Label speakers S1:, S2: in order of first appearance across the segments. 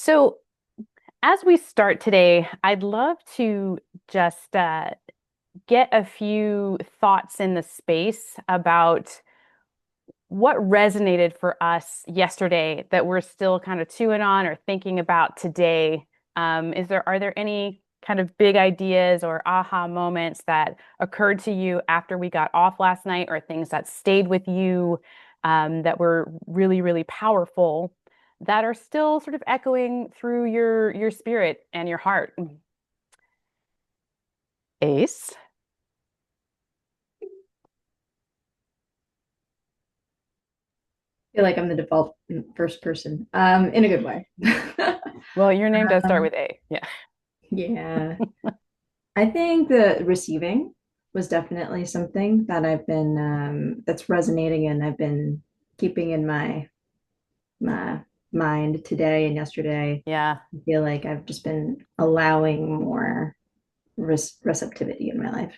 S1: So, as we start today, I'd love to just get a few thoughts in the space about what resonated for us yesterday that we're still kind of chewing on or thinking about today. Are there any kind of big ideas or aha moments that occurred to you after we got off last night, or things that stayed with you that were really, really powerful that are still sort of echoing through your spirit and your heart? Ace.
S2: Feel like I'm the default first person, in a good way.
S1: Well, your name does start
S2: Um,
S1: with A. Yeah.
S2: yeah, I think the receiving was definitely something that I've been that's resonating and I've been keeping in my mind today and yesterday.
S1: Yeah.
S2: I feel like I've just been allowing more receptivity in my life.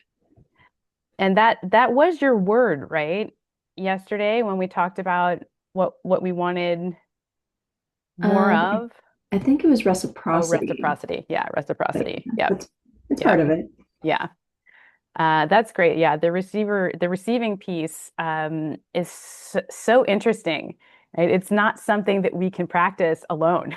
S1: And that was your word, right? Yesterday when we talked about what we wanted more
S2: Um,
S1: of.
S2: I think it was
S1: Oh,
S2: reciprocity,
S1: reciprocity. Yeah,
S2: but
S1: reciprocity.
S2: yeah,
S1: Yep.
S2: that's part
S1: Yep.
S2: of it.
S1: Yeah. That's great. Yeah, the receiving piece is so interesting, right? It's not something that we can practice alone.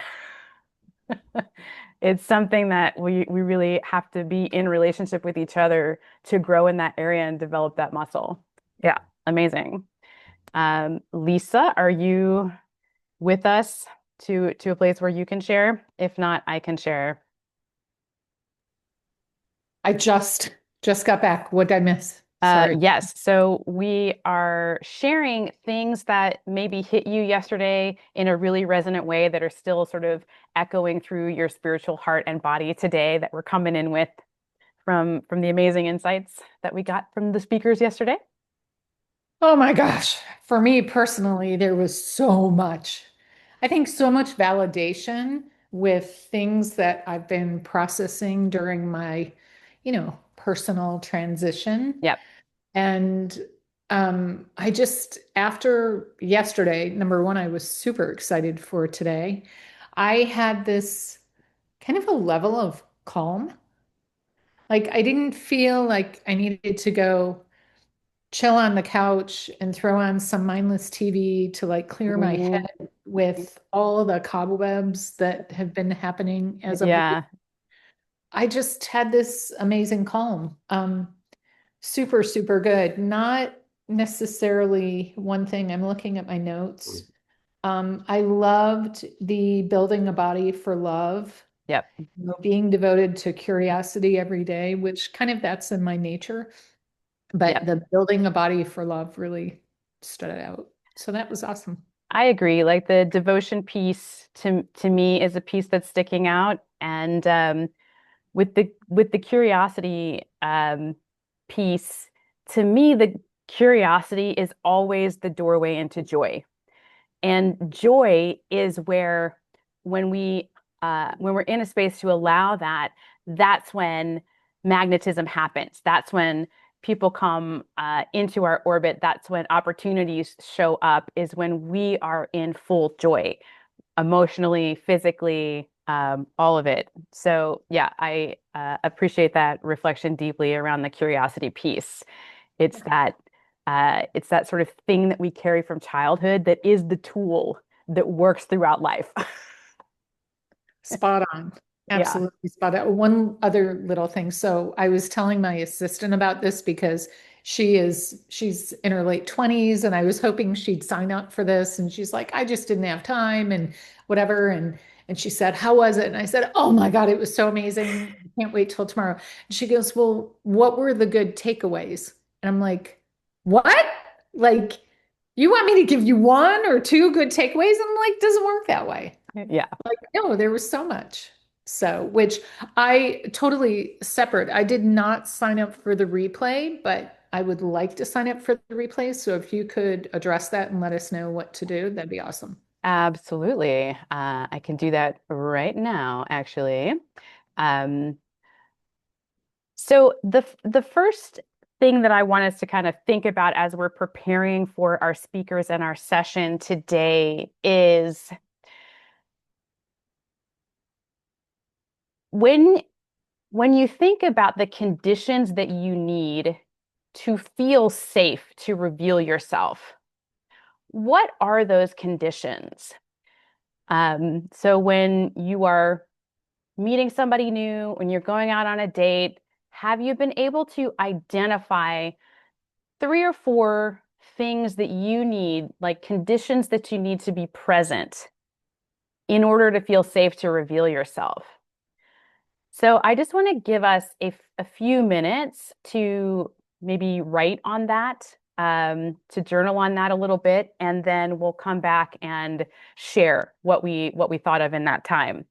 S1: It's something that we really have to be in relationship with each other to grow in that area and develop that muscle. Yeah, amazing. Lisa, are you with us to a place where you can share? If not, I can share.
S3: I just got back. What did I miss? Sorry.
S1: Yes, so we are sharing things that maybe hit you yesterday in a really resonant way that are still sort of echoing through your spiritual heart and body today, that we're coming in with from the amazing insights that we got from the speakers yesterday.
S3: Oh my gosh. For me personally, there was so much. I think so much validation with things that I've been processing during my, personal transition.
S1: Yep.
S3: And I just, after yesterday, number one, I was super excited for today. I had this kind of a level of calm. Like I didn't feel like I needed to go chill on the couch and throw on some mindless TV to like clear my
S1: Ooh,
S3: head with all the cobwebs that have been happening as of late.
S1: yeah.
S3: I just had this amazing calm. Super, super good. Not necessarily one thing. I'm looking at my notes. I loved the building a body for love,
S1: Yep.
S3: being devoted to curiosity every day, which kind of that's in my nature. But
S1: Yep.
S3: the building a body for love really stood out. So that was awesome.
S1: I agree. Like the devotion piece to me is a piece that's sticking out. And with the curiosity piece, to me, the curiosity is always the doorway into joy. And joy is where when we're in a space to allow that, that's when magnetism happens. That's when people come into our orbit. That's when opportunities show up, is when we are in full joy, emotionally, physically, all of it. So yeah, I appreciate that reflection deeply around the curiosity piece. It's that it's that sort of thing that we carry from childhood that is the tool that works throughout life.
S3: Spot on.
S1: Yeah.
S3: Absolutely spot on. One other little thing. So I was telling my assistant about this because she's in her late 20s and I was hoping she'd sign up for this. And she's like, I just didn't have time and whatever. And she said, how was it? And I said, oh my God, it was so amazing. I can't wait till tomorrow. And she goes, well, what were the good takeaways? And I'm like, what? Like, you want me to give you one or two good takeaways? And I'm like, doesn't work that way.
S1: Yeah.
S3: Like, no, there was so much. So, which I totally separate. I did not sign up for the replay, but I would like to sign up for the replay. So if you could address that and let us know what to do, that'd be awesome.
S1: Absolutely. I can do that right now, actually. Um, so the first thing that I want us to kind of think about as we're preparing for our speakers and our session today is when when you think about the conditions that you need to feel safe to reveal yourself, what are those conditions? So when you are meeting somebody new, when you're going out on a date, have you been able to identify three or four things that you need, like conditions that you need to be present in order to feel safe to reveal yourself? So I just want to give us a few minutes to maybe write on that, to journal on that a little bit, and then we'll come back and share what we thought of in that time.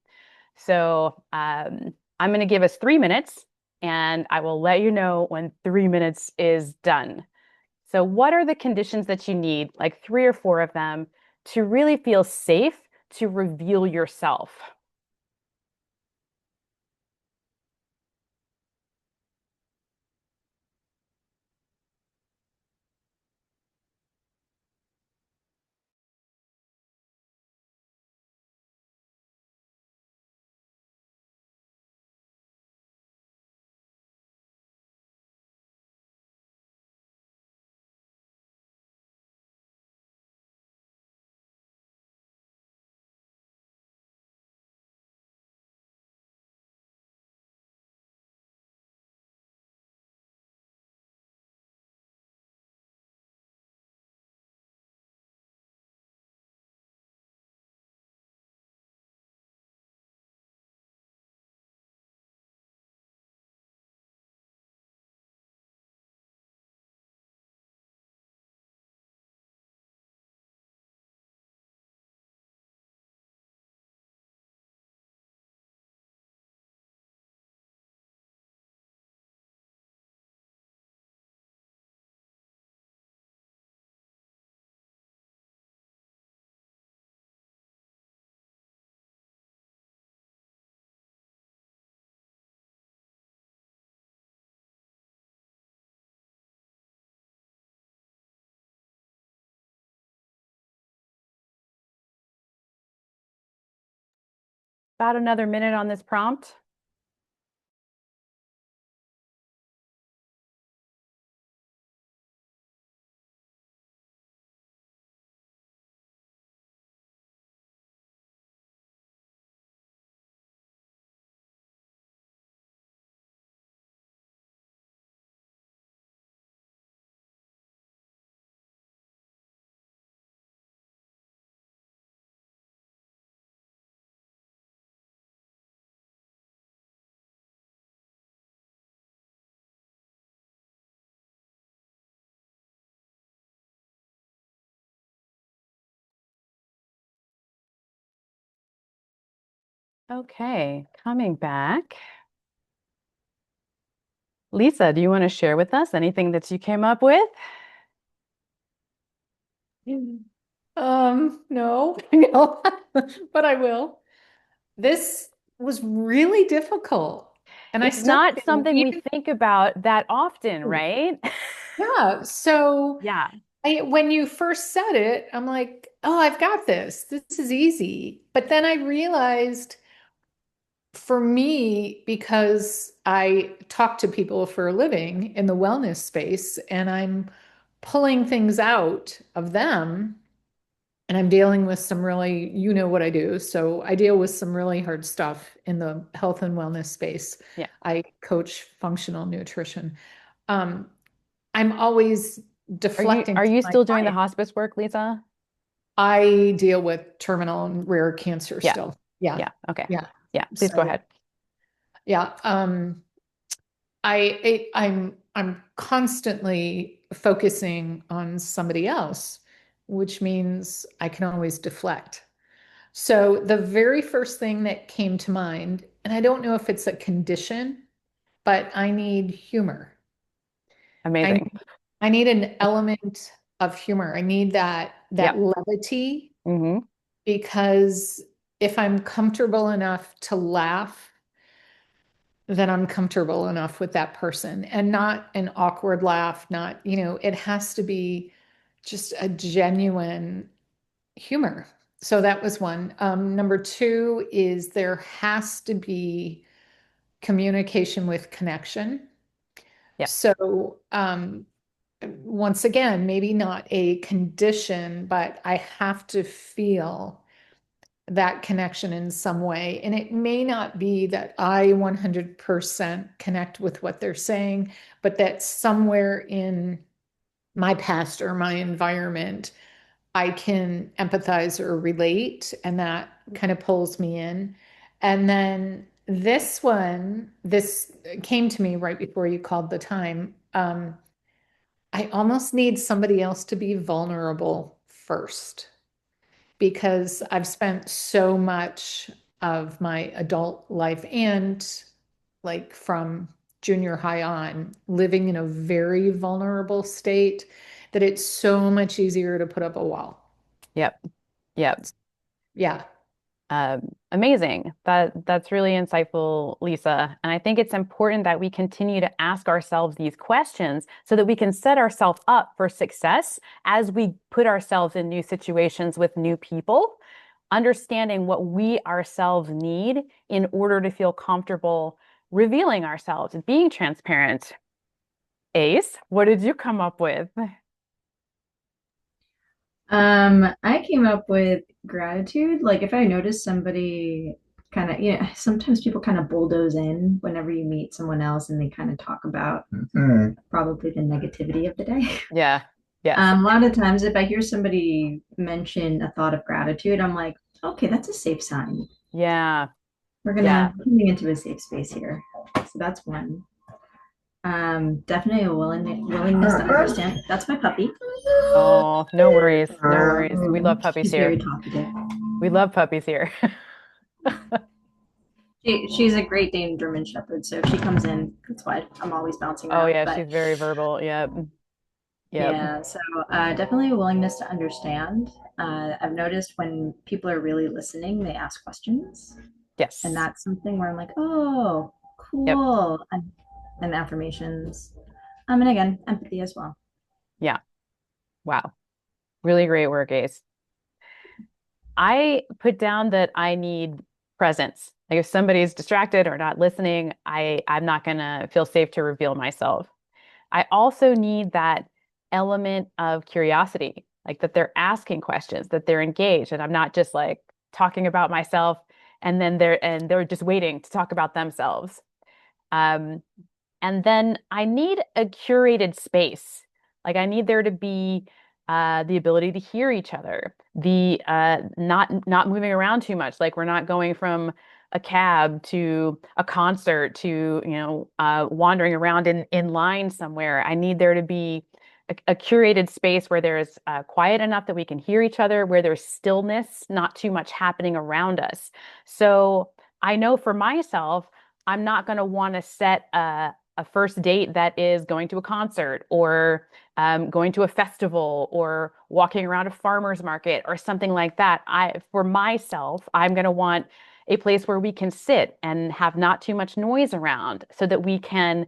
S1: So I'm going to give us 3 minutes, and I will let you know when 3 minutes is done. So what are the conditions that you need, like three or four of them, to really feel safe to reveal yourself? About another minute on this prompt. Okay, coming back. Lisa, do you want to share with us anything that you came up with?
S3: No, no, but I will. This was really difficult. And I
S1: It's
S3: still
S1: not
S3: feel
S1: something we
S3: even,
S1: think about that often, right?
S3: yeah. So
S1: Yeah.
S3: when you first said it, I'm like, oh, I've got this. This is easy. But then I realized for me, because I talk to people for a living in the wellness space and I'm pulling things out of them and I'm dealing with some really, you know what I do. So I deal with some really hard stuff in the health and wellness space.
S1: Yeah.
S3: I coach functional nutrition. Um, I'm always
S1: Are you
S3: deflecting
S1: are
S3: to
S1: you
S3: my
S1: still doing the
S3: client.
S1: hospice work, Lisa?
S3: I deal with terminal and rare cancer
S1: Yeah.
S3: still. Yeah.
S1: Yeah. Okay.
S3: Yeah.
S1: Yeah. Please go
S3: So
S1: ahead.
S3: yeah. I'm constantly focusing on somebody else, which means I can always deflect. So the very first thing that came to mind, and I don't know if it's a condition, but I need humor. I
S1: Amazing.
S3: I need an element of humor. I need that
S1: Yep.
S3: levity
S1: Hmm.
S3: because if I'm comfortable enough to laugh, then I'm comfortable enough with that person and not an awkward laugh, not, it has to be just a genuine humor. So that was one. Number two is there has to be communication with connection.
S1: Yep.
S3: So, once again, maybe not a condition, but I have to feel that connection in some way. And it may not be that I 100% connect with what they're saying, but that somewhere in my past or my environment, I can empathize or relate, and that kind of pulls me in. And then this came to me right before you called the time. I almost need somebody else to be vulnerable first because I've spent so much of my adult life and like from junior high on living in a very vulnerable state that it's so much easier to put up a wall.
S1: Yep. Yep.
S3: Yeah.
S1: Amazing. That's really insightful, Lisa. And I think it's important that we continue to ask ourselves these questions so that we can set ourselves up for success as we put ourselves in new situations with new people, understanding what we ourselves need in order to feel comfortable revealing ourselves and being transparent. Ace, what did you come up with?
S2: I came up with gratitude. Like if I notice somebody kind of, sometimes people kind of bulldoze in whenever you meet someone else and they kind of talk about probably the negativity of the day.
S1: Yeah. Yes.
S2: A lot of times if I hear somebody mention a thought of gratitude, I'm like, okay, that's a safe sign.
S1: Yeah. Yeah.
S2: Coming into a safe space here. So that's one. Definitely a willingness to understand. That's my puppy.
S1: Oh, no worries. No worries. We love puppies
S2: She's very
S1: here.
S2: talkative.
S1: We love puppies here.
S2: She's a Great Dane German Shepherd, so if she comes in, that's why I'm always bouncing
S1: Oh
S2: around.
S1: yeah,
S2: But
S1: she's very verbal. Yep. Yep.
S2: yeah, so definitely a willingness to understand. I've noticed when people are really listening, they ask questions, and
S1: Yes.
S2: that's something where I'm like, oh,
S1: Yep.
S2: cool, and affirmations. And again, empathy as well.
S1: Yeah. Wow. Really great work, Ace. I put down that I need presence. Like if somebody's distracted or not listening, I'm not gonna feel safe to reveal myself. I also need that element of curiosity, like that they're asking questions, that they're engaged, and I'm not just like talking about myself and then they're just waiting to talk about themselves. Um, and then I need a curated space. Like I need there to be the ability to hear each other, the not moving around too much. Like we're not going from a cab to a concert to wandering around in line somewhere. I need there to be a curated space where there's quiet enough that we can hear each other, where there's stillness, not too much happening around us. So I know for myself, I'm not going to want to set a first date that is going to a concert or going to a festival or walking around a farmer's market or something like that. For myself, I'm going to want a place where we can sit and have not too much noise around so that we can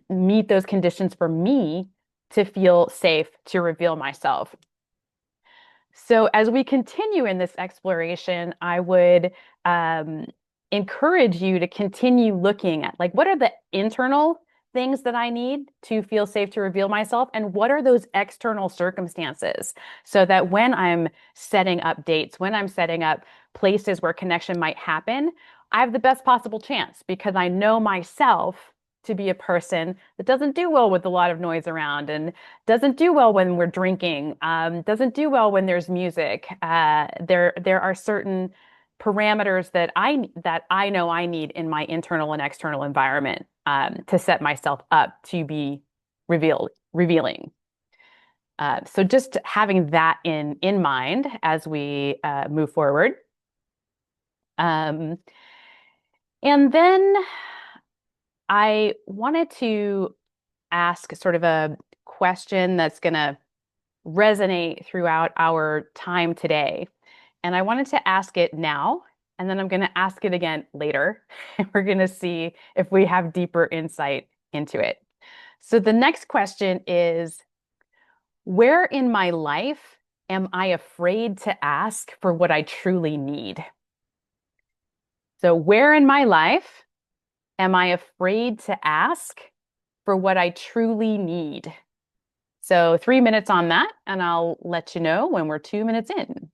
S1: meet those conditions for me to feel safe to reveal myself. So, as we continue in this exploration, I would um, encourage you to continue looking at like what are the internal things that I need to feel safe to reveal myself, and what are those external circumstances so that when I'm setting up dates, when I'm setting up places where connection might happen, I have the best possible chance because I know myself to be a person that doesn't do well with a lot of noise around and doesn't do well when we're drinking, doesn't do well when there's music. There are certain parameters that I know I need in my internal and external environment to set myself up to be revealing. So just having that in mind as we move forward. Um, and then I wanted to ask sort of a question that's going to resonate throughout our time today. And I wanted to ask it now, and then I'm going to ask it again later. And we're going to see if we have deeper insight into it. So the next question is, where in my life am I afraid to ask for what I truly need? So where in my life Am I afraid to ask for what I truly need? So 3 minutes on that, and I'll let you know when we're 2 minutes in.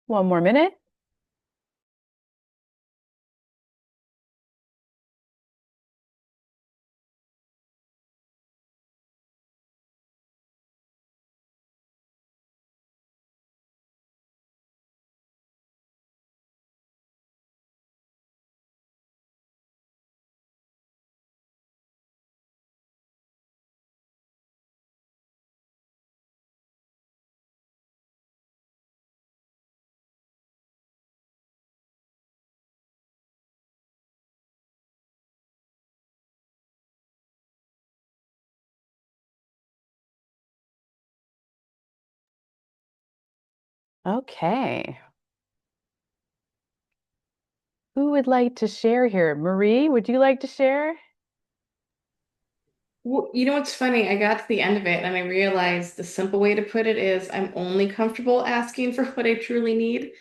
S1: One more minute. Okay. Who would like to share here? Marie, would you like to share?
S4: Well, you know what's funny? I got to the end of it and I realized the simple way to put it is I'm only comfortable asking for what I truly need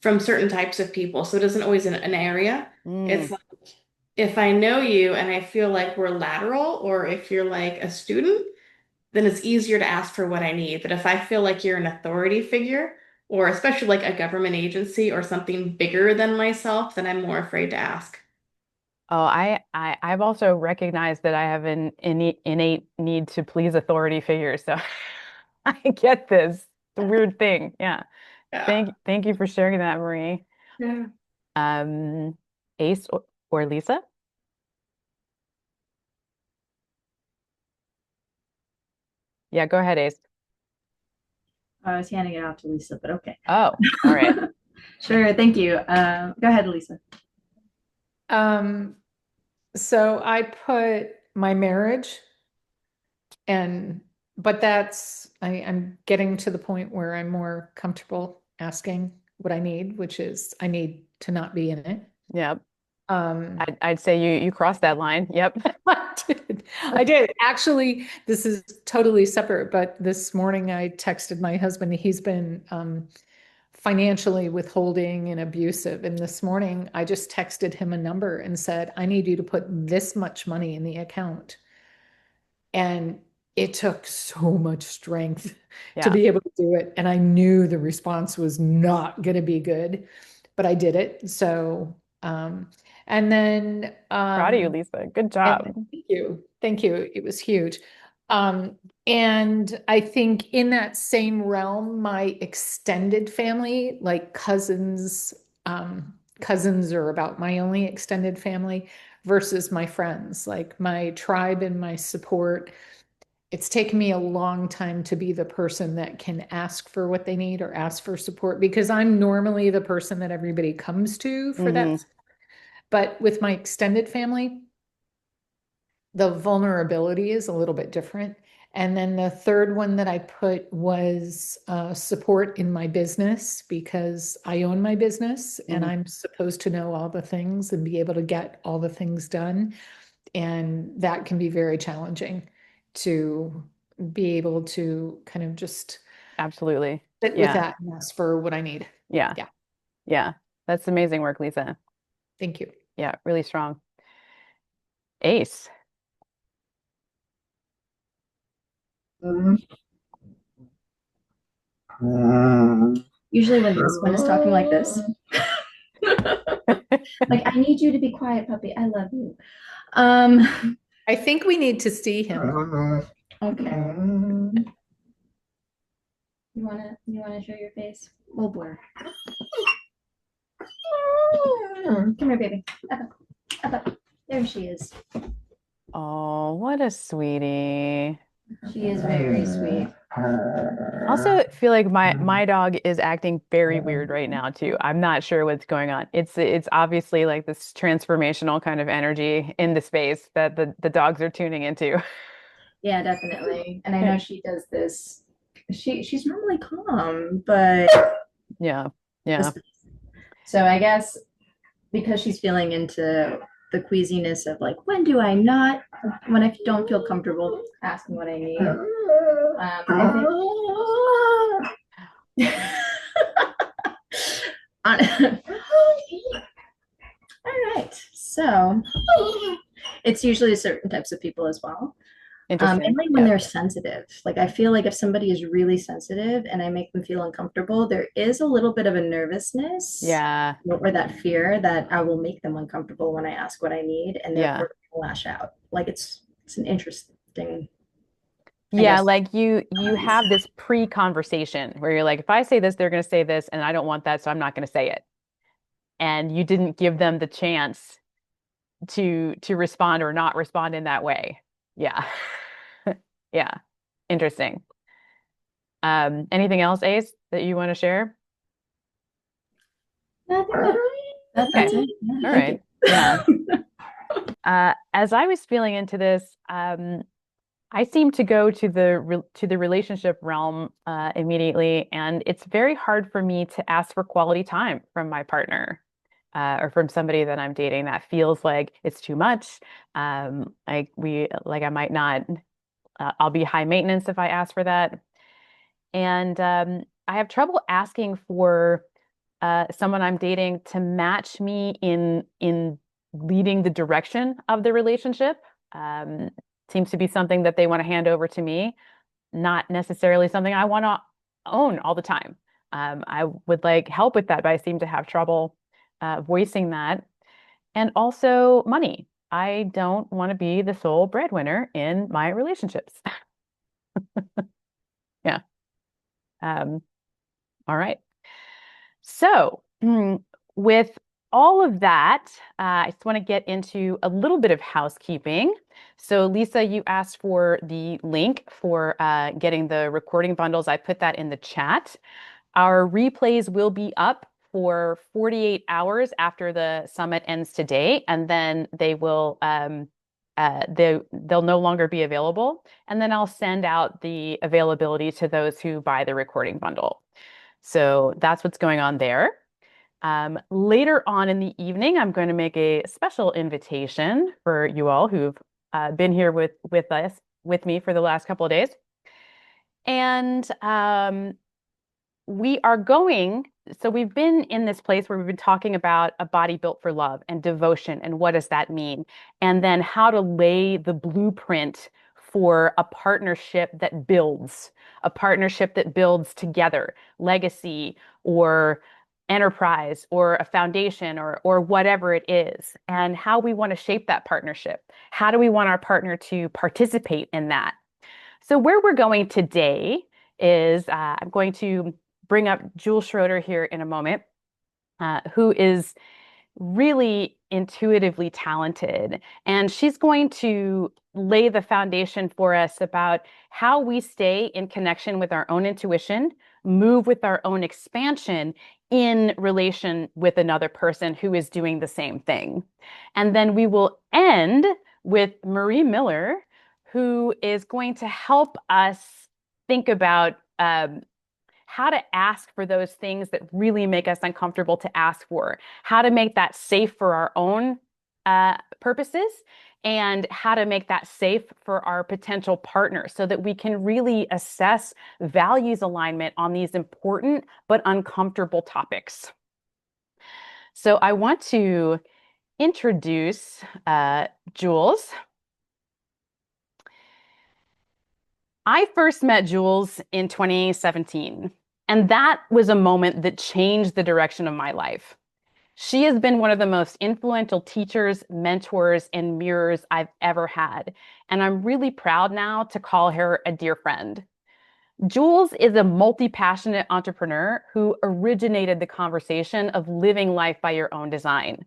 S4: from certain types of people. So it isn't always an area. It's
S1: Mm.
S4: like if I know you and I feel like we're lateral, or if you're like a student, then it's easier to ask for what I need. But if I feel like you're an authority figure, or especially like a government agency or something bigger than myself, then I'm more afraid to ask.
S1: Oh, I've also recognized that I have an innate need to please authority figures. So I get this. It's a weird thing. Yeah.
S4: Yeah.
S1: Thank you for sharing that, Marie.
S4: Yeah.
S1: Um, Ace or Lisa? Yeah, go ahead, Ace.
S2: I was handing it off to Lisa, but okay.
S1: Oh, all right.
S2: Sure, thank you. Go ahead, Lisa.
S3: Um, so I put my marriage and but I'm getting to the point where I'm more comfortable asking what I need, which is I need to not be in it.
S1: Yep.
S3: Um,
S1: I'd say you crossed that line. Yep.
S3: I did. I did. Actually, this is totally separate, but this morning I texted my husband. He's been financially withholding and abusive. And this morning I just texted him a number and said, I need you to put this much money in the account. And it took so much strength to
S1: Yeah.
S3: be able to do it. And I knew the response was not going to be good, but I did it. So, and then,
S1: Proud of you, Lisa. Good
S3: and
S1: job.
S3: thank you. Thank you. It was huge. Um, and I think in that same realm, my extended family, like cousins are about my only extended family versus my friends, like my tribe and my support. It's taken me a long time to be the person that can ask for what they need or ask for support because I'm normally the person that everybody comes to for
S1: Hmm.
S3: that. But with my extended family, the vulnerability is a little bit different. And then the third one that I put was support in my business because I own my business and
S1: Mhm.
S3: I'm supposed to know all the things and be able to get all the things done. And that can be very challenging to be able to kind of just
S1: Absolutely.
S3: sit with
S1: Yeah.
S3: that and ask for what I need.
S1: Yeah.
S3: Yeah.
S1: Yeah. That's amazing work, Lisa.
S3: Thank you.
S1: Yeah, really strong. Ace.
S2: Usually when this one is talking like this, like, I need you to be quiet, puppy. I love you.
S3: I think we need to see him.
S2: Okay. You wanna show your face? Oh, blur. Come here, baby. Up, up, up. There she is.
S1: Oh, what a sweetie.
S2: She is very sweet.
S1: Also feel like my dog is acting very weird right now too. I'm not sure what's going on. It's obviously like this transformational kind of energy in the space that the dogs are tuning into.
S2: Yeah, definitely. And I know she does this. She's normally calm, but
S1: Yeah. Yeah.
S2: this. So I guess because she's feeling into the queasiness of like, when do I not, when I don't feel comfortable asking what I need. All right. So it's usually certain types of people as well.
S1: Interesting.
S2: Mainly when
S1: Yeah.
S2: they're sensitive. Like I feel like if somebody is really sensitive and I make them feel uncomfortable, there is a little bit of a nervousness
S1: Yeah.
S2: or that fear that I will make them uncomfortable when I ask what I need and
S1: Yeah.
S2: therefore lash out. Like it's an interesting, I
S1: Yeah,
S2: guess.
S1: like you have this pre-conversation where you're like, if I say this, they're going to say this, and I don't want that, so I'm not going to say it. And you didn't give them the chance to respond or not respond in that way. Yeah. Yeah. Interesting. Anything else, Ace, that you want to share?
S2: I think that's
S1: Okay.
S2: it. Yeah,
S1: All
S2: thank
S1: right. Yeah. As I was feeling into this, I seem to go to the relationship realm immediately, and it's very hard for me to ask for quality time from my partner or from somebody that I'm dating. That feels like it's too much. I might not. I'll be high maintenance if I ask for that, and I have trouble asking for someone I'm dating to match me in leading the direction of the relationship. Um, Seems to be something that they want to hand over to me, not necessarily something I want to own all the time. I would like help with that, but I seem to have trouble voicing that. And also money. I don't want to be the sole breadwinner in my relationships. Yeah. Um, all right. So, with all of that, I just want to get into a little bit of housekeeping. So, Lisa, you asked for the link for getting the recording bundles. I put that in the chat. Our replays will be up for 48 hours after the summit ends today, and then they'll no longer be available. And then I'll send out the availability to those who buy the recording bundle. So that's what's going on there. Later on in the evening, I'm going to make a special invitation for you all who've been here with me for the last couple of days. And we are going, so we've been in this place where we've been talking about a body built for love and devotion and what does that mean? And then how to lay the blueprint for a partnership that builds, together, legacy or enterprise or a foundation or whatever it is, and how we want to shape that partnership. How do we want our partner to participate in that? So where we're going today is I'm going to bring up Jules Schroeder here in a moment, who is really intuitively talented. And she's going to lay the foundation for us about how we stay in connection with our own intuition, move with our own expansion in relation with another person who is doing the same thing. And then we will end with Marie Miller, who is going to help us think about how to ask for those things that really make us uncomfortable to ask for, how to make that safe for our own purposes, and how to make that safe for our potential partners so that we can really assess values alignment on these important but uncomfortable topics. So I want to introduce Jules. I first met Jules in 2017, and that was a moment that changed the direction of my life. She has been one of the most influential teachers, mentors, and mirrors I've ever had, and I'm really proud now to call her a dear friend. Jules is a multi-passionate entrepreneur who originated the conversation of living life by your own design.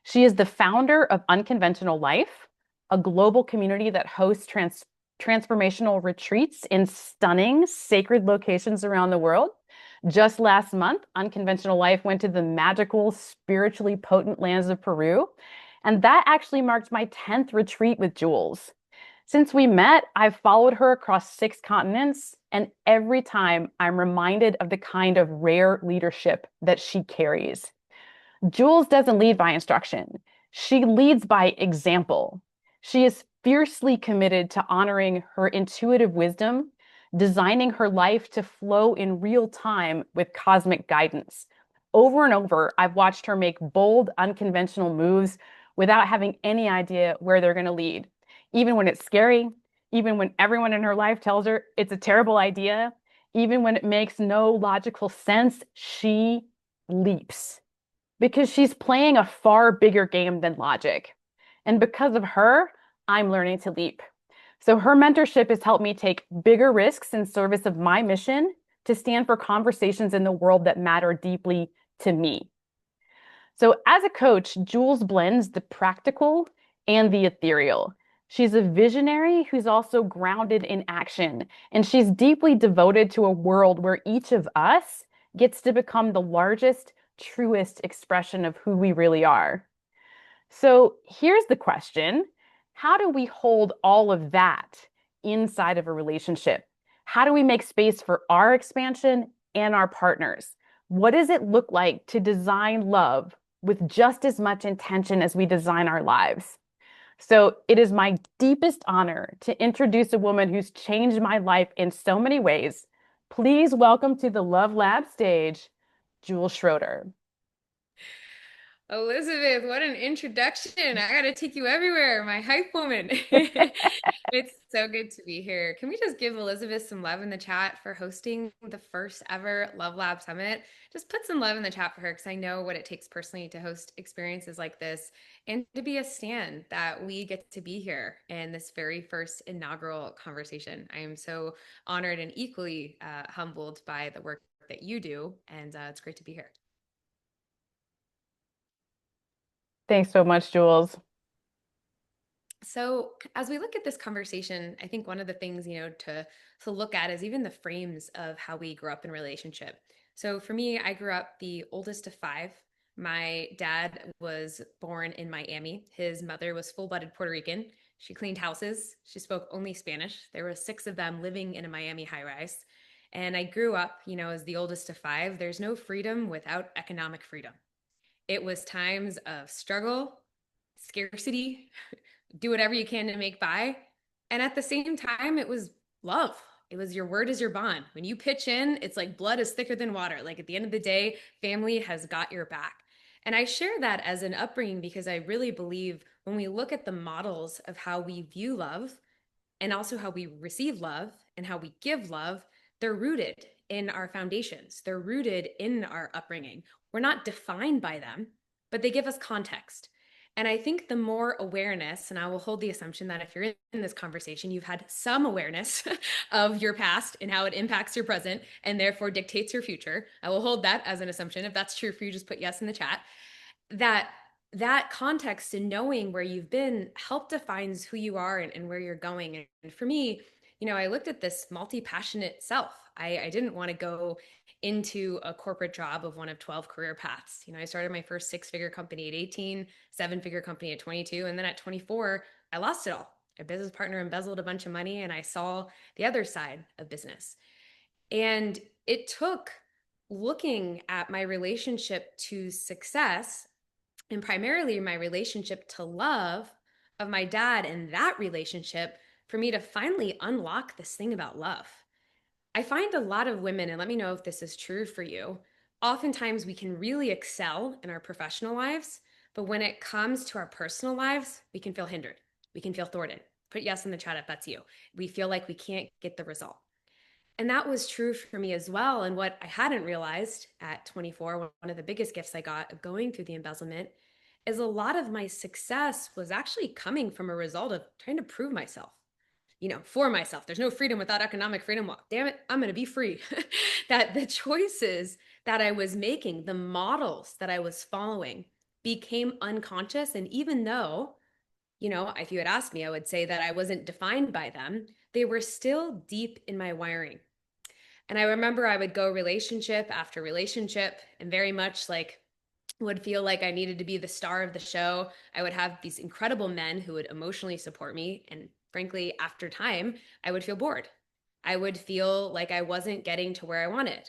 S1: She is the founder of Unconventional Life, a global community that hosts transformational retreats in stunning, sacred locations around the world. Just last month, Unconventional Life went to the magical, spiritually potent lands of Peru, and that actually marked my 10th retreat with Jules. Since we met, I've followed her across 6 continents, and every time I'm reminded of the kind of rare leadership that she carries. Jules doesn't lead by instruction. She leads by example. She is fiercely committed to honoring her intuitive wisdom, designing her life to flow in real time with cosmic guidance. Over and over, I've watched her make bold, unconventional moves without having any idea where they're going to lead. Even when it's scary, even when everyone in her life tells her it's a terrible idea, even when it makes no logical sense, she leaps because she's playing a far bigger game than logic. And because of her, I'm learning to leap. So her mentorship has helped me take bigger risks in service of my mission to stand for conversations in the world that matter deeply to me. So as a coach, Jules blends the practical and the ethereal. She's a visionary who's also grounded in action, and she's deeply devoted to a world where each of us gets to become the largest, truest expression of who we really are. So here's the question. How do we hold all of that inside of a relationship? How do we make space for our expansion and our partners? What does it look like to design love with just as much intention as we design our lives? So it is my deepest honor to introduce a woman who's changed my life in so many ways. Please welcome to the Love Lab stage, Jules Schroeder.
S5: Elizabeth, what an introduction. I gotta take you everywhere, my hype woman. It's so good to be here. Can we just give Elizabeth some love in the chat for hosting the first ever Love Lab Summit? Just put some love in the chat for her because I know what it takes personally to host experiences like this and to be a stan that we get to be here in this very first inaugural conversation. I am so honored and equally humbled by the work that you do, and it's great to be here.
S1: Thanks so much, Jules.
S5: So as we look at this conversation, I think one of the things, to look at is even the frames of how we grew up in relationship. So for me, I grew up the oldest of 5. My dad was born in Miami. His mother was full-blooded Puerto Rican. She cleaned houses. She spoke only Spanish. There were 6 of them living in a Miami high-rise. And I grew up, as the oldest of 5. There's no freedom without economic freedom. It was times of struggle, scarcity, do whatever you can to make by. And at the same time, it was love. It was your word is your bond. When you pitch in, it's like blood is thicker than water. Like at the end of the day, family has got your back. And I share that as an upbringing because I really believe when we look at the models of how we view love and also how we receive love and how we give love, they're rooted in our foundations. They're rooted in our upbringing. We're not defined by them, but they give us context. And I think the more awareness, and I will hold the assumption that if you're in this conversation, you've had some awareness of your past and how it impacts your present and therefore dictates your future. I will hold that as an assumption. If that's true for you, just put yes in the chat. That context and knowing where you've been help defines who you are and where you're going. And for me, I looked at this multi-passionate self. I didn't want to go into a corporate job of one of 12 career paths. I started my first 6-figure company at 18, 7-figure company at 22, and then at 24, I lost it all. A business partner embezzled a bunch of money, and I saw the other side of business. And it took looking at my relationship to success, and primarily my relationship to love of my dad and that relationship, for me to finally unlock this thing about love. I find a lot of women, and let me know if this is true for you, oftentimes we can really excel in our professional lives, but when it comes to our personal lives, we can feel hindered. We can feel thwarted. Put yes in the chat if that's you. We feel like we can't get the result. And that was true for me as well. And what I hadn't realized at 24, one of the biggest gifts I got of going through the embezzlement, is a lot of my success was actually coming from a result of trying to prove myself, for myself. There's no freedom without economic freedom. Well, damn it, I'm going to be free. That the choices that I was making, the models that I was following became unconscious. And even though, if you had asked me, I would say that I wasn't defined by them, they were still deep in my wiring. And I remember I would go relationship after relationship and very much like would feel like I needed to be the star of the show. I would have these incredible men who would emotionally support me. And frankly, after time, I would feel bored. I would feel like I wasn't getting to where I wanted.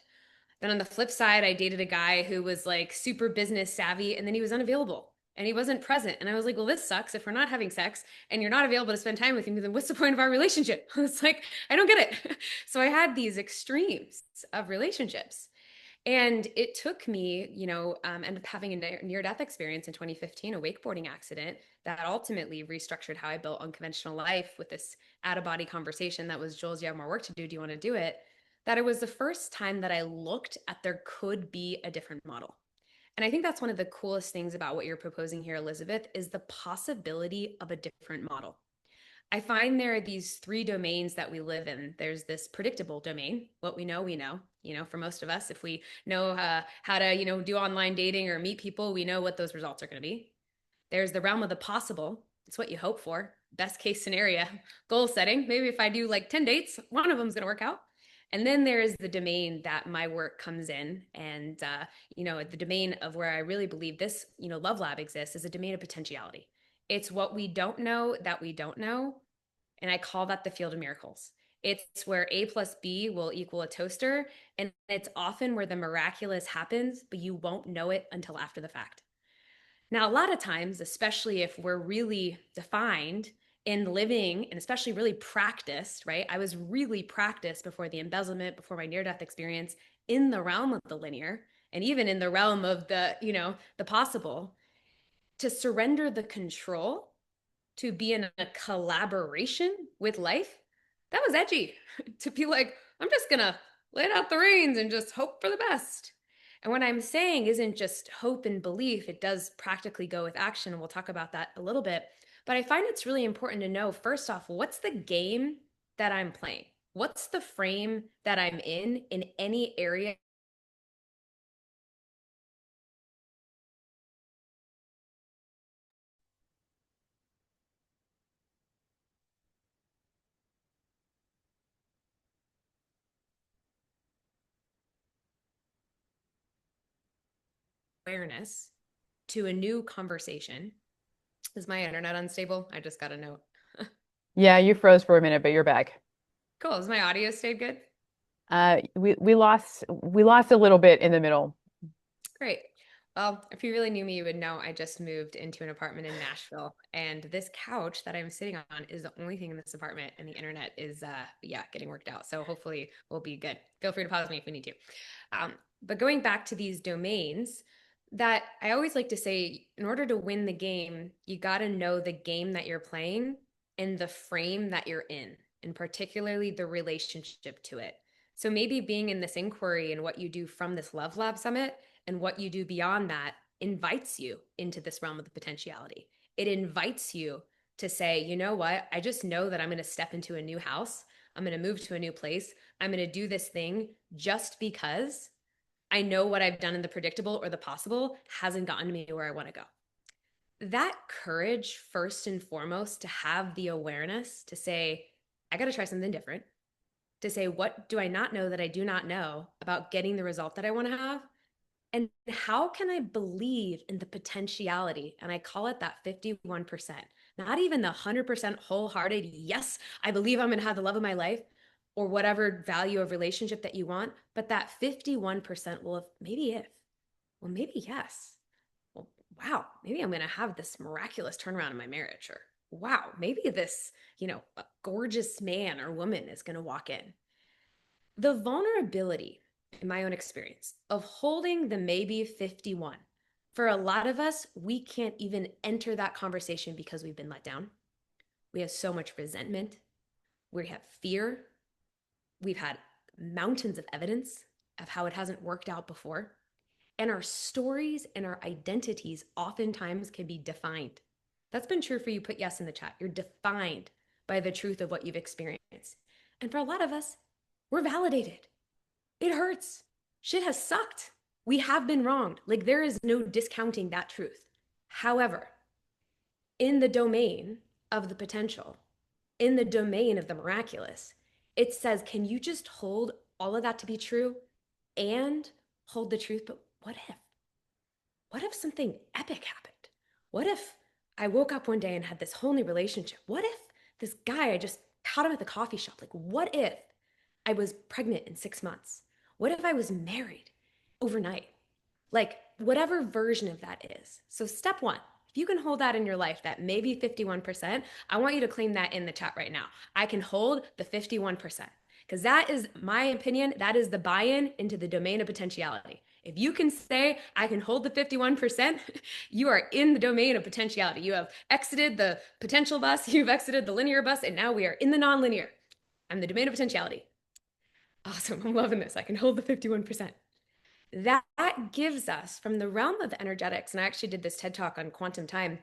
S5: Then on the flip side, I dated a guy who was like super business savvy, and then he was unavailable and he wasn't present. And I was like, well, this sucks. If we're not having sex and you're not available to spend time with me, then what's the point of our relationship? It's like, I don't get it. So I had these extremes of relationships. And it took me, ended up having a near-death experience in 2015, a wakeboarding accident that ultimately restructured how I built unconventional life with this out-of-body conversation that was, Jules, you have more work to do. Do you want to do it? That it was the first time that I looked at there could be a different model. And I think that's one of the coolest things about what you're proposing here, Elizabeth, is the possibility of a different model. I find there are these three domains that we live in. There's this predictable domain, what we know, we know. For most of us, if we know how to, do online dating or meet people, we know what those results are going to be. There's the realm of the possible. It's what you hope for. Best case scenario, goal setting. Maybe if I do like 10 dates, one of them is going to work out. And then there's the domain that my work comes in. And, the domain of where I really believe this, Love Lab exists is a domain of potentiality. It's what we don't know that we don't know. And I call that the field of miracles. It's where A plus B will equal a toaster. And it's often where the miraculous happens, but you won't know it until after the fact. Now, a lot of times, especially if we're really defined in living and especially really practiced, right? I was really practiced before the embezzlement, before my near-death experience in the realm of the linear and even in the realm of the possible, to surrender the control, to be in a collaboration with life. That was edgy. To be like, I'm just going to let out the reins and just hope for the best. And what I'm saying isn't just hope and belief. It does practically go with action. And we'll talk about that a little bit. But I find it's really important to know, first off, what's the game that I'm playing? What's the frame that I'm in any area? Awareness to a new conversation. Is my internet unstable? I just got a note.
S1: Yeah, you froze for a minute, but you're back.
S5: Cool. Has my audio stayed good?
S1: We lost a little bit in the middle.
S5: Great. Well, if you really knew me, you would know I just moved into an apartment in Nashville, and this couch that I'm sitting on is the only thing in this apartment, and the internet is, getting worked out. So hopefully we'll be good. Feel free to pause me if we need to. But going back to these domains, that I always like to say, in order to win the game, you got to know the game that you're playing and the frame that you're in, and particularly the relationship to it. So maybe being in this inquiry and what you do from this Love Lab Summit and what you do beyond that invites you into this realm of the potentiality. It invites you to say, you know what? I just know that I'm going to step into a new house. I'm going to move to a new place. I'm going to do this thing just because I know what I've done in the predictable or the possible hasn't gotten me where I want to go. That courage, first and foremost, to have the awareness to say, I got to try something different, to say, what do I not know that I do not know about getting the result that I want to have? And how can I believe in the potentiality? And I call it that 51%, not even the 100% wholehearted, yes, I believe I'm going to have the love of my life or whatever value of relationship that you want, but that 51%, well, if maybe if, well, maybe yes. Well, wow, maybe I'm going to have this miraculous turnaround in my marriage, or wow, maybe this, a gorgeous man or woman is going to walk in. The vulnerability, in my own experience, of holding the maybe 51, for a lot of us, we can't even enter that conversation because we've been let down. We have so much resentment. We have fear. We've had mountains of evidence of how it hasn't worked out before. And our stories and our identities oftentimes can be defined. That's been true for you. Put yes in the chat. You're defined by the truth of what you've experienced. And for a lot of us, we're validated. It hurts. Shit has sucked. We have been wronged. Like, there is no discounting that truth. However, in the domain of the potential, in the domain of the miraculous, it says, can you just hold all of that to be true and hold the truth? But what if? What if something epic happened? What if I woke up one day and had this whole new relationship? What if this guy, I just caught him at the coffee shop? Like, what if I was pregnant in 6 months? What if I was married overnight? Like, whatever version of that is. So, step one, if you can hold that in your life, that maybe 51%, I want you to claim that in the chat right now. I can hold the 51%. Because that is my opinion. That is the buy in into the domain of potentiality. If you can say, I can hold the 51%, you are in the domain of potentiality. You have exited the potential bus, you've exited the linear bus, and now we are in the nonlinear. I'm the domain of potentiality. Awesome. I'm loving this. I can hold the 51%. That gives us, from the realm of energetics, and I actually did this TED talk on quantum time,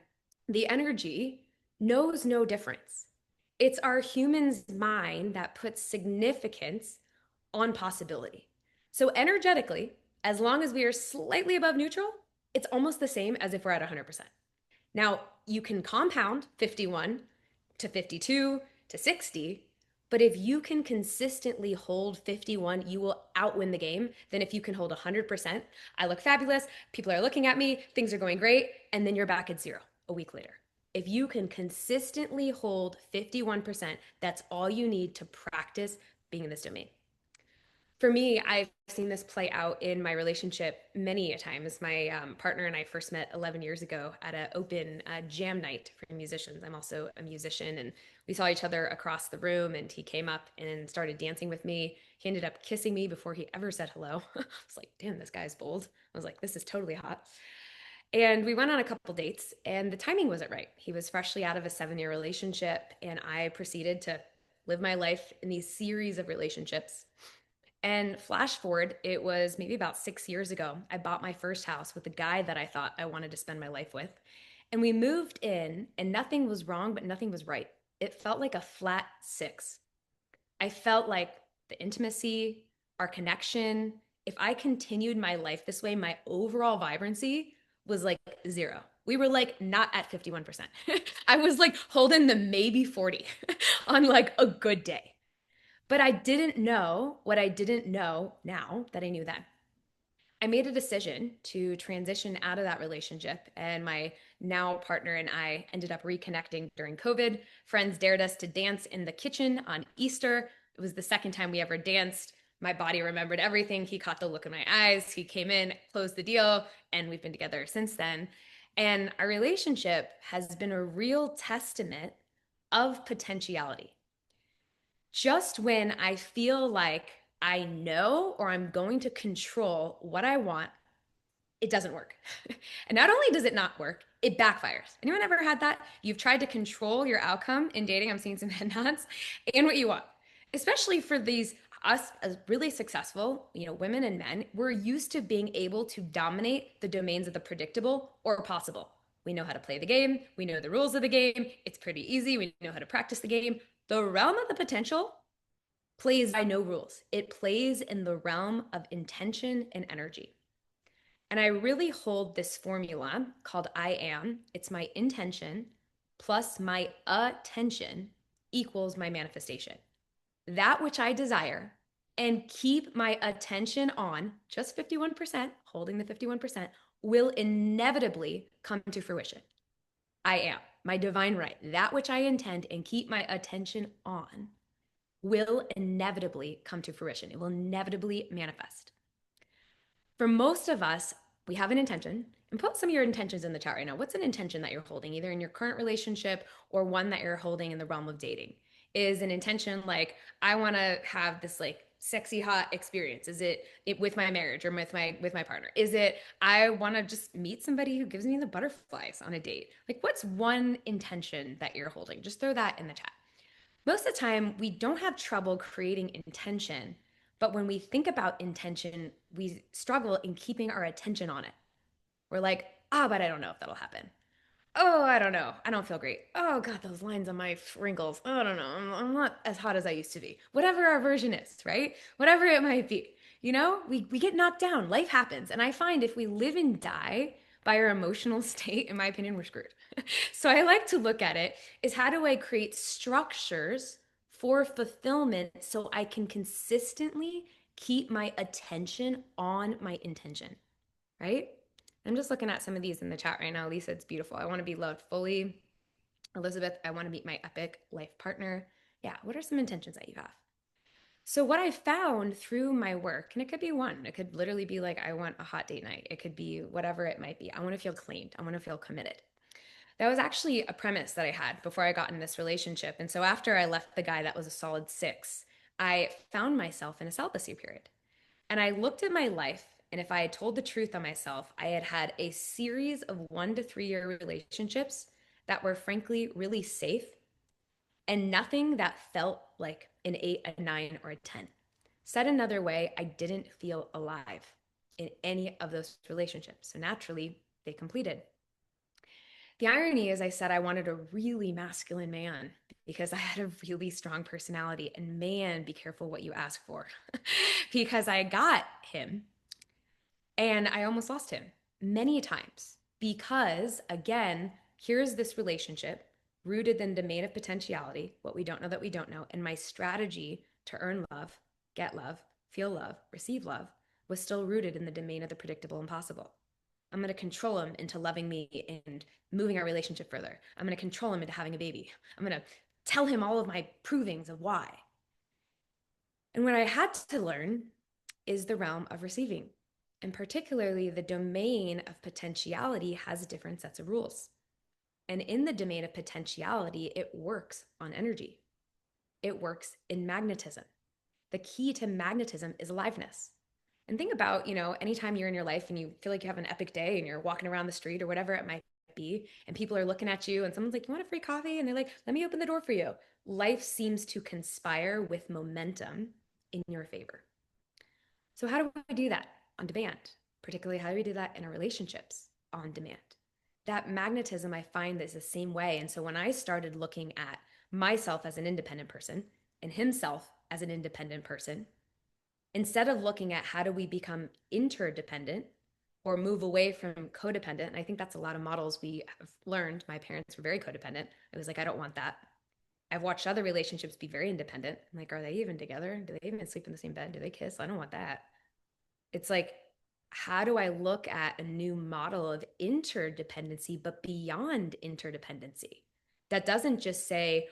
S5: the energy knows no difference. It's our human's mind that puts significance on possibility. So energetically, as long as we are slightly above neutral, it's almost the same as if we're at 100%. Now, you can compound 51 to 52 to 60, but if you can consistently hold 51, you will outwin the game than if you can hold 100%. I look fabulous, people are looking at me, things are going great, and then you're back at zero a week later. If you can consistently hold 51%, that's all you need to practice being in this domain. For me, I've seen this play out in my relationship many a times. My partner and I first met 11 years ago at an open jam night for musicians. I'm also a musician, and we saw each other across the room, and he came up and started dancing with me. He ended up kissing me before he ever said hello. I was like, damn, this guy's bold. I was like, this is totally hot. And we went on a couple dates, and the timing wasn't right. He was freshly out of a 7-year relationship, and I proceeded to live my life in these series of relationships. And flash forward, it was maybe about 6 years ago. I bought my first house with the guy that I thought I wanted to spend my life with. And we moved in, and nothing was wrong, but nothing was right. It felt like a flat 6. I felt like the intimacy, our connection, if I continued my life this way, my overall vibrancy was like 0. We were like not at 51%. I was like holding the maybe 40 on like a good day. But I didn't know what I didn't know now that I knew then. I made a decision to transition out of that relationship, and my now partner and I ended up reconnecting during COVID. Friends dared us to dance in the kitchen on Easter. It was the second time we ever danced. My body remembered everything. He caught the look in my eyes. He came in, closed the deal, and we've been together since then. And our relationship has been a real testament of potentiality. Just when I feel like I know or I'm going to control what I want, it doesn't work. And not only does it not work, it backfires. Anyone ever had that? You've tried to control your outcome in dating. I'm seeing some head nods, and what you want, especially for these us as really successful, women and men. We're used to being able to dominate the domains of the predictable or possible. We know how to play the game. We know the rules of the game. It's pretty easy. We know how to practice the game. The realm of the potential plays by no rules. It plays in the realm of intention and energy. And I really hold this formula called I am. It's my intention plus my attention equals my manifestation. That which I desire and keep my attention on, just 51%, holding the 51%, will inevitably come to fruition. I am. my divine right, that which I intend and keep my attention on, will inevitably come to fruition. It will inevitably manifest. For most of us, we have an intention, and put some of your intentions in the chat right now. What's an intention that you're holding, either in your current relationship or one that you're holding in the realm of dating? Is an intention like, I want to have this like sexy hot experience? Is it with my marriage or with my partner? Is it I want to just meet somebody who gives me the butterflies on a date? Like, what's one intention that you're holding? Just throw that in the chat. Most of the time, we don't have trouble creating intention, but when we think about intention, we struggle in keeping our attention on it. We're like, but I don't know if that'll happen. Oh, I don't know. I don't feel great. Oh, God, those lines on my wrinkles. Oh, I don't know. I'm not as hot as I used to be. Whatever our version is, right? Whatever it might be. We get knocked down. Life happens. And I find if we live and die by our emotional state, in my opinion, we're screwed. So I like to look at it is how do I create structures for fulfillment so I can consistently keep my attention on my intention, right? I'm just looking at some of these in the chat right now. Lisa, it's beautiful. I want to be loved fully. Elizabeth, I want to meet my epic life partner. Yeah, what are some intentions that you have? So what I found through my work, and it could be one, it could literally be like, I want a hot date night. It could be whatever it might be. I want to feel claimed. I want to feel committed. That was actually a premise that I had before I got in this relationship. And so after I left the guy that was a solid 6, I found myself in a celibacy period. And I looked at my life, and if I had told the truth on myself, I had had a series of 1 to 3 year relationships that were frankly really safe and nothing that felt like an 8, a 9, or a 10. Said another way, I didn't feel alive in any of those relationships. So naturally, they completed. The irony is, I said I wanted a really masculine man because I had a really strong personality. And man, be careful what you ask for because I got him and I almost lost him many times because, again, here's this relationship rooted in the domain of potentiality, what we don't know that we don't know. And my strategy to earn love, get love, feel love, receive love was still rooted in the domain of the predictable and possible. I'm going to control him into loving me and moving our relationship further. I'm going to control him into having a baby. I'm going to tell him all of my provings of why. And what I had to learn is the realm of receiving. And particularly the domain of potentiality has different sets of rules. And in the domain of potentiality, it works on energy. It works in magnetism. The key to magnetism is aliveness. And think about, anytime you're in your life and you feel like you have an epic day and you're walking around the street or whatever it might be, and people are looking at you and someone's like, you want a free coffee? And they're like, let me open the door for you. Life seems to conspire with momentum in your favor. So how do we do that? On demand. Particularly, how do we do that in our relationships? On demand. That magnetism, I find, is the same way. And so when I started looking at myself as an independent person and himself as an independent person, instead of looking at how do we become interdependent or move away from codependent, and I think that's a lot of models we have learned. My parents were very codependent. I was like, I don't want that. I've watched other relationships be very independent. I'm like, are they even together? Do they even sleep in the same bed? Do they kiss? I don't want that. It's like, how do I look at a new model of interdependency, but beyond interdependency? That doesn't just say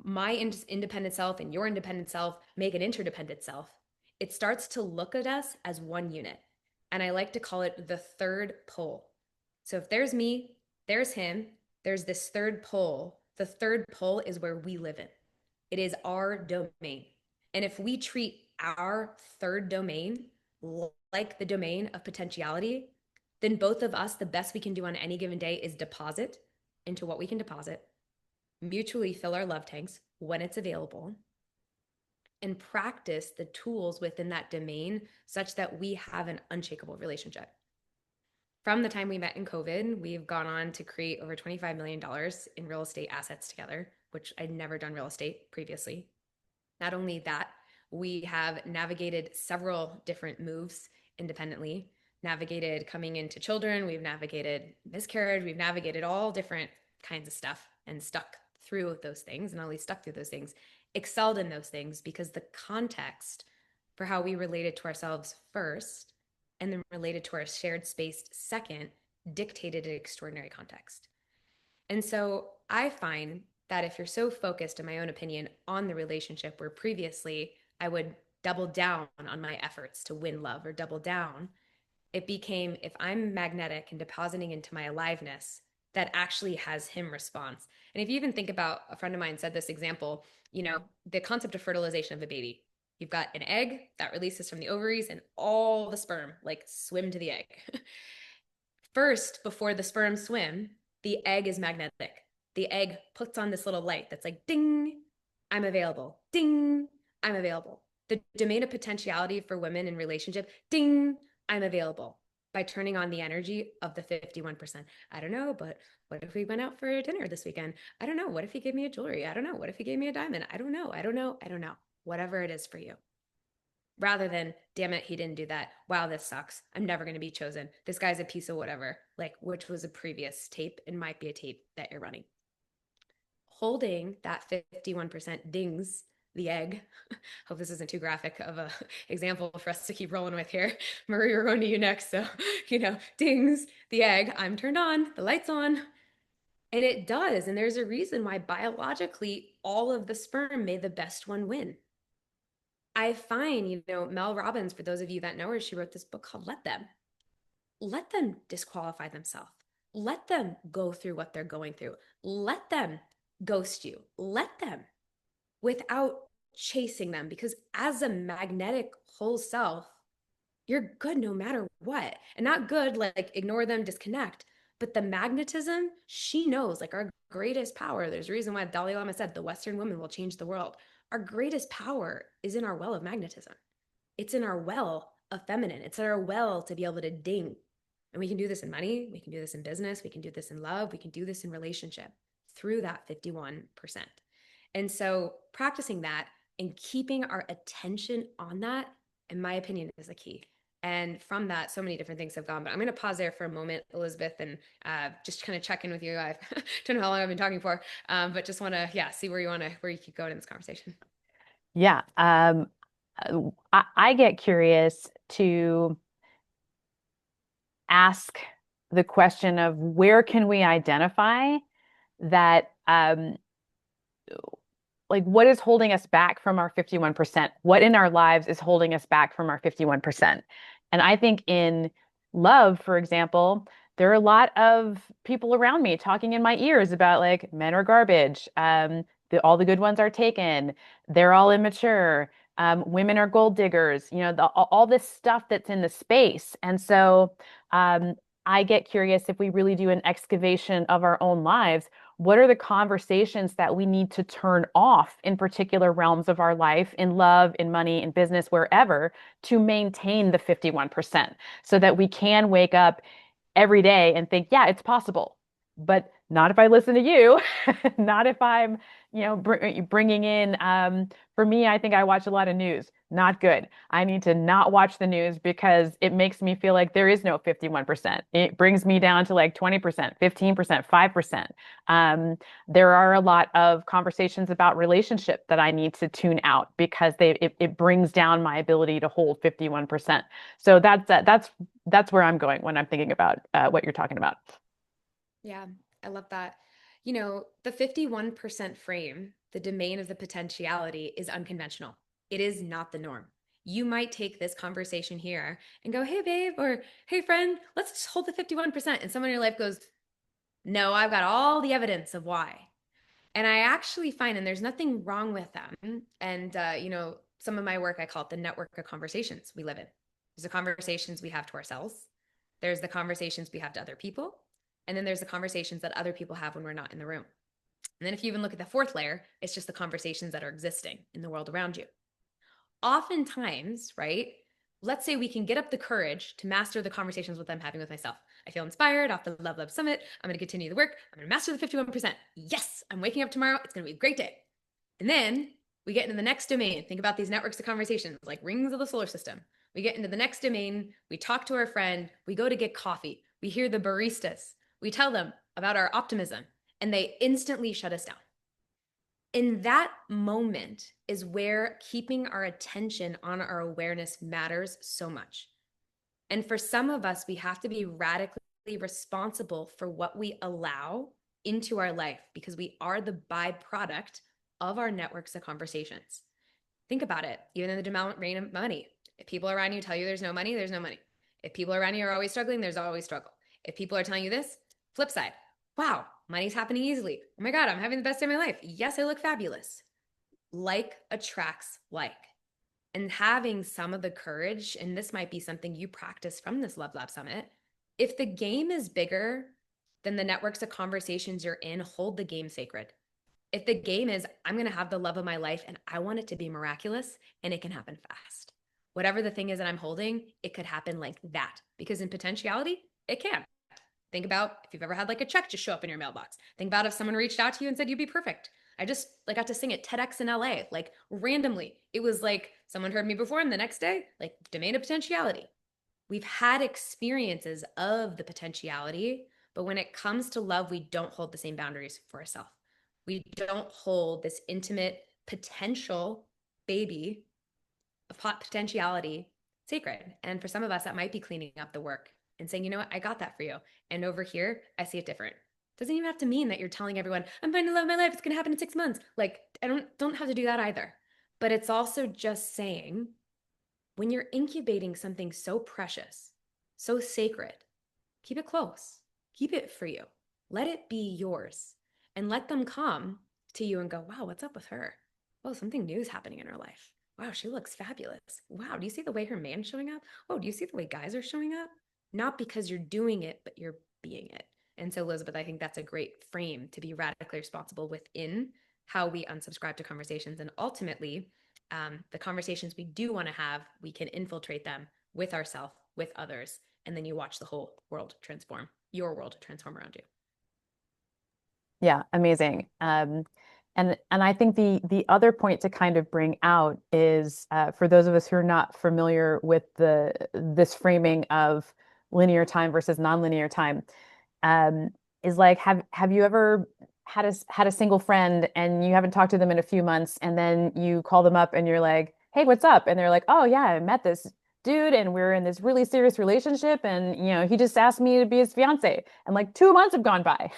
S5: my independent self and your independent self make an interdependent self. It starts to look at us as one unit. And I like to call it the third pole. So if there's me, there's him, there's this third pole. The third pole is where we live in. It is our domain. And if we treat our third domain like the domain of potentiality, then both of us, the best we can do on any given day is deposit into what we can deposit, mutually fill our love tanks when it's available, and practice the tools within that domain such that we have an unshakable relationship. From the time we met in COVID, we've gone on to create over $25 million in real estate assets together, which I'd never done real estate previously. Not only that, we have navigated several different moves independently, navigated coming into children, we've navigated miscarriage, we've navigated all different kinds of stuff and stuck through those things, and not only stuck through those things, excelled in those things because the context for how we related to ourselves first and then related to our shared space second dictated an extraordinary context. And so I find that if you're so focused, in my own opinion, on the relationship where previously I would double down on my efforts to win love or double down, it became, if I'm magnetic and depositing into my aliveness, that actually has him response. And if you even think about, a friend of mine said this example, the concept of fertilization of a baby. You've got an egg that releases from the ovaries and all the sperm like swim to the egg. First, before the sperm swim, the egg is magnetic. The egg puts on this little light that's like, ding, I'm available. Ding, I'm available. The domain of potentiality for women in relationship, ding, I'm available, by turning on the energy of the 51%. I don't know, but what if we went out for dinner this weekend? I don't know. What if he gave me a jewelry? I don't know. What if he gave me a diamond? I don't know. I don't know. I don't know. Whatever it is for you. Rather than, damn it, he didn't do that. Wow, this sucks. I'm never going to be chosen. This guy's a piece of whatever, like, which was a previous tape and might be a tape that you're running. Holding that 51% dings the egg. Hope this isn't too graphic of a example for us to keep rolling with here. Marie, we're going to you next. So, dings the egg. I'm turned on, the light's on. And it does. And there's a reason why biologically all of the sperm may the best one win. I find, Mel Robbins, for those of you that know her, she wrote this book called Let Them. Let them disqualify themselves. Let them go through what they're going through. Let them ghost you. Let them, without chasing them, because as a magnetic whole self, you're good no matter what. And not good like ignore them, disconnect, but the magnetism, she knows, like, our greatest power. There's a reason why Dalai Lama said the Western woman will change the world. Our greatest power is in our well of magnetism. It's in our well of feminine. It's in our well to be able to ding. And we can do this in money. We can do this in business. We can do this in love. We can do this in relationship through that 51%. And so practicing that and keeping our attention on that, in my opinion, is the key. And from that, so many different things have gone. But I'm going to pause there for a moment, Elizabeth, and just kind of check in with you. I don't know how long I've been talking for, but just want to, see where you keep going in this conversation.
S1: Yeah. I get curious to ask the question of where can we identify that, like, what is holding us back from our 51%? What in our lives is holding us back from our 51%? And I think in love, for example, there are a lot of people around me talking in my ears about, like, men are garbage. All the good ones are taken. They're all immature. Women are gold diggers. All this stuff that's in the space. And so I get curious, if we really do an excavation of our own lives, what are the conversations that we need to turn off in particular realms of our life, in love, in money, in business, wherever, to maintain the 51%, so that we can wake up every day and think, yeah, it's possible, but not if I listen to you, not if I'm, bringing in, for me, I think I watch a lot of news. Not good. I need to not watch the news because it makes me feel like there is no 51%. It brings me down to like 20%, 15%, 5%. There are a lot of conversations about relationship that I need to tune out because it brings down my ability to hold 51%. So that's where I'm going when I'm thinking about what you're talking about.
S5: Yeah, I love that. The 51% frame, the domain of the potentiality, is unconventional. It is not the norm. You might take this conversation here and go, hey, babe, or hey, friend, let's just hold the 51%. And someone in your life goes, no, I've got all the evidence of why. And I actually find, and there's nothing wrong with them. And, some of my work, I call it the network of conversations we live in. There's the conversations we have to ourselves. There's the conversations we have to other people. And then there's the conversations that other people have when we're not in the room. And then if you even look at the fourth layer, it's just the conversations that are existing in the world around you. Oftentimes, right? Let's say we can get up the courage to master the conversations with I'm having with myself. I feel inspired off the Love Love Summit. I'm going to continue the work. I'm going to master the 51%. Yes, I'm waking up tomorrow. It's going to be a great day. And then we get into the next domain. Think about these networks of conversations, like rings of the solar system. We get into the next domain. We talk to our friend. We go to get coffee. We hear the baristas. We tell them about our optimism, and they instantly shut us down. In that moment is where keeping our attention on our awareness matters so much. And for some of us, we have to be radically responsible for what we allow into our life because we are the byproduct of our networks of conversations. Think about it. Even in the domain of money, if people around you tell you there's no money, there's no money. If people around you are always struggling, there's always struggle. If people are telling you this, flip side, wow, money's happening easily. Oh my God, I'm having the best day of my life. Yes, I look fabulous. Like attracts like. And having some of the courage, and this might be something you practice from this Love Lab Summit, if the game is bigger than the networks of conversations you're in, hold the game sacred. If the game is, I'm going to have the love of my life and I want it to be miraculous and it can happen fast. Whatever the thing is that I'm holding, it could happen like that because in potentiality, it can. Think about if you've ever had like a check just show up in your mailbox. Think about if someone reached out to you and said you'd be perfect. I just like got to sing at TEDx in LA, like randomly. It was like someone heard me before and the next day, like domain of potentiality. We've had experiences of the potentiality, but when it comes to love, we don't hold the same boundaries for ourselves. We don't hold this intimate potential baby of potentiality sacred. And for some of us, that might be cleaning up the work and saying, you know what, I got that for you. And over here, I see it different. Doesn't even have to mean that you're telling everyone, I'm finding the love of my life. It's going to happen in 6 months. Like, I don't have to do that either. But it's also just saying, when you're incubating something so precious, so sacred, keep it close. Keep it for you. Let it be yours. And let them come to you and go, wow, what's up with her? Oh, something new is happening in her life. Wow, she looks fabulous. Wow, do you see the way her man's showing up? Oh, do you see the way guys are showing up? Not because you're doing it, but you're being it. And so, Elizabeth, I think that's a great frame to be radically responsible within how we unsubscribe to conversations. And ultimately, the conversations we do want to have, we can infiltrate them with ourselves, with others, and then you watch the whole world transform, your world transform around you.
S1: Yeah, amazing. And I think the other point to kind of bring out is for those of us who are not familiar with this framing of linear time versus nonlinear time, um, is like have you ever had a single friend and you haven't talked to them in a few months and then you call them up and you're like, hey, what's up? And they're like, oh yeah, I met this dude and we're in this really serious relationship and he just asked me to be his fiance and like 2 months have gone by.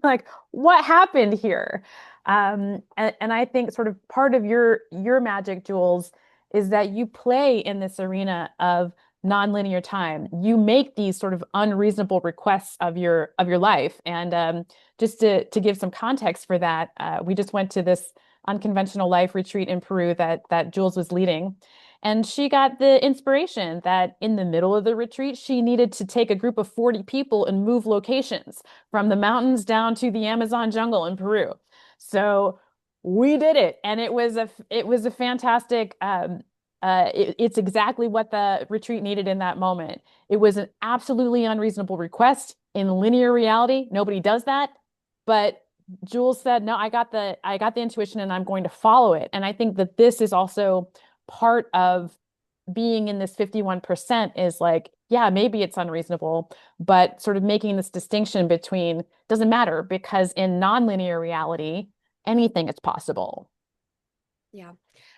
S1: Like, what happened here? And I think sort of part of your magic, Jules, is that you play in this arena of nonlinear time. You make these sort of unreasonable requests of your life. And just to give some context for that, we just went to this unconventional life retreat in Peru that Jules was leading. And she got the inspiration that in the middle of the retreat, she needed to take a group of 40 people and move locations from the mountains down to the Amazon jungle in Peru. So we did it, and it was a fantastic. It's exactly what the retreat needed in that moment. It was an absolutely unreasonable request. In linear reality, nobody does that, but Jules said, "No, I got the intuition, and I'm going to follow it." And I think that this is also part of being in this 51% is like, yeah, maybe it's unreasonable, but sort of making this distinction between doesn't matter because in nonlinear reality, anything is possible.
S5: Yeah,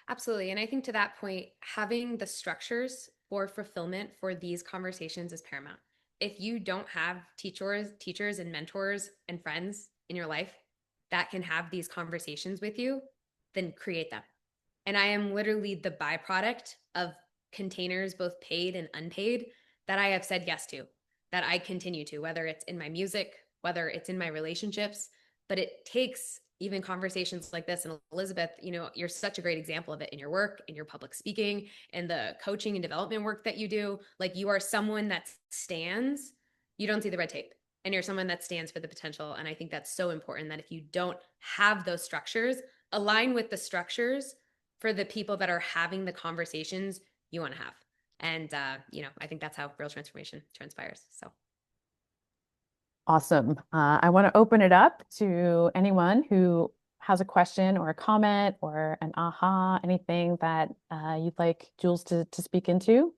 S5: absolutely. And I think to that point, having the structures for fulfillment for these conversations is paramount. If you don't have teachers and mentors and friends in your life that can have these conversations with you, then create them. And I am literally the byproduct of containers, both paid and unpaid, that I have said yes to, that I continue to, whether it's in my music, whether it's in my relationships. But it takes even conversations like this. And Elizabeth, you're such a great example of it in your work, in your public speaking, and the coaching and development work that you do. Like you are someone that stands, you don't see the red tape. And you're someone that stands for the potential. And I think that's so important that if you don't have those structures, align with the structures for the people that are having the conversations you want to have. And, I think that's how real transformation transpires. So.
S1: Awesome. I want to open it up to anyone who has a question or a comment or an aha, anything that you'd like Jules to speak into.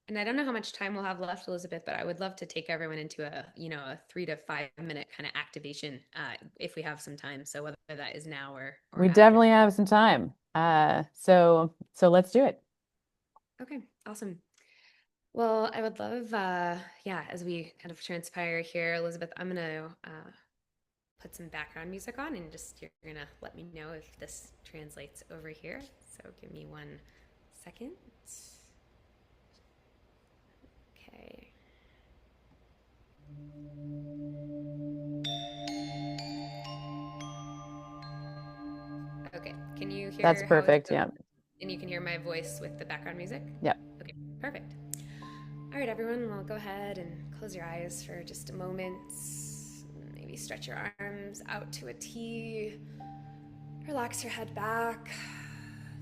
S5: And I don't know how much time we'll have left, Elizabeth, but I would love to take everyone into a 3 to 5 minute kind of activation if we have some time. So whether that is now or
S1: We
S5: after.
S1: definitely have some time. So let's do it.
S5: Okay. Awesome. Well, I would love, yeah, as we kind of transpire here, Elizabeth, I'm going to put some background music on and just you're going to let me know if this translates over here. So give me 1 second. Okay. Okay. Can you hear
S1: That's
S5: how
S1: perfect.
S5: it's
S1: Yeah.
S5: and you can hear my voice with the background music?
S1: Yeah.
S5: Okay, perfect. All right, everyone, well, go ahead and close your eyes for just a moment. Maybe stretch your arms out to a T. Relax your head back.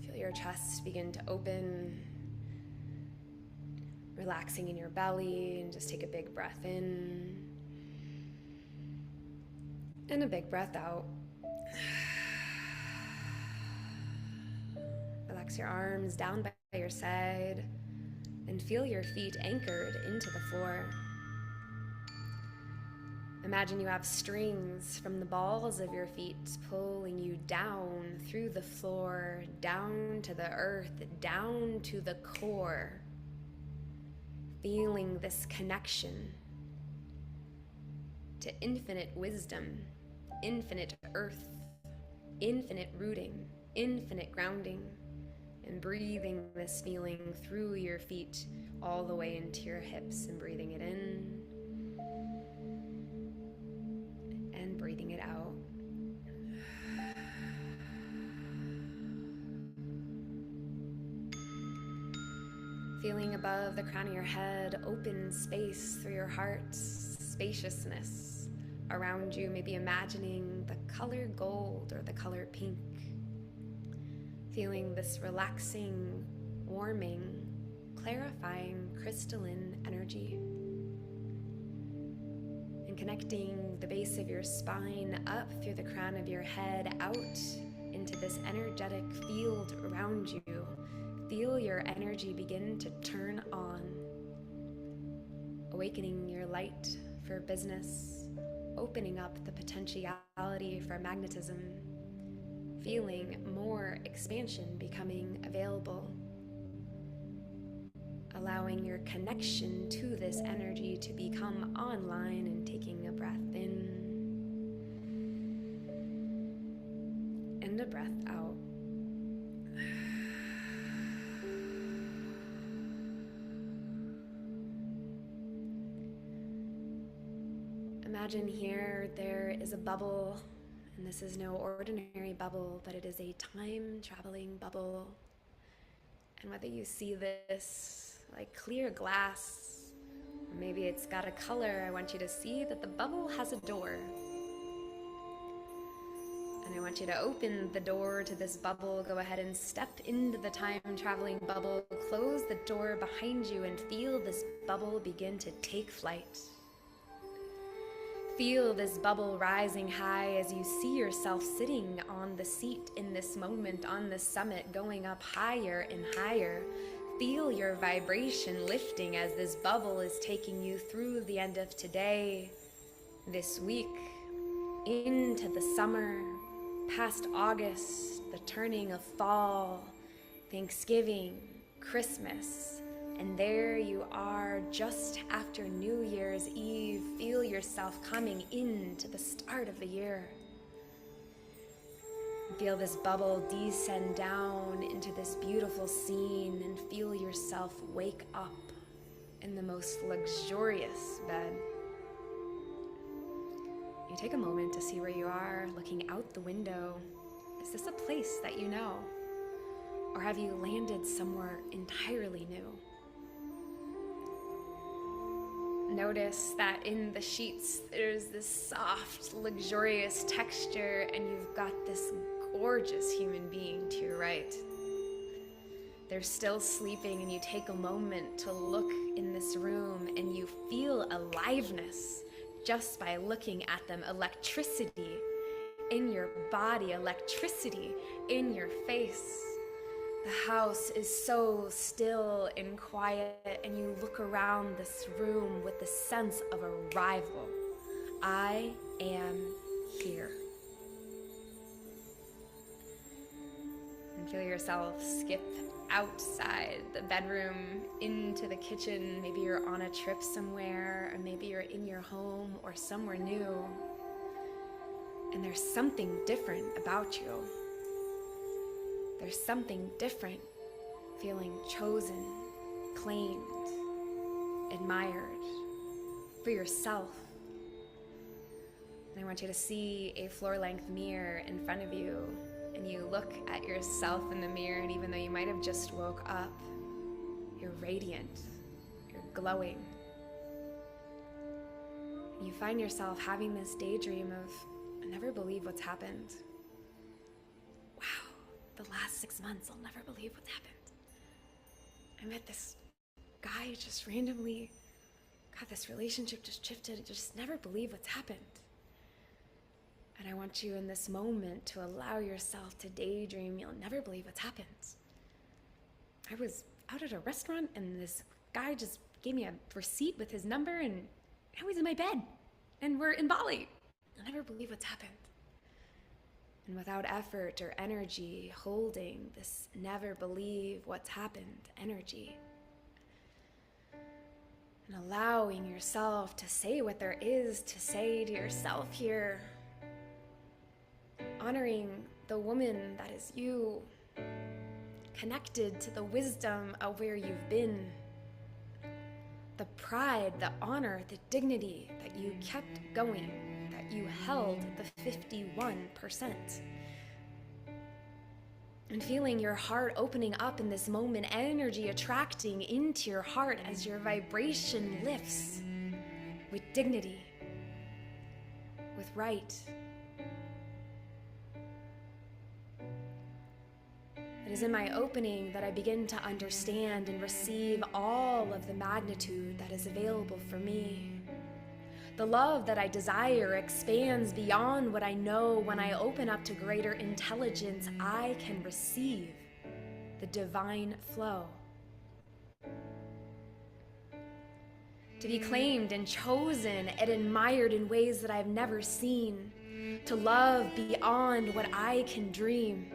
S5: Feel your chest begin to open. Relaxing in your belly, and just take a big breath in. And a big breath out. Relax your arms down by your side and feel your feet anchored into the floor. Imagine you have strings from the balls of your feet pulling you down through the floor, down to the earth, down to the core. Feeling this connection to infinite wisdom, infinite earth, infinite rooting, infinite grounding, and breathing this feeling through your feet all the way into your hips and breathing it in and breathing it out. Feeling above the crown of your head, open space through your heart, spaciousness around you, maybe imagining the color gold or the color pink. Feeling this relaxing, warming, clarifying, crystalline energy. And connecting the base of your spine up through the crown of your head, out into this energetic field around you. Feel your energy begin to turn on, awakening your light for business, opening up the potentiality for magnetism, feeling more expansion becoming available, allowing your connection to this energy to become online and taking a breath in and a breath out. Imagine here there is a bubble, and this is no ordinary bubble, but it is a time-traveling bubble. And whether you see this like clear glass, or maybe it's got a color, I want you to see that the bubble has a door. And I want you to open the door to this bubble, go ahead and step into the time-traveling bubble, close the door behind you, and feel this bubble begin to take flight. Feel this bubble rising high as you see yourself sitting on the seat in this moment, on the summit, going up higher and higher. Feel your vibration lifting as this bubble is taking you through the end of today, this week, into the summer, past August, the turning of fall, Thanksgiving, Christmas. And there you are just after New Year's Eve. Feel yourself coming into the start of the year. Feel this bubble descend down into this beautiful scene and feel yourself wake up in the most luxurious bed. You take a moment to see where you are, looking out the window. Is this a place that you know? Or have you landed somewhere entirely new? Notice that in the sheets, there's this soft, luxurious texture, and you've got this gorgeous human being to your right. They're still sleeping, and you take a moment to look in this room, and you feel aliveness just by looking at them. Electricity in your body, electricity in your face. The house is so still and quiet, and you look around this room with the sense of arrival. I am here. And Feel yourself skip outside the bedroom into the kitchen. Maybe you're on a trip somewhere, or maybe you're in your home or somewhere new. And there's something different about you. There's something different feeling chosen, claimed, admired for yourself. And I want you to see a floor-length mirror in front of you, and you look at yourself in the mirror, and even though you might have just woke up, you're radiant, you're glowing. And you find yourself having this daydream of, I never believe what's happened. Wow, the last 6 months, I'll never believe what's happened. I met this guy who just randomly, God, this relationship just shifted. I just never believe what's happened. And I want you in this moment to allow yourself to daydream. You'll never believe what's happened. I was out at a restaurant and this guy just gave me a receipt with his number, and now he's in my bed and we're in Bali. I'll never believe what's happened. And without effort or energy, holding this never believe what's happened energy. And allowing yourself to say what there is to say to yourself here. Honoring the woman that is you. Connected to the wisdom of where you've been. The pride, the honor, the dignity that you kept going. That you held the 51%. And feeling your heart opening up in this moment, energy attracting into your heart as your vibration lifts with dignity, with right. It is in my opening that I begin to understand and receive all of the magnitude that is available for me. The love that I desire expands beyond what I know. When I open up to greater intelligence, I can receive the divine flow. To be claimed and chosen and admired in ways that I've never seen. To love beyond what I can dream.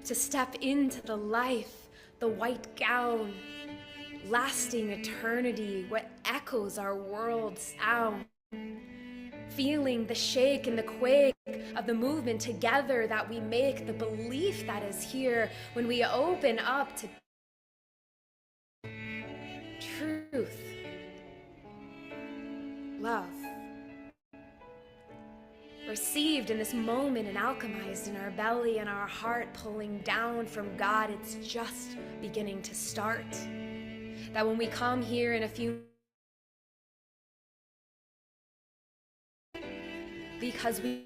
S5: To step into the life, the white gown, lasting eternity, what echoes our world sound. Feeling the shake and the quake of the movement together that we make, the belief that is here when we open up to truth, love, received in this moment and alchemized in our belly and our heart, pulling down from God. It's just beginning to start. That when we come here in a few, because the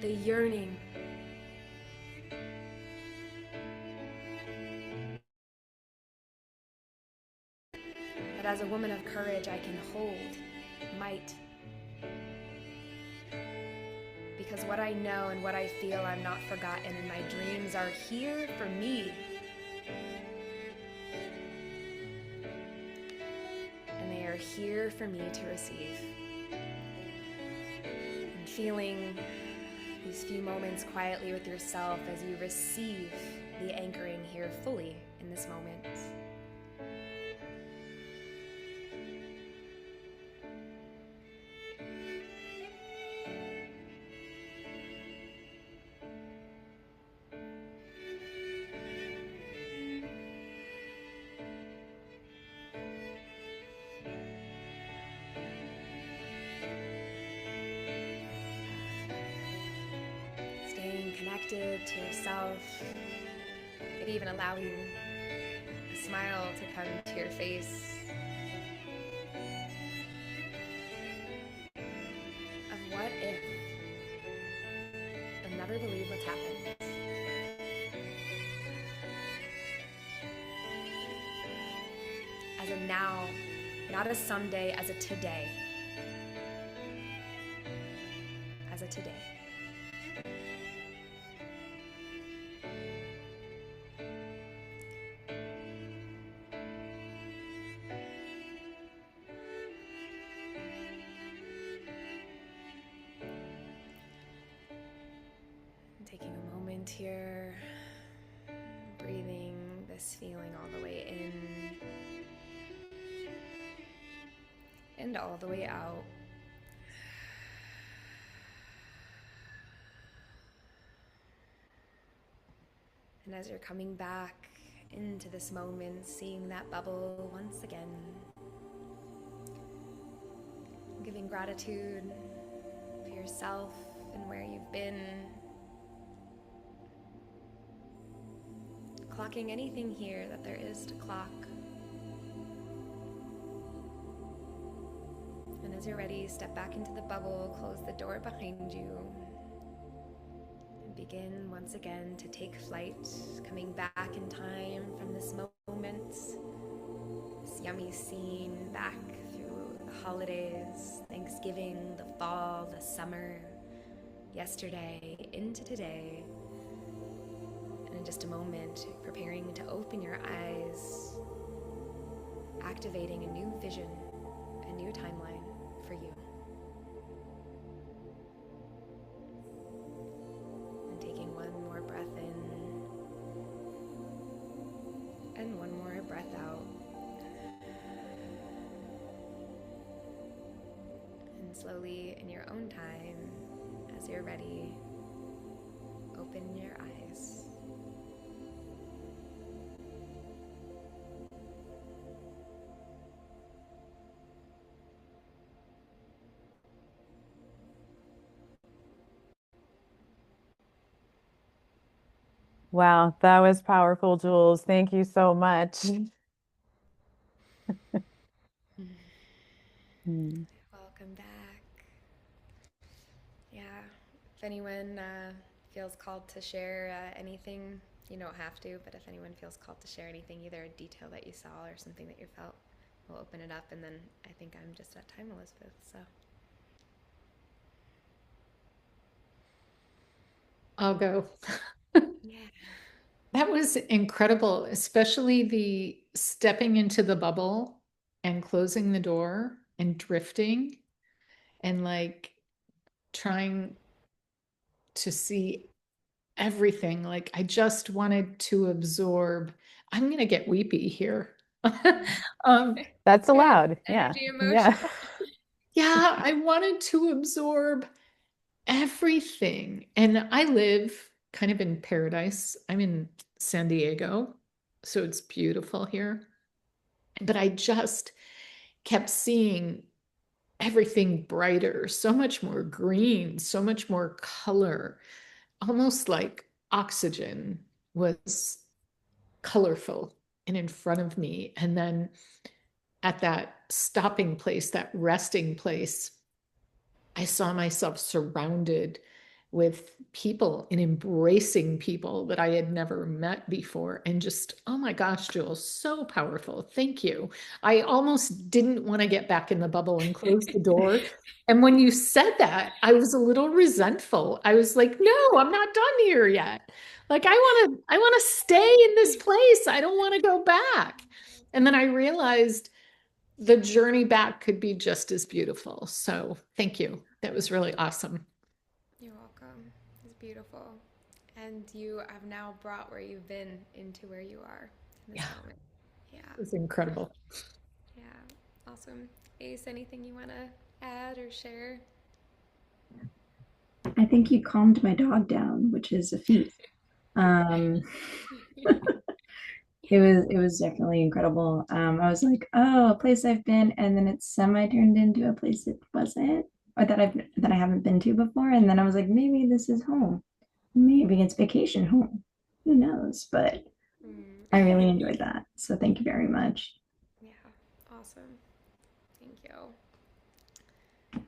S5: yearning, that as a woman of courage I can hold might, because what I know and what I feel I'm not forgotten, and my dreams are here for me, and they are here for me to receive. Feeling these few moments quietly with yourself as you receive the anchoring here fully in this moment. Connected to yourself, maybe even allowing a smile to come to your face. Of what if, and never believe what's happened. As a now, not a someday, as a today. As a today. Taking a moment here this feeling all the way in and all the way out. And as you're coming back into this moment, seeing that bubble once again, giving gratitude for yourself and where you've been, clocking anything here that there is to clock. And as you're ready, step back into the bubble, close the door behind you, and begin once again to take flight, coming back in time from this moment, this yummy scene, back through the holidays, Thanksgiving, the fall, the summer, yesterday, into today. And in just a moment, preparing to open your eyes, activating a new vision, a new timeline for you. And taking one more breath in and one more breath out. And slowly, in your own time, as you're ready, open your eyes.
S1: Wow, that was powerful, Jules. Thank you so much. Mm.
S5: Welcome back. Yeah, if anyone feels called to share anything, you don't have to, but if anyone feels called to share anything, either a detail that you saw or something that you felt, we'll open it up. And then I think I'm just at time, Elizabeth, so.
S3: I'll go.
S5: Yeah.
S3: That was incredible, especially the stepping into the bubble and closing the door and drifting and like trying to see everything. Like I just wanted to absorb. I'm gonna get weepy here.
S1: That's allowed. Yeah.
S5: Energy,
S1: Yeah.
S5: emotion.
S3: Yeah, I wanted to absorb everything. And I live kind of in paradise. I'm in San Diego, so it's beautiful here. But I just kept seeing everything brighter, so much more green, so much more color, almost like oxygen was colorful and in front of me. And then at that stopping place, that resting place, I saw myself surrounded with people and embracing people that I had never met before. And just, oh my gosh, Jules, so powerful. Thank you. I almost didn't want to get back in the bubble and close the door. And when you said that, I was a little resentful. I was like, no, I'm not done here yet. Like I want to stay in this place. I don't want to go back. And then I realized the journey back could be just as beautiful. So thank you. That was really awesome.
S5: You're welcome. It's beautiful. And you have now brought where you've been into where you are in this moment. Yeah.
S3: It was incredible.
S5: Yeah. Awesome. Ace, anything you want to add or share?
S2: I think you calmed my dog down, which is a feat. Um, it was definitely incredible. I was like, oh, a place I've been, and then it's semi turned into a place it wasn't, or that I haven't been to before. And then I was like, maybe this is home. Maybe it's vacation home. Who knows? But I really enjoyed that. So thank you very much.
S5: Yeah. Awesome. Thank you.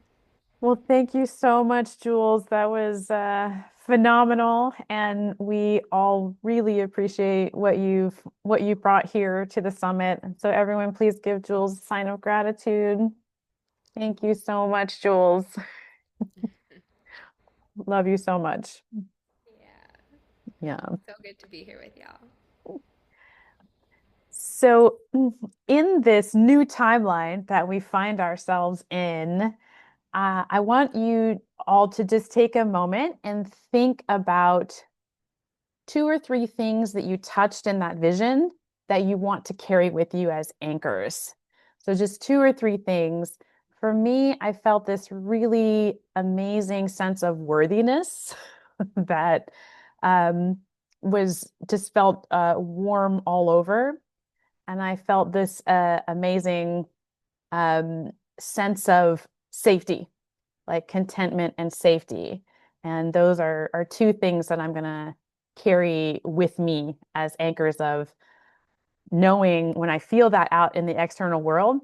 S1: Well, thank you so much, Jules. That was phenomenal, and we all really appreciate what you brought here to the summit. And so everyone, please give Jules a sign of gratitude. Thank you so much, Jules. Love you so much.
S5: Yeah.
S1: Yeah.
S5: So good to be here with y'all.
S1: So in this new timeline that we find ourselves in, I want you all to just take a moment and think about 2 or 3 things that you touched in that vision that you want to carry with you as anchors. So just 2 or 3 things. For me, I felt this really amazing sense of worthiness that was just felt warm all over. And I felt this amazing sense of safety, like contentment and safety. And those are 2 things that I'm going to carry with me as anchors of knowing when I feel that out in the external world,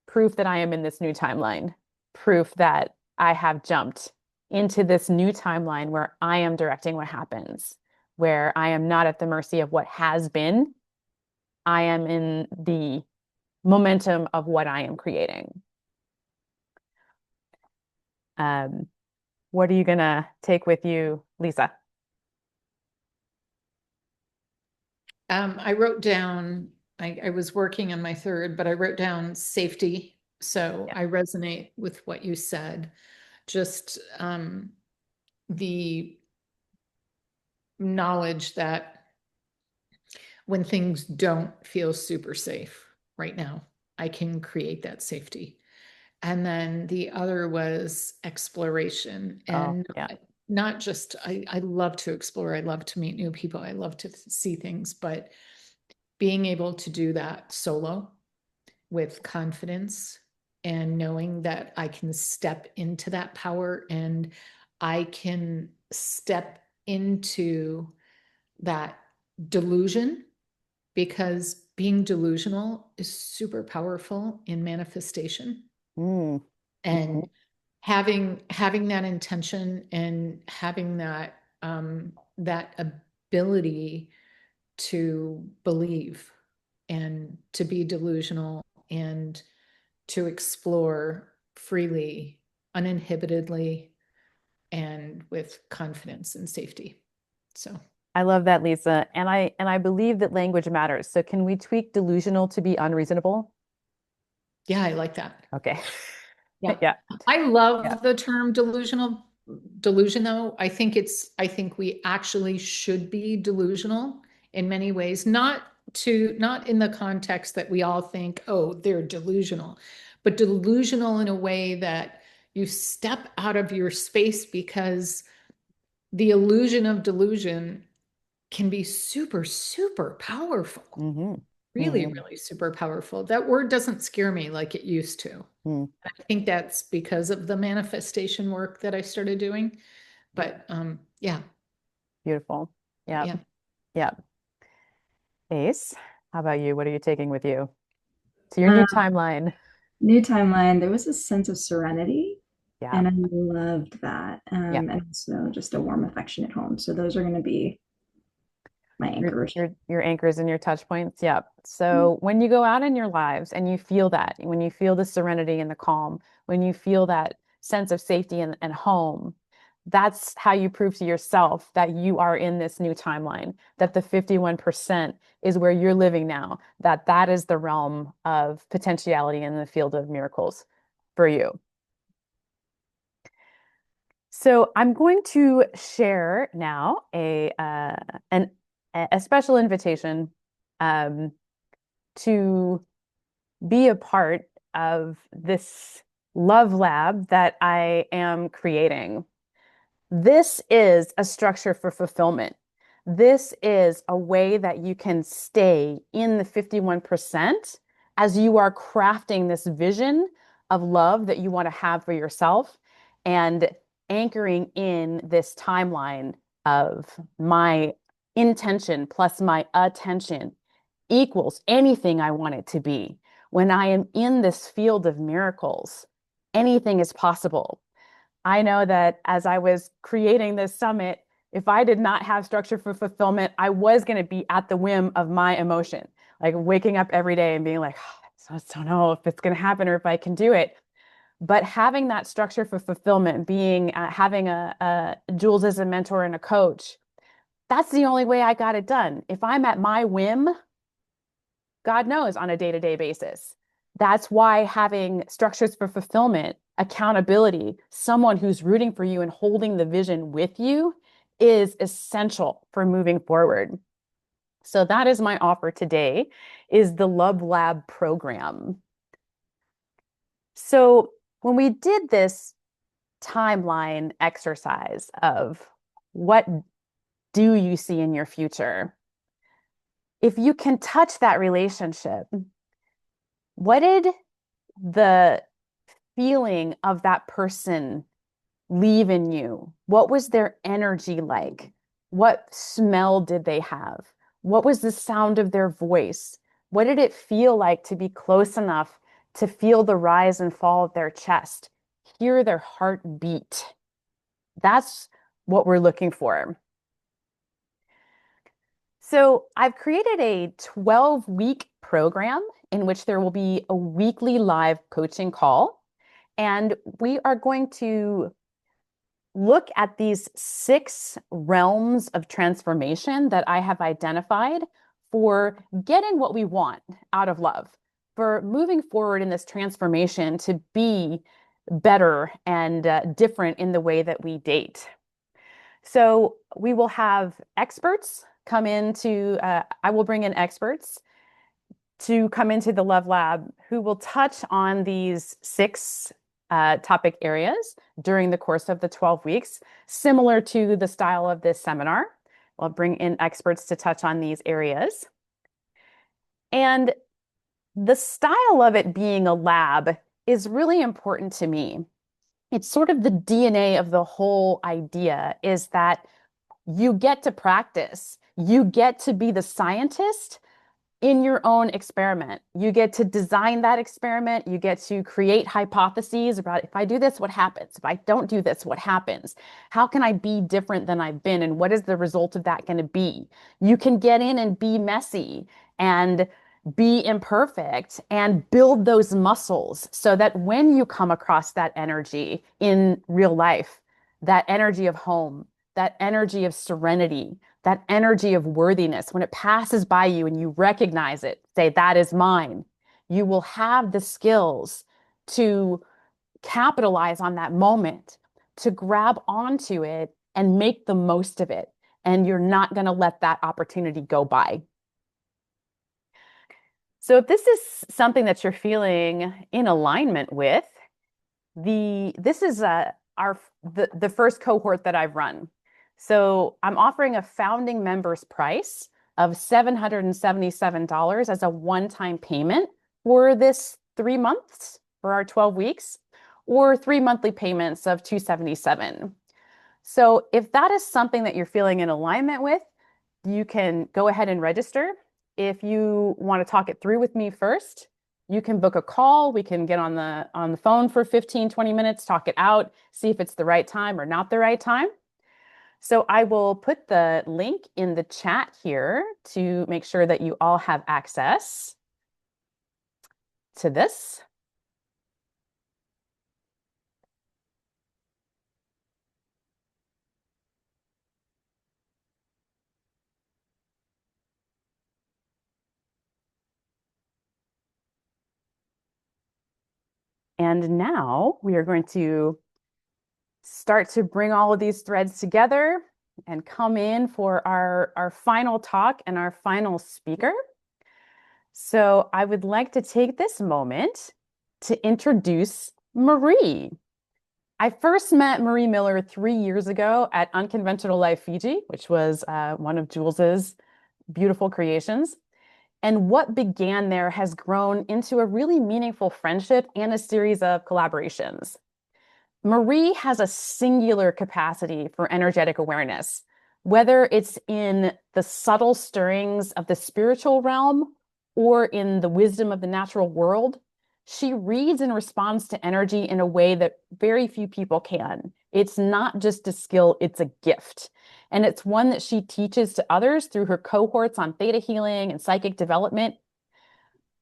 S1: proof that I am in this new timeline, proof that I have jumped into this new timeline where I am directing what happens, where I am not at the mercy of what has been. I am in the momentum of what I am creating. What are you going to take with you, Lisa?
S3: I wrote down, I was working on my third, but I wrote down safety. So
S1: Yeah.
S3: I resonate with what you said. Just the knowledge that when things don't feel super safe right now, I can create that safety. And then the other was exploration. And
S1: Yeah.
S3: not just, I love to explore, I love to meet new people, I love to see things, but being able to do that solo with confidence and knowing that I can step into that power and I can step into that delusion, because being delusional is super powerful in manifestation.
S1: Mm.
S3: And having that intention and having that that ability to believe and to be delusional and to explore freely, uninhibitedly, and with confidence and safety. So
S1: I love that, Lisa. And I believe that language matters. So can we tweak delusional to be unreasonable?
S3: yeah, I like that.
S1: Okay.
S3: Yeah.
S1: Yeah.
S3: I
S1: Yeah.
S3: love the term delusion though. I think we actually should be delusional in many ways, not in the context that we all think, oh, they're delusional, but delusional in a way that you step out of your space, because the illusion of delusion can be super, super powerful.
S1: Mm-hmm.
S3: Really,
S1: Mm-hmm.
S3: really super powerful. That word doesn't scare me like it used to.
S1: Mm.
S3: I think that's because of the manifestation work that I started doing. But yeah,
S1: Beautiful. Yeah.
S3: yeah.
S1: Yeah. Ace, how about you? What are you taking with you to your new
S2: Um,
S1: timeline?
S2: New timeline, there was a sense of serenity,
S1: Yeah.
S2: and I loved that.
S1: Yeah.
S2: And also just a warm affection at home. So those are going to be my
S1: Your,
S2: anchors.
S1: your your anchors and your touch points. Yep. So when you go out in your lives and you feel that, when you feel the serenity and the calm, when you feel that sense of safety and home, that's how you prove to yourself that you are in this new timeline, that the 51% is where you're living now, that that is the realm of potentiality in the field of miracles for you. So I'm going to share now a special invitation um, to be a part of this love lab that I am creating. This is a structure for fulfillment. This is a way that you can stay in the 51% as you are crafting this vision of love that you want to have for yourself and anchoring in this timeline of my intention plus my attention equals anything I want it to be. When I am in this field of miracles, anything is possible. I know that as I was creating this summit, if I did not have structure for fulfillment, I was going to be at the whim of my emotion, like waking up every day and being like, oh, I just don't know if it's going to happen or if I can do it. But having that structure for fulfillment, being having a Jules as a mentor and a coach, that's the only way I got it done. If I'm at my whim, God knows on a day-to-day basis. That's why having structures for fulfillment, accountability, someone who's rooting for you and holding the vision with you is essential for moving forward. So that is my offer today, is the Love Lab program. So when we did this timeline exercise of what do you see in your future, if you can touch that relationship, what did the feeling of that person leave in you? What was their energy like? What smell did they have? What was the sound of their voice? What did it feel like to be close enough to feel the rise and fall of their chest, hear their heart beat? That's what we're looking for. So I've created a 12-week program in which there will be a weekly live coaching call. And we are going to look at these 6 realms of transformation that I have identified for getting what we want out of love, for moving forward in this transformation to be better and different in the way that we date. So we will have experts come into, I will bring in experts to come into the Love Lab who will touch on these 6 topic areas during the course of the 12 weeks, similar to the style of this seminar. I'll bring in experts to touch on these areas. And the style of it being a lab is really important to me. It's sort of the DNA of the whole idea, is that you get to practice. You get to be the scientist in your own experiment. You get to design that experiment. You get to create hypotheses about, if I do this, what happens? If I don't do this, what happens? How can I be different than I've been? And what is the result of that going to be? You can get in and be messy and be imperfect and build those muscles so that when you come across that energy in real life, that energy of home, that energy of serenity, that energy of worthiness, when it passes by you and you recognize it, say, that is mine, you will have the skills to capitalize on that moment, to grab onto it and make the most of it. And you're not going to let that opportunity go by. So if this is something that you're feeling in alignment with, this is the first cohort that I've run. So I'm offering a founding member's price of $777 as a one-time payment for this 3 months, for our 12 weeks, or 3 monthly payments of $277. So if that is something that you're feeling in alignment with, you can go ahead and register. If you want to talk it through with me first, you can book a call. We can get on the phone for 15, 20 minutes, talk it out, see if it's the right time or not the right time. So I will put the link in the chat here to make sure that you all have access to this. And now we are going to start to bring all of these threads together and come in for our final talk and our final speaker. So I would like to take this moment to introduce Marie. I first met Marie Miller 3 years ago at Unconventional Life Fiji, which was one of Jules's beautiful creations. And what began there has grown into a really meaningful friendship and a series of collaborations. Marie has a singular capacity for energetic awareness, whether it's in the subtle stirrings of the spiritual realm or in the wisdom of the natural world. She reads and responds to energy in a way that very few people can. It's not just a skill, it's a gift. And it's one that she teaches to others through her cohorts on theta healing and psychic development.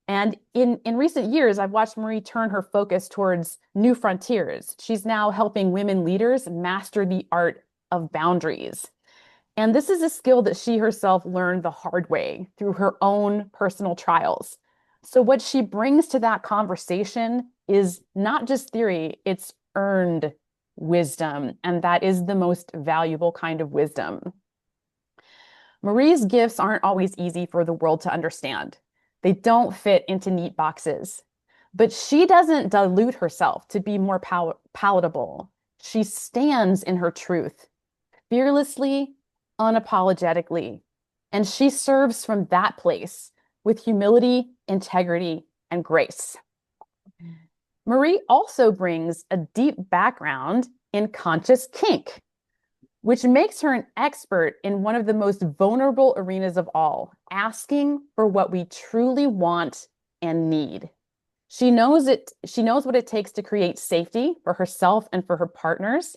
S1: And in recent years, I've watched Marie turn her focus towards new frontiers. She's now helping women leaders master the art of boundaries. And this is a skill that she herself learned the hard way through her own personal trials. So what she brings to that conversation is not just theory, it's earned wisdom. And that is the most valuable kind of wisdom. Marie's gifts aren't always easy for the world to understand. They don't fit into neat boxes. But she doesn't dilute herself to be more palatable. She stands in her truth, fearlessly, unapologetically. And she serves from that place with humility, integrity, and grace. Marie also brings a deep background in conscious kink, which makes her an expert in one of the most vulnerable arenas of all, asking for what we truly want and need. She knows what it takes to create safety for herself and for her partners,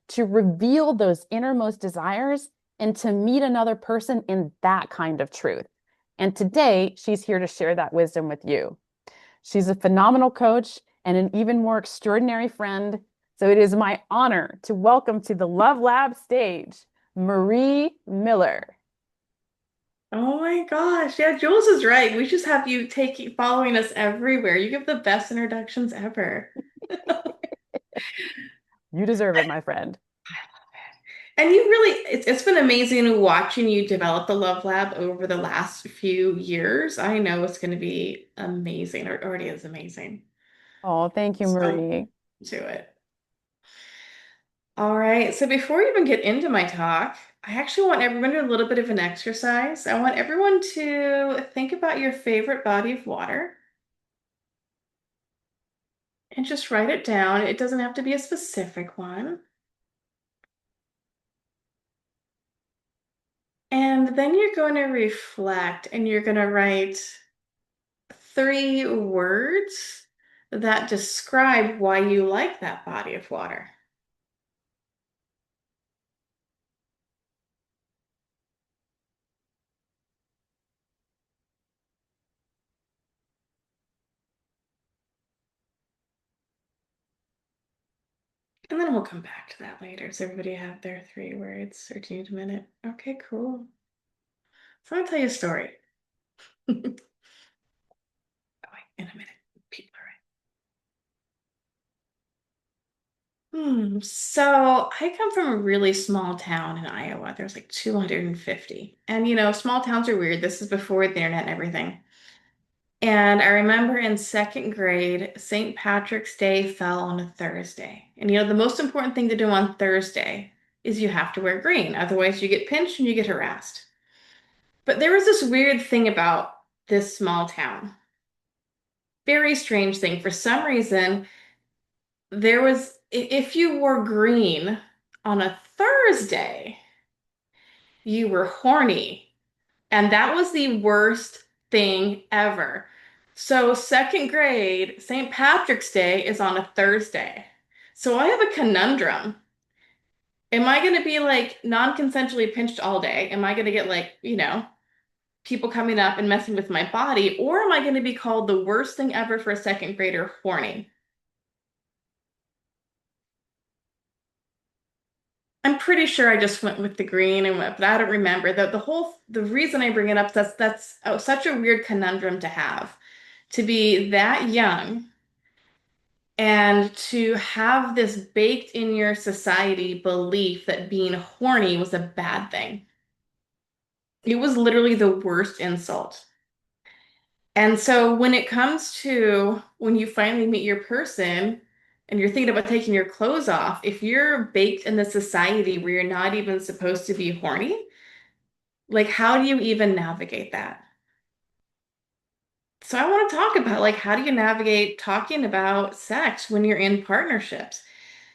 S1: to reveal those innermost desires, and to meet another person in that kind of truth. And today, she's here to share that wisdom with you. She's a phenomenal coach and an even more extraordinary friend. So it is my honor to welcome to the Love Lab stage, Marie Miller.
S4: Oh my gosh. Yeah, Jules is right. We just have you following us everywhere. You give the best introductions ever.
S1: You deserve it, my friend.
S4: And you really, it's been amazing watching you develop the Love Lab over the last few years. I know it's going to be amazing, or it already is amazing.
S1: Oh, thank you,
S4: So,
S1: Marie.
S4: to it. All right. So before we even get into my talk, I actually want everyone to do a little bit of an exercise. I want everyone to think about your favorite body of water and just write it down. It doesn't have to be a specific one. And then you're going to reflect and you're going to write 3 words that describe why you like that body of water. And then we'll come back to that later. Does everybody have their 3 words, or do you need a minute? Okay, cool. So I'm gonna tell you a story. Oh, wait, in a minute. People are right. So I come from a really small town in Iowa. There's like 250. And small towns are weird. This is before the internet and everything. And I remember in second grade, St. Patrick's Day fell on a Thursday. And the most important thing to do on Thursday is you have to wear green. Otherwise, you get pinched and you get harassed. But there was this weird thing about this small town. Very strange thing. For some reason, if you wore green on a Thursday, you were horny. And that was the worst thing ever. So, second grade, St. Patrick's Day is on a Thursday. So, I have a conundrum. Am I going to be like non-consensually pinched all day? Am I going to get like, people coming up and messing with my body? Or am I going to be called the worst thing ever for a second grader, horny? I'm pretty sure I just went with the green and went, but I don't remember. The reason I bring it up, that's such a weird conundrum to have. To be that young and to have this baked in your society belief that being horny was a bad thing. It was literally the worst insult. And so when it comes to when you finally meet your person and you're thinking about taking your clothes off, if you're baked in the society where you're not even supposed to be horny, like how do you even navigate that? So I want to talk about like how do you navigate talking about sex when you're in partnerships?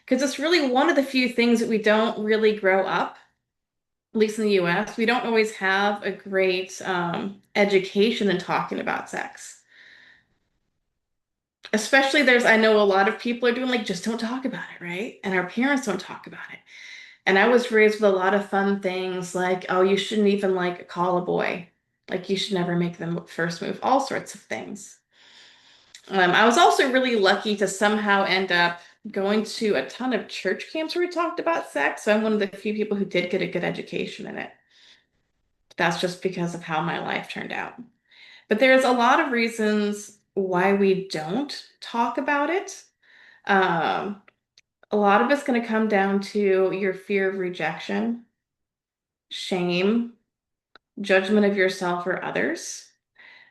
S4: Because it's really one of the few things that we don't really grow up, at least in the US. We don't always have a great education in talking about sex. Especially I know a lot of people are doing like, just don't talk about it, right? And our parents don't talk about it. And I was raised with a lot of fun things like, oh, you shouldn't even like call a boy. Like you should never make them first move, all sorts of things. I was also really lucky to somehow end up going to a ton of church camps where we talked about sex. So I'm one of the few people who did get a good education in it. That's just because of how my life turned out. But there's a lot of reasons why we don't talk about it. Um, a lot of it's going to come down to your fear of rejection, shame, judgment of yourself or others.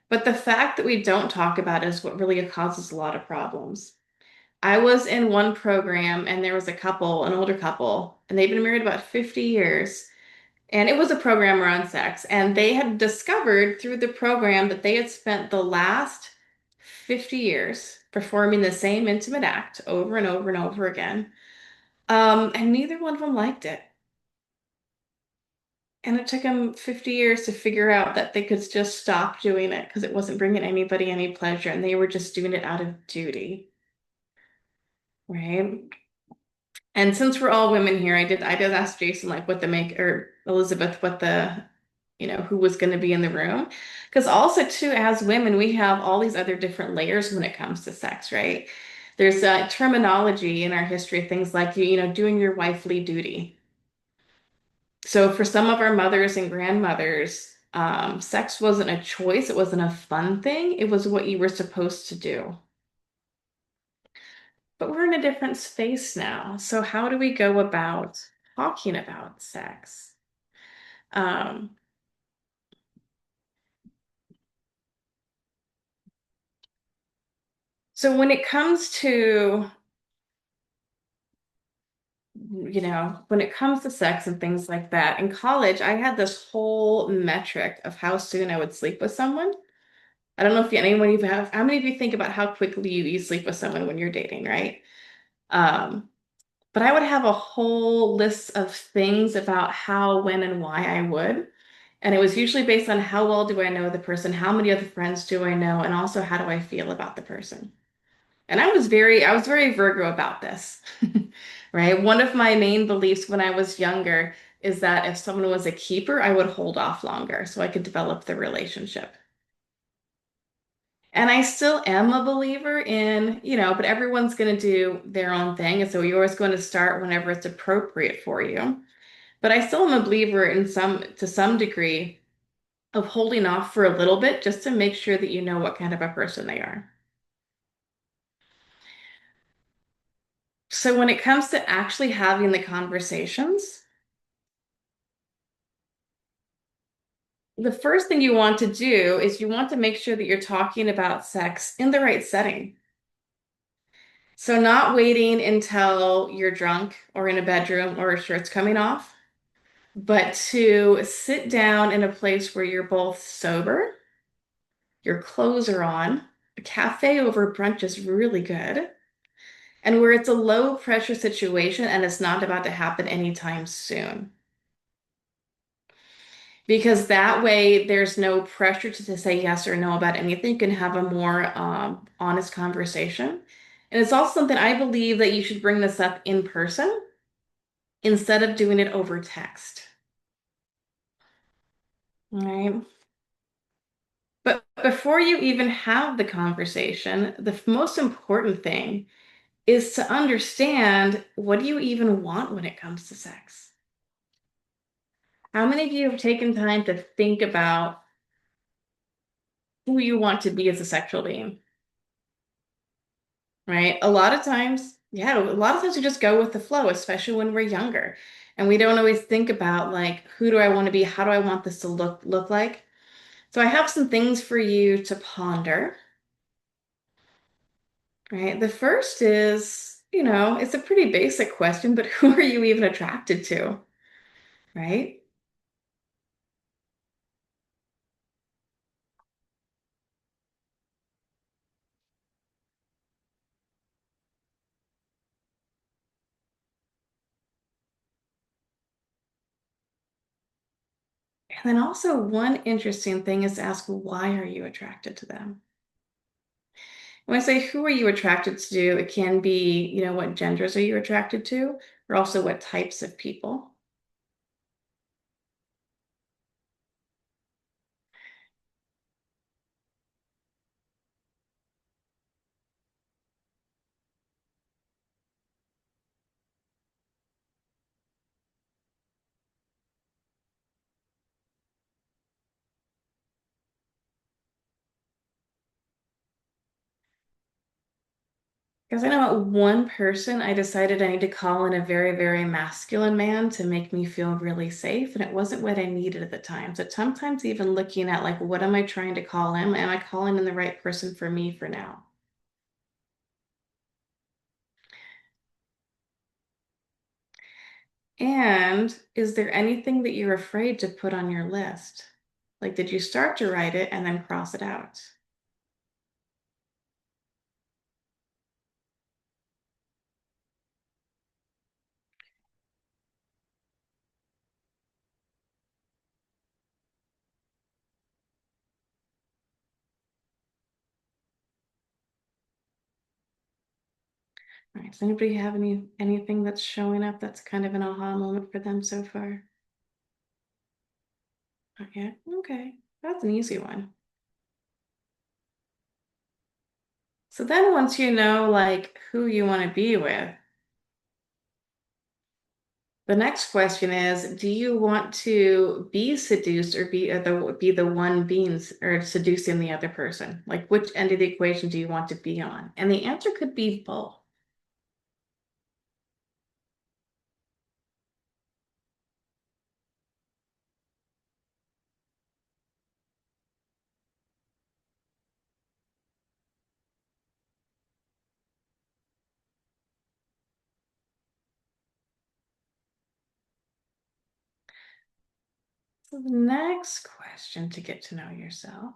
S4: But the fact that we don't talk about it is what really causes a lot of problems. I was in one program and there was a couple, an older couple, and they'd been married about 50 years. And it was a program around sex. And they had discovered through the program that they had spent the last 50 years performing the same intimate act over and over and over again. And neither one of them liked it. And it took them 50 years to figure out that they could just stop doing it because it wasn't bringing anybody any pleasure and they were just doing it out of duty, right? And since we're all women here, I did ask Jason like what the make or Elizabeth what the who was going to be in the room. Because also too, as women, we have all these other different layers when it comes to sex, right? There's terminology in our history, things like doing your wifely duty. So for some of our mothers and grandmothers, sex wasn't a choice, it wasn't a fun thing, it was what you were supposed to do. But we're in a different space now. So how do we go about talking about sex? Um, so when it comes to, when it comes to sex and things like that, in college, I had this whole metric of how soon I would sleep with someone. I don't know if anyone you have, how many of you think about how quickly you sleep with someone when you're dating, right? Um, but I would have a whole list of things about how, when, and why I would. And it was usually based on how well do I know the person, how many other friends do I know, and also how do I feel about the person. And I was very Virgo about this, right? One of my main beliefs when I was younger is that if someone was a keeper, I would hold off longer so I could develop the relationship. And I still am a believer in, but everyone's going to do their own thing. And so you're always going to start whenever it's appropriate for you. But I still am a believer to some degree, of holding off for a little bit just to make sure that you know what kind of a person they are. So when it comes to actually having the conversations, the first thing you want to do is you want to make sure that you're talking about sex in the right setting. So not waiting until you're drunk or in a bedroom or a shirt's coming off, but to sit down in a place where you're both sober, your clothes are on, a cafe over brunch is really good, and where it's a low pressure situation and it's not about to happen anytime soon. Because that way there's no pressure to say yes or no about anything. You can have a more honest conversation. And it's also something I believe that you should bring this up in person instead of doing it over text. All right. But before you even have the conversation, the most important thing is to understand, what do you even want when it comes to sex? How many of you have taken time to think about who you want to be as a sexual being? Right? A lot of times, yeah, a lot of times we just go with the flow, especially when we're younger. And we don't always think about like, who do I want to be? How do I want this to look like? So I have some things for you to ponder. Right? The first is, it's a pretty basic question, but who are you even attracted to? Right? And then also one interesting thing is to ask, why are you attracted to them? When I say who are you attracted to, it can be, what genders are you attracted to, or also what types of people. Because I know one person I decided I need to call in a very, very masculine man to make me feel really safe, and it wasn't what I needed at the time. So sometimes even looking at like, what am I trying to call him? Am I calling in the right person for me for now? And is there anything that you're afraid to put on your list? Like, did you start to write it and then cross it out? All right, does anybody have anything that's showing up that's kind of an aha moment for them so far? Okay, okay, that's an easy one. So then once you know like who you want to be with, the next question is, do you want to be seduced or be the one being or seducing the other person? Like which end of the equation do you want to be on? And the answer could be both. So the next question to get to know yourself.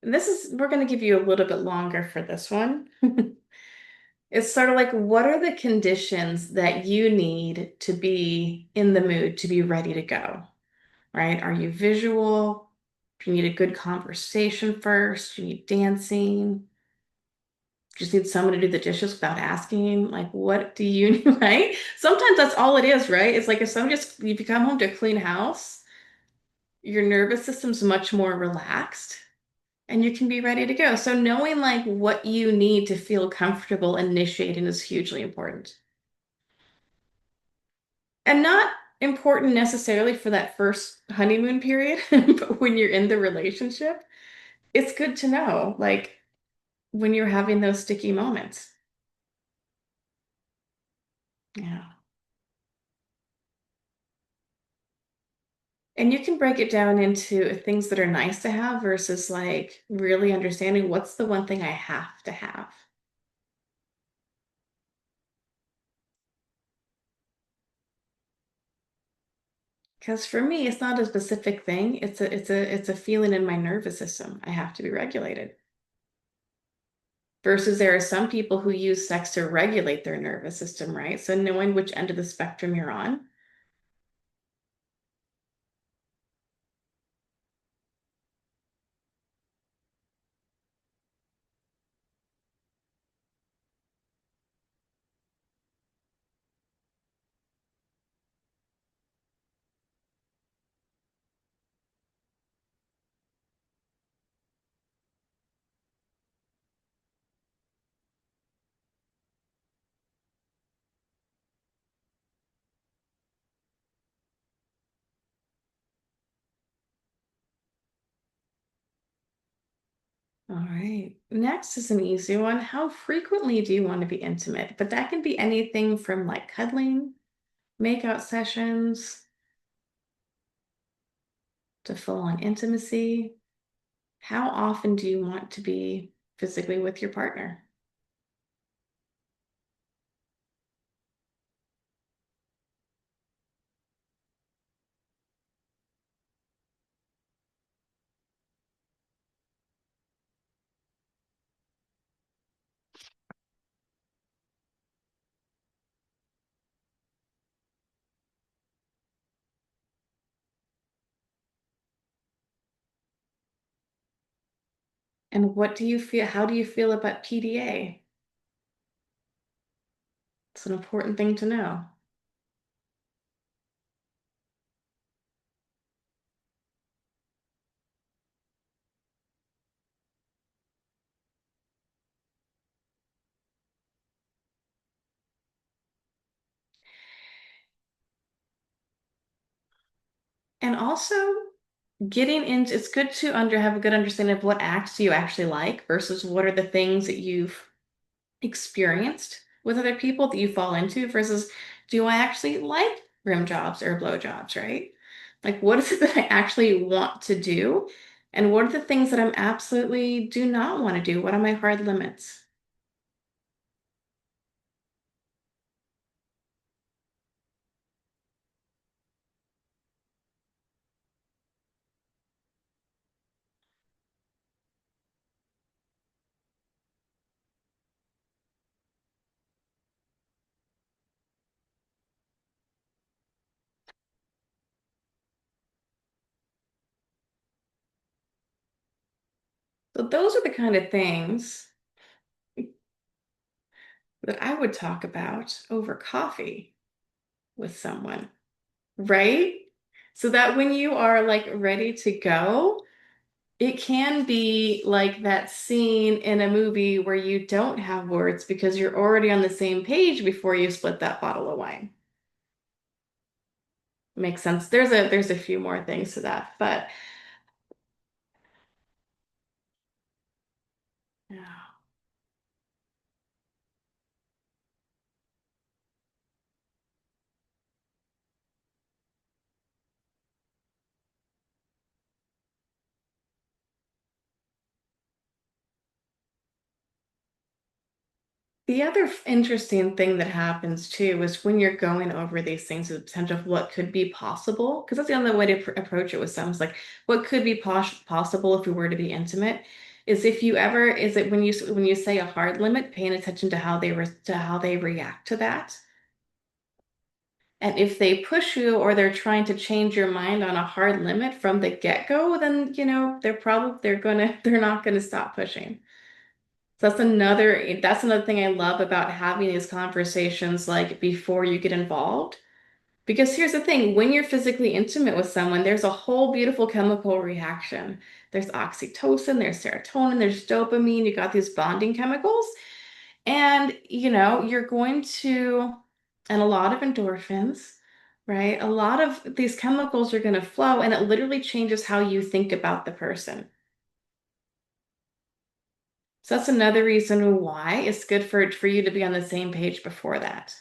S4: And we're going to give you a little bit longer for this one. It's sort of like, what are the conditions that you need to be in the mood to be ready to go? Right? Are you visual? Do you need a good conversation first? Do you need dancing? Just need someone to do the dishes without asking? Like, what do you need, right? Sometimes that's all it is, right? It's like if you come home to a clean house, your nervous system's much more relaxed and you can be ready to go. So knowing like what you need to feel comfortable initiating is hugely important. And not important necessarily for that first honeymoon period, but when you're in the relationship, it's good to know, like when you're having those sticky moments. Yeah. And you can break it down into things that are nice to have versus like really understanding what's the one thing I have to have. Because for me, it's not a specific thing. It's a feeling in my nervous system. I have to be regulated. Versus there are some people who use sex to regulate their nervous system, right? So knowing which end of the spectrum you're on. All right. Next is an easy one. How frequently do you want to be intimate? But that can be anything from like cuddling, makeout sessions, to full-on intimacy. How often do you want to be physically with your partner? And what do you feel? How do you feel about PDA? It's an important thing to know. And also getting into it's good to have a good understanding of what acts do you actually like versus what are the things that you've experienced with other people that you fall into versus do I actually like rim jobs or blow jobs, right? Like, what is it that I actually want to do? And what are the things that I'm absolutely do not want to do? What are my hard limits? So those are the kind of things that I would talk about over coffee with someone, right? So that when you are like ready to go, it can be like that scene in a movie where you don't have words because you're already on the same page before you split that bottle of wine. Makes sense. There's a few more things to that, but yeah. The other interesting thing that happens too is when you're going over these things, the potential of what could be possible, because that's the only way to approach it with someone. It's like, what could be possible if we were to be intimate? Is if you ever, is it when you say a hard limit, paying attention to how they react to that? And if they push you or they're trying to change your mind on a hard limit from the get-go, then they're not gonna stop pushing. So that's another thing I love about having these conversations like before you get involved. Because here's the thing, when you're physically intimate with someone, there's a whole beautiful chemical reaction. There's oxytocin, there's serotonin, there's dopamine, you got these bonding chemicals. And you're going to, and a lot of endorphins, right? A lot of these chemicals are going to flow, and it literally changes how you think about the person. So that's another reason why it's good for you to be on the same page before that.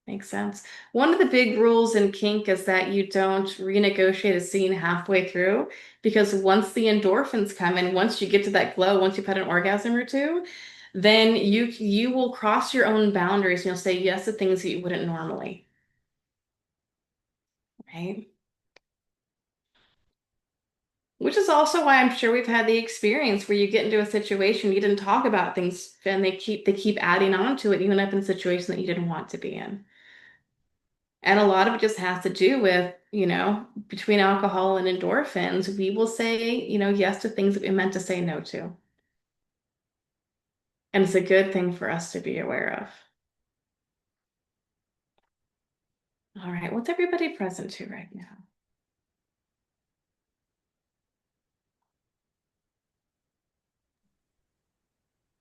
S4: Makes sense. One of the big rules in kink is that you don't renegotiate a scene halfway through because once the endorphins come in, once you get to that glow, once you've had an orgasm or two, then you will cross your own boundaries and you'll say yes to things that you wouldn't normally, right? Which is also why I'm sure we've had the experience where you get into a situation you didn't talk about things and they keep adding on to it, even up in a situation that you didn't want to be in. And a lot of it just has to do with, between alcohol and endorphins, we will say, yes to things that we meant to say no to. And it's a good thing for us to be aware of. All right, what's everybody present to right now?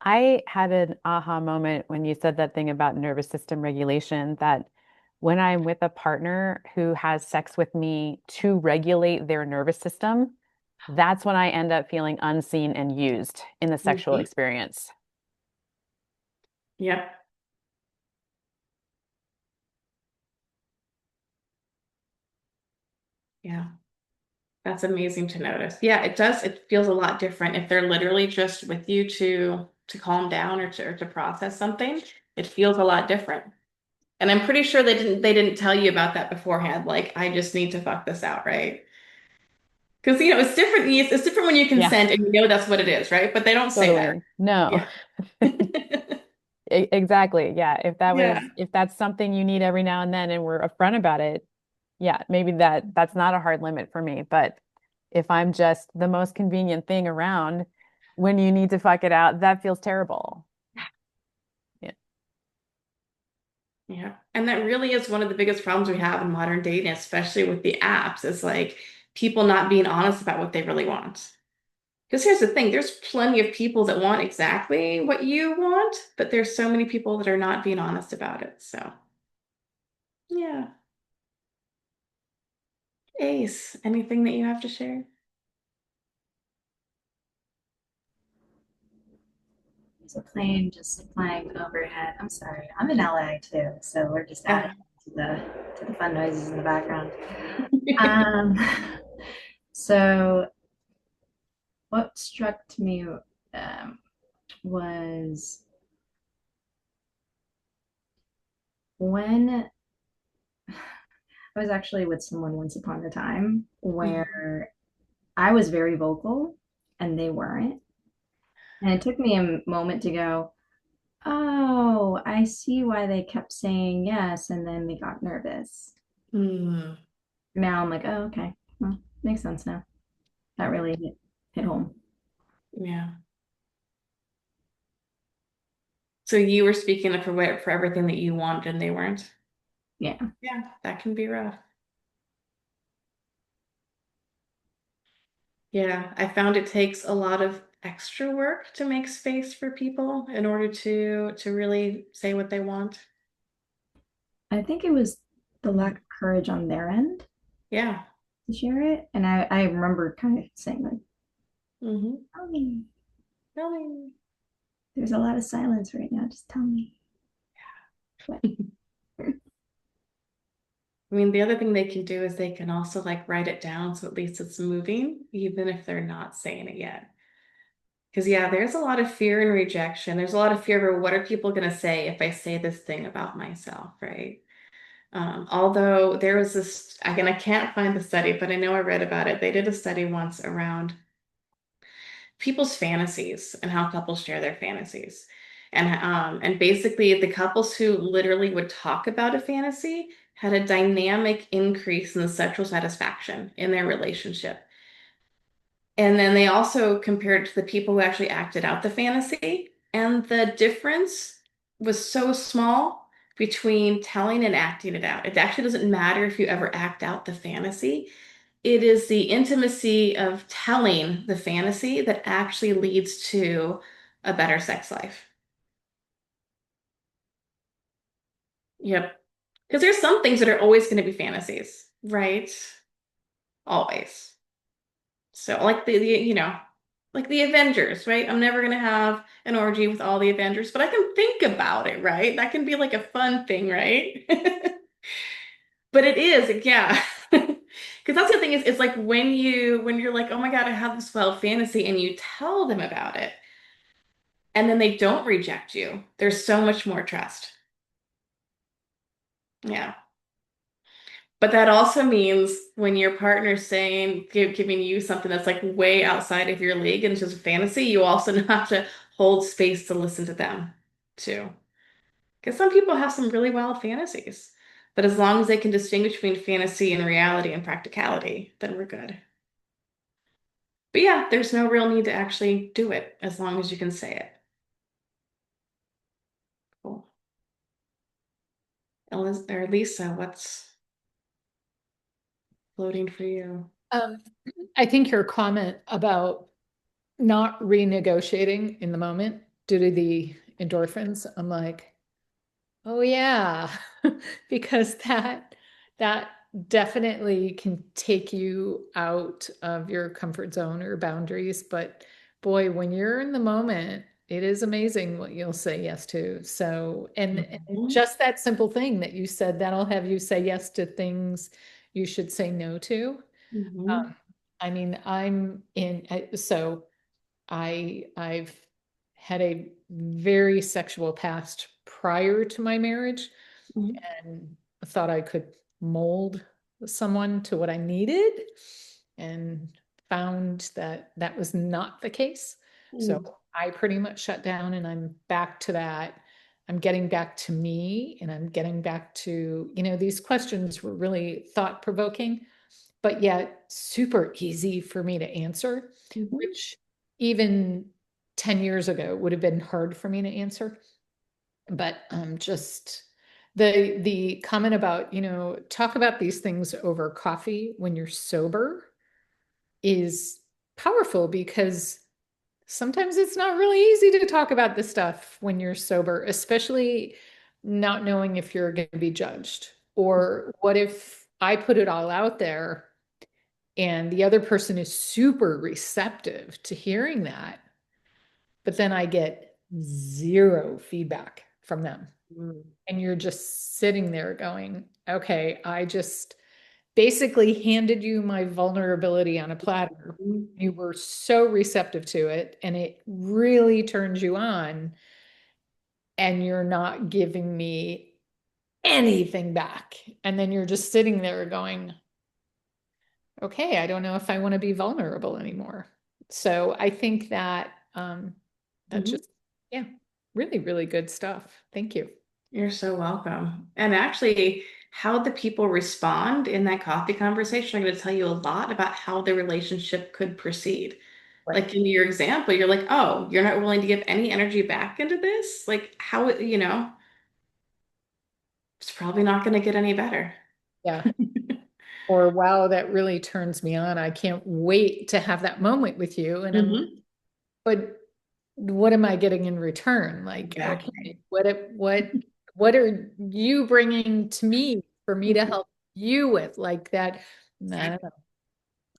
S1: I had an aha moment when you said that thing about nervous system regulation, that when I'm with a partner who has sex with me to regulate their nervous system, that's when I end up feeling unseen and used in the sexual
S4: Mhm.
S1: experience.
S4: Yep. Yeah. That's amazing to notice. Yeah, it does. It feels a lot different if they're literally just with you to calm down or to process something. It feels a lot different. And I'm pretty sure they didn't tell you about that beforehand. Like, I just need to fuck this out, right? Because it's different. It's different when you
S1: Yeah,
S4: consent and you know that's what it is, right? But they don't say that.
S1: totally. No.
S4: Yeah.
S1: Exactly. Yeah.
S4: Yeah.
S1: If that's something you need every now and then and we're upfront about it, yeah, maybe that's not a hard limit for me. But if I'm just the most convenient thing around when you need to fuck it out, that feels terrible. Yeah.
S4: Yeah. And that really is one of the biggest problems we have in modern dating, especially with the apps, is like people not being honest about what they really want. Because here's the thing, there's plenty of people that want exactly what you want, but there's so many people that are not being honest about it. So, yeah. Ace, anything that you have to share?
S2: There's a plane just flying overhead. I'm sorry, I'm in LA too, so we're just adding
S4: Yeah.
S2: to the fun noises in the background. Um, so what struck me was when I was actually with someone once upon a time where I was very vocal and they weren't. And it took me a moment to go, oh, I see why they kept saying yes, and then they got nervous.
S4: Mm,
S2: Now I'm like, oh, okay. Well, makes sense now. That really hit home.
S4: yeah. So you were speaking up for everything that you wanted and they weren't.
S2: Yeah.
S4: Yeah, that can be rough. Yeah, I found it takes a lot of extra work to make space for people in order to really say what they want.
S2: I think it was the lack of courage on their end
S4: Yeah.
S2: to share it. And I remember kind of saying, like,
S4: Mm-hmm.
S2: tell me.
S4: Really?
S2: There's a lot of silence right now. Just tell me. But
S4: I mean, the other thing they can do is they can also like write it down so at least it's moving, even if they're not saying it yet. Because yeah, there's a lot of fear and rejection. There's a lot of fear over what are people going to say if I say this thing about myself, right? Although there was this, again, I can't find the study, but I know I read about it. They did a study once around people's fantasies and how couples share their fantasies. And basically the couples who literally would talk about a fantasy had a dynamic increase in the sexual satisfaction in their relationship. And then they also compared it to the people who actually acted out the fantasy. And the difference was so small between telling and acting it out. It actually doesn't matter if you ever act out the fantasy. It is the intimacy of telling the fantasy that actually leads to a better sex life. Yep. Because there's some things that are always going to be fantasies, right? Always. So like like the Avengers, right? I'm never gonna have an orgy with all the Avengers, but I can think about it, right? That can be like a fun thing, right? But it is, yeah. Because that's the thing is, it's like when you're like, oh my God, I have this wild fantasy, and you tell them about it, and then they don't reject you. There's so much more trust. Yeah. But that also means when your partner's giving you something that's like way outside of your league and it's just a fantasy, you also have to hold space to listen to them too. Because some people have some really wild fantasies. But as long as they can distinguish between fantasy and reality and practicality, then we're good. But yeah, there's no real need to actually do it as long as you can say it. Cool. Or Lisa, what's floating for you?
S3: Um, I think your comment about not renegotiating in the moment due to the endorphins, I'm like, oh yeah, because that definitely can take you out of your comfort zone or boundaries. But boy, when you're in the moment, it is amazing what you'll say yes to. So, and
S4: Mhm.
S3: just that simple thing that you said, that'll have you say yes to things you should say no to.
S4: Mhm.
S3: I mean, so I've had a very sexual past prior to my marriage
S4: Mhm.
S3: and thought I could mold someone to what I needed and found that that was not the case. So
S4: Mhm.
S3: I pretty much shut down and I'm back to that. I'm getting back to me and I'm getting back to, these questions were really thought provoking, but yet super easy for me to answer,
S4: Mhm.
S3: which even 10 years ago would have been hard for me to answer. But just the comment about, talk about these things over coffee when you're sober is powerful because sometimes it's not really easy to talk about this stuff when you're sober, especially not knowing if you're going to be judged. Or what if I put it all out there and the other person is super receptive to hearing that, but then I get zero feedback from them.
S4: Mm.
S3: And you're just sitting there going, okay, I just basically handed you my vulnerability on a platter. You were so receptive to it, and it really turns you on, and you're not giving me anything back. And then you're just sitting there going, okay, I don't know if I want to be vulnerable anymore. So I think that that
S4: Mhm.
S3: just, yeah, really, really good stuff. Thank you.
S4: You're so welcome. And actually, how the people respond in that coffee conversation are going to tell you a lot about how the relationship could proceed.
S3: Right.
S4: Like in your example, you're like, oh, you're not willing to give any energy back into this? Like, how, it's probably not going to get any better.
S3: Yeah. Or wow, that really turns me on. I can't wait to have that moment with you. And I'm,
S4: Mhm.
S3: but what am I getting in return? Like,
S4: Exactly.
S3: okay, what are you bringing to me for me to help you with? Like that, I don't know.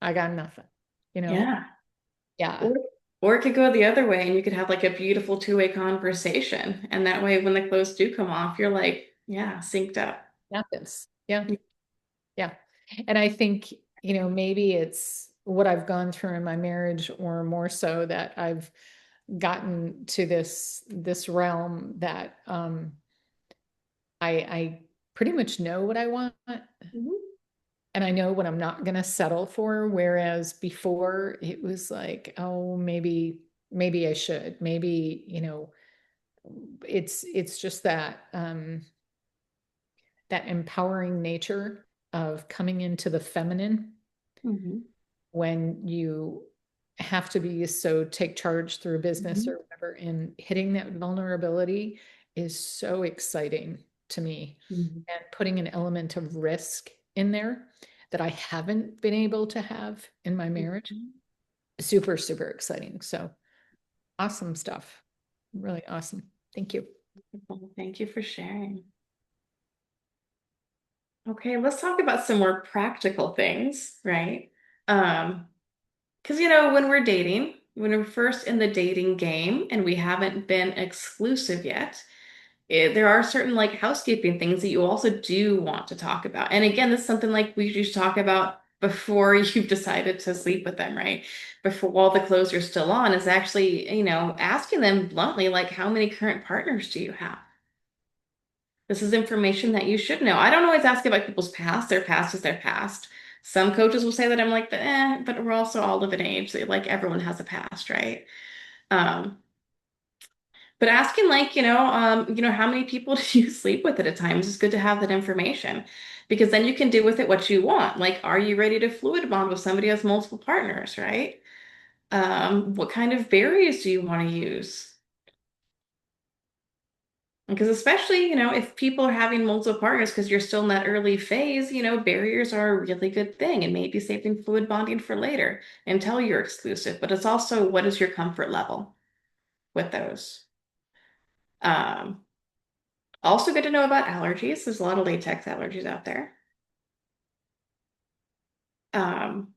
S3: I got nothing, you know?
S4: Yeah.
S3: Yeah,
S4: Or it could go the other way and you could have like a beautiful two-way conversation. And that way, when the clothes do come off, you're like, yeah, synced up.
S3: got this. Yeah, yeah. And I think, maybe it's what I've gone through in my marriage, or more so that I've gotten to this realm that I pretty much know what I want,
S4: Mhm.
S3: and I know what I'm not going to settle for. Whereas before it was like, oh, maybe I should. Maybe, it's just that empowering nature of coming into the feminine
S4: Mhm.
S3: when you have to be so take charge through business
S4: Mhm.
S3: or whatever, and hitting that vulnerability is so exciting to me,
S4: Mhm.
S3: and putting an element of risk in there that I haven't been able to have in my marriage.
S4: Mhm.
S3: Super, super exciting. So awesome stuff. Really awesome. Thank you.
S4: Well, thank you for sharing. Okay, let's talk about some more practical things, right? Um, because when we're dating, when we're first in the dating game and we haven't been exclusive yet, there are certain like housekeeping things that you also do want to talk about. And again, this is something like we should talk about before you've decided to sleep with them, right? Before while the clothes are still on, is actually, asking them bluntly, like, how many current partners do you have? This is information that you should know. I don't always ask about people's past. Their past is their past. Some coaches will say that I'm like, but we're also all of an age. Like everyone has a past, right? Um, but asking like, how many people do you sleep with at a time? It's just good to have that information because then you can do with it what you want. Like, are you ready to fluid bond with somebody who has multiple partners, right? What kind of barriers do you want to use? Because especially, if people are having multiple partners because you're still in that early phase, barriers are a really good thing and maybe saving fluid bonding for later until you're exclusive. But it's also what is your comfort level with those? Um, Also good to know about allergies. There's a lot of latex allergies out there. Um,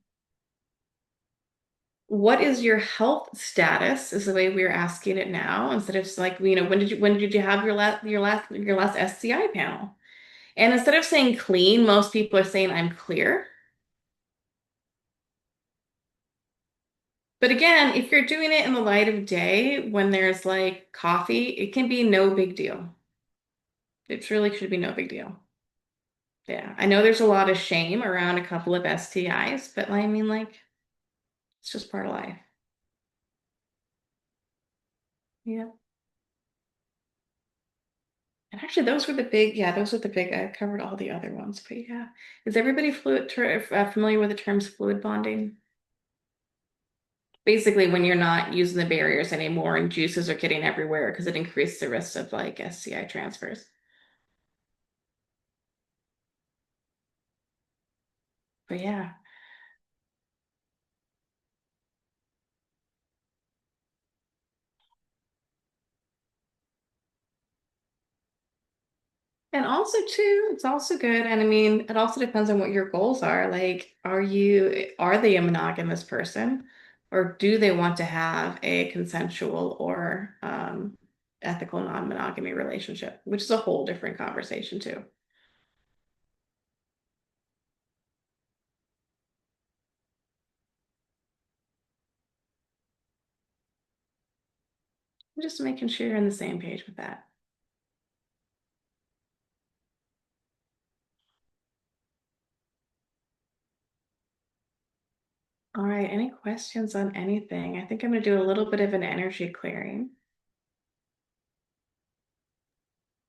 S4: what is your health status is the way we're asking it now instead of just like, when did you have your last SCI panel? And instead of saying clean, most people are saying I'm clear. But again, if you're doing it in the light of day when there's like coffee, it can be no big deal. It really should be no big deal. Yeah. I know there's a lot of shame around a couple of STIs, but I mean, like, it's just part of life. Yeah. And actually, those were the big, I covered all the other ones, but yeah. Is everybody familiar with the terms fluid bonding? Basically, when you're not using the barriers anymore and juices are getting everywhere because it increases the risk of like STI transfers. But yeah. And also too, it's also good. And I mean, it also depends on what your goals are. Like, are they a monogamous person? Or do they want to have a consensual or ethical non-monogamy relationship, which is a whole different conversation too. I'm just making sure you're on the same page with that. All right, any questions on anything? I think I'm going to do a little bit of an energy clearing,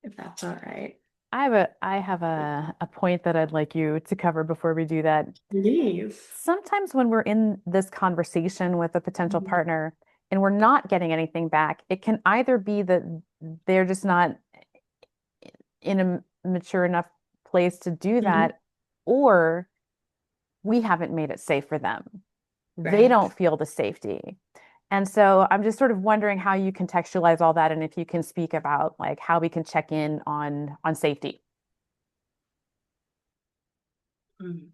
S4: if that's all right.
S1: I have a point that I'd like you to cover before we do that.
S4: Please.
S1: Sometimes when we're in this conversation with a potential
S4: Mhm.
S1: partner and we're not getting anything back, it can either be that they're just not in a mature enough place to do
S4: Mhm.
S1: that, or we haven't made it safe for them. They
S4: Right.
S1: don't feel the safety. And so I'm just sort of wondering how you contextualize all that and if you can speak about like how we can check in on safety.
S4: Mhm.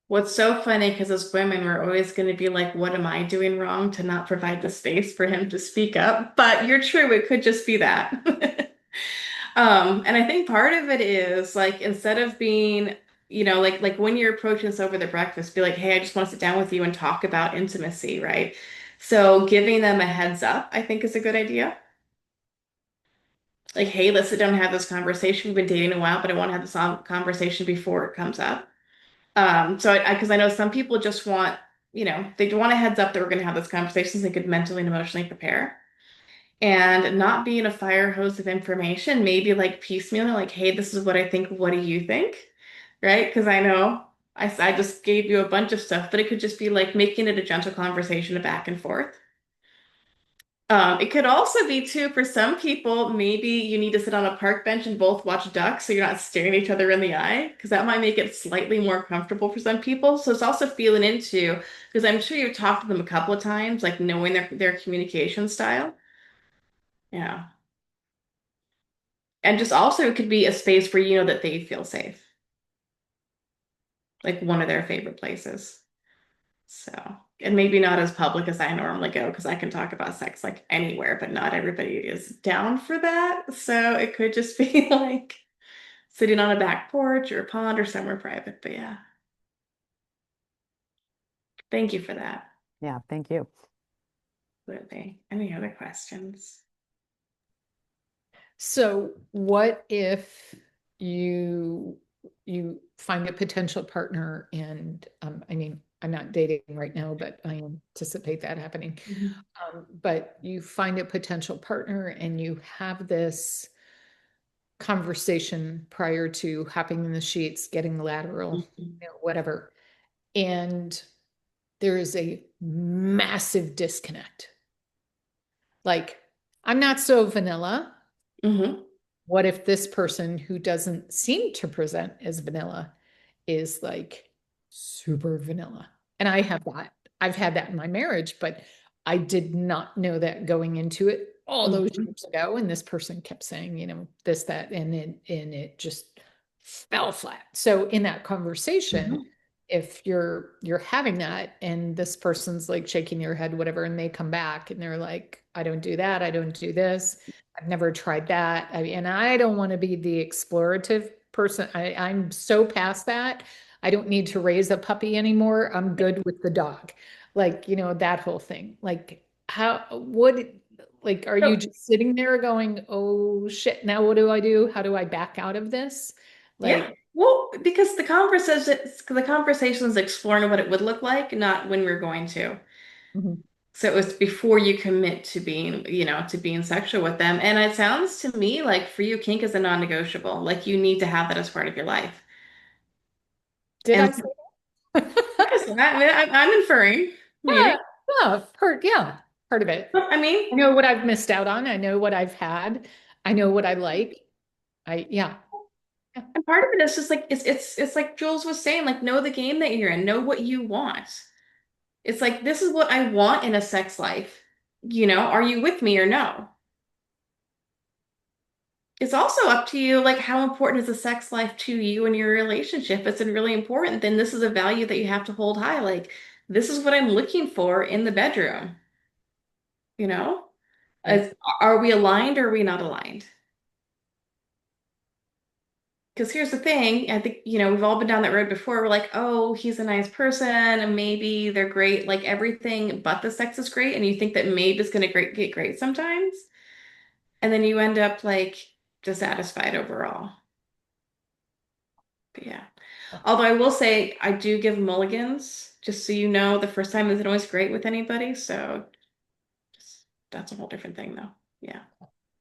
S4: What's so funny, because as women, we're always going to be like, what am I doing wrong to not provide the space for him to speak up? But you're true, it could just be that. And I think part of it is like instead of being, like when you're approaching this over the breakfast, be like, hey, I just want to sit down with you and talk about intimacy, right? So giving them a heads up, I think is a good idea. Like, hey, let's sit down and have this conversation. We've been dating a while, but I want to have this conversation before it comes up. So because I know some people just want, they want a heads up that we're going to have this conversation so they could mentally and emotionally prepare. And not being a fire hose of information, maybe like piecemeal, like, hey, this is what I think. What do you think? Right? Because I know I just gave you a bunch of stuff, but it could just be like making it a gentle conversation, a back and forth. It could also be too, for some people, maybe you need to sit on a park bench and both watch ducks so you're not staring each other in the eye, because that might make it slightly more comfortable for some people. So it's also feeling into, because I'm sure you've talked to them a couple of times, like knowing their communication style. Yeah. And just also it could be a space where you know that they feel safe, like one of their favorite places. So, and maybe not as public as I normally go, because I can talk about sex like anywhere, but not everybody is down for that. So it could just be like sitting on a back porch or a pond or somewhere private. But yeah, thank you for that.
S1: Yeah, thank you.
S4: Absolutely. Any other questions?
S3: So what if you you find a potential partner and I mean, I'm not dating right now, but I anticipate that happening.
S4: Mhm.
S3: But you find a potential partner and you have this conversation prior to hopping in the sheets, getting lateral,
S4: Mhm.
S3: whatever. And there is a massive disconnect. Like, I'm not so vanilla.
S4: Mhm.
S3: What if this person who doesn't seem to present as vanilla is like super vanilla? And I have that. I've had that in my marriage, but I did not know that going into it all those
S4: Mhm.
S3: years ago. And this person kept saying, this, that, and it just fell flat. So in that conversation,
S4: Mhm.
S3: if you're having that and this person's like shaking their head, whatever, and they come back and they're like, I don't do that, I don't do this, I've never tried that. And I don't want to be the explorative person. I'm so past that. I don't need to raise a puppy anymore. I'm good with the dog. Like, that whole thing. Like, like, are you
S4: So,
S3: just sitting there going, oh shit, now what do I do? How do I back out of this?
S4: yeah.
S3: Like,
S4: Well, because the conversation is exploring what it would look like, not when we're going to.
S3: mhm.
S4: So it was before you commit to being, to being sexual with them. And it sounds to me like for you, kink is a non-negotiable. Like you need to have that as part of your life.
S3: Did I
S4: And
S3: say
S4: yes, I'm inferring,
S3: yeah,
S4: maybe.
S3: yeah, part of it.
S4: I
S3: I
S4: mean,
S3: know what I've missed out on. I know what I've had. I know what I like. Yeah. Yeah.
S4: and part of it is just like it's like Jules was saying, like know the game that you're in, know what you want. It's like this is what I want in a sex life. Are you with me or no? It's also up to you, like how important is the sex life to you and your relationship? If it's really important, then this is a value that you have to hold high. Like, this is what I'm looking for in the bedroom. you know?
S3: Right.
S4: Are we aligned or are we not aligned? Because here's the thing, I think, we've all been down that road before. We're like, oh, he's a nice person, and maybe they're great, like everything but the sex is great, and you think that maybe it's gonna get great sometimes, and then you end up like dissatisfied overall. But yeah. Although I will say I do give mulligans, just so you know, the first time isn't always great with anybody, so that's a whole different thing though. Yeah.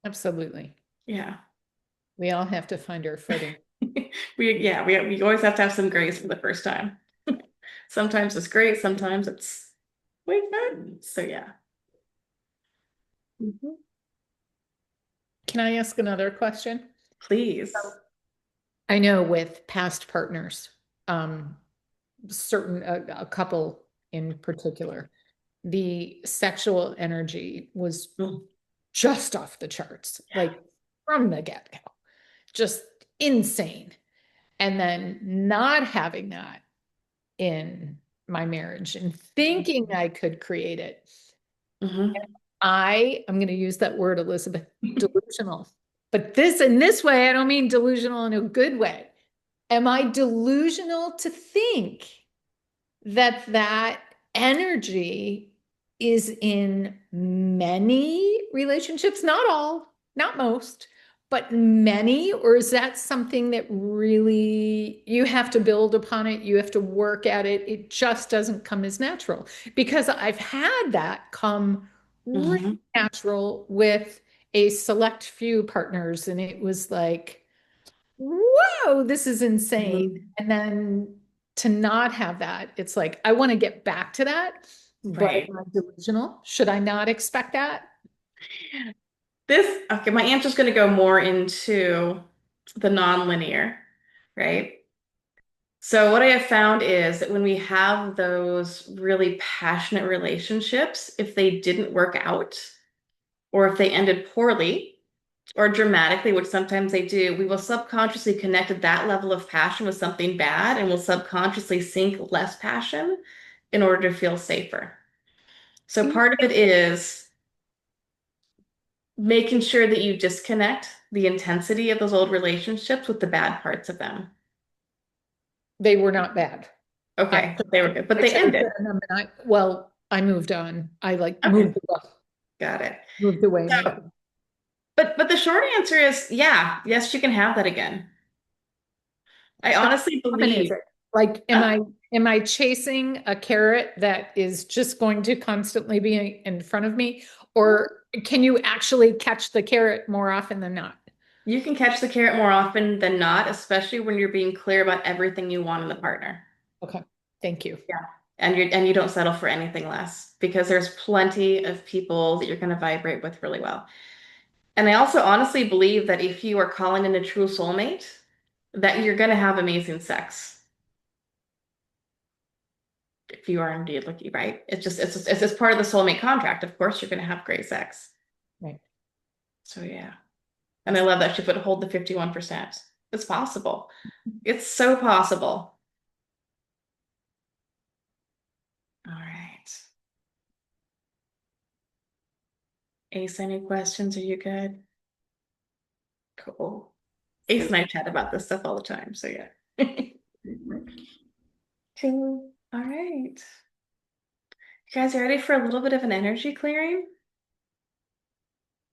S3: Absolutely.
S4: Yeah.
S3: We all have to find our footing.
S4: We always have to have some grace for the first time. Sometimes it's great, sometimes it's way good. So yeah. Mhm.
S3: Can I ask another question?
S4: Please.
S3: I know with past partners, certain a couple in particular, the sexual energy was just off the charts, like from the get-go, just insane. And then not having that in my marriage and thinking I could create it.
S4: Mhm.
S3: I am going to use that word, Elizabeth, delusional. But in this way, I don't mean delusional in a good way. Am I delusional to think that that energy is in many relationships, not all, not most, but many? Or is that something that really you have to build upon it? You have to work at it. It just doesn't come as natural, because I've had that come really
S4: Mhm.
S3: natural with a select few partners. And it was like, whoa, this is insane.
S4: Mhm.
S3: And then to not have that, it's like, I want to get back to that, but
S4: Right.
S3: am I delusional? Should I not expect that?
S4: Okay, my answer's going to go more into the non-linear, right? So what I have found is that when we have those really passionate relationships, if they didn't work out, or if they ended poorly or dramatically, which sometimes they do, we will subconsciously connect that level of passion with something bad and will subconsciously sink less passion in order to feel safer. So part of it is making sure that you disconnect the intensity of those old relationships with the bad parts of them.
S3: They were not bad. I,
S4: Okay, they were good, but
S3: I
S4: they
S3: chose
S4: ended.
S3: them and I moved on. I
S4: Okay, got it.
S3: moved away.
S4: So, but the short answer is yeah, yes, you can have that again. I
S3: How
S4: honestly
S3: common is
S4: believe.
S3: it? Like,
S4: uh,
S3: am I chasing a carrot that is just going to constantly be in front of me? Or can you actually catch the carrot more often than not?
S4: You can catch the carrot more often than not, especially when you're being clear about everything you want in the partner.
S3: Okay, thank you.
S4: Yeah. And you don't settle for anything less because there's plenty of people that you're going to vibrate with really well. And I also honestly believe that if you are calling in a true soulmate, that you're going to have amazing sex. If you are indeed looking, right? It's just part of the soulmate contract. Of course, you're going to have great sex.
S3: Right.
S4: So yeah. And I love that she put hold the 51%. It's possible. It's so possible. All right. Ace, any questions? Are you good? Cool. Ace and I chat about this stuff all the time. So yeah. Cool. All right. You guys ready for a little bit of an energy clearing?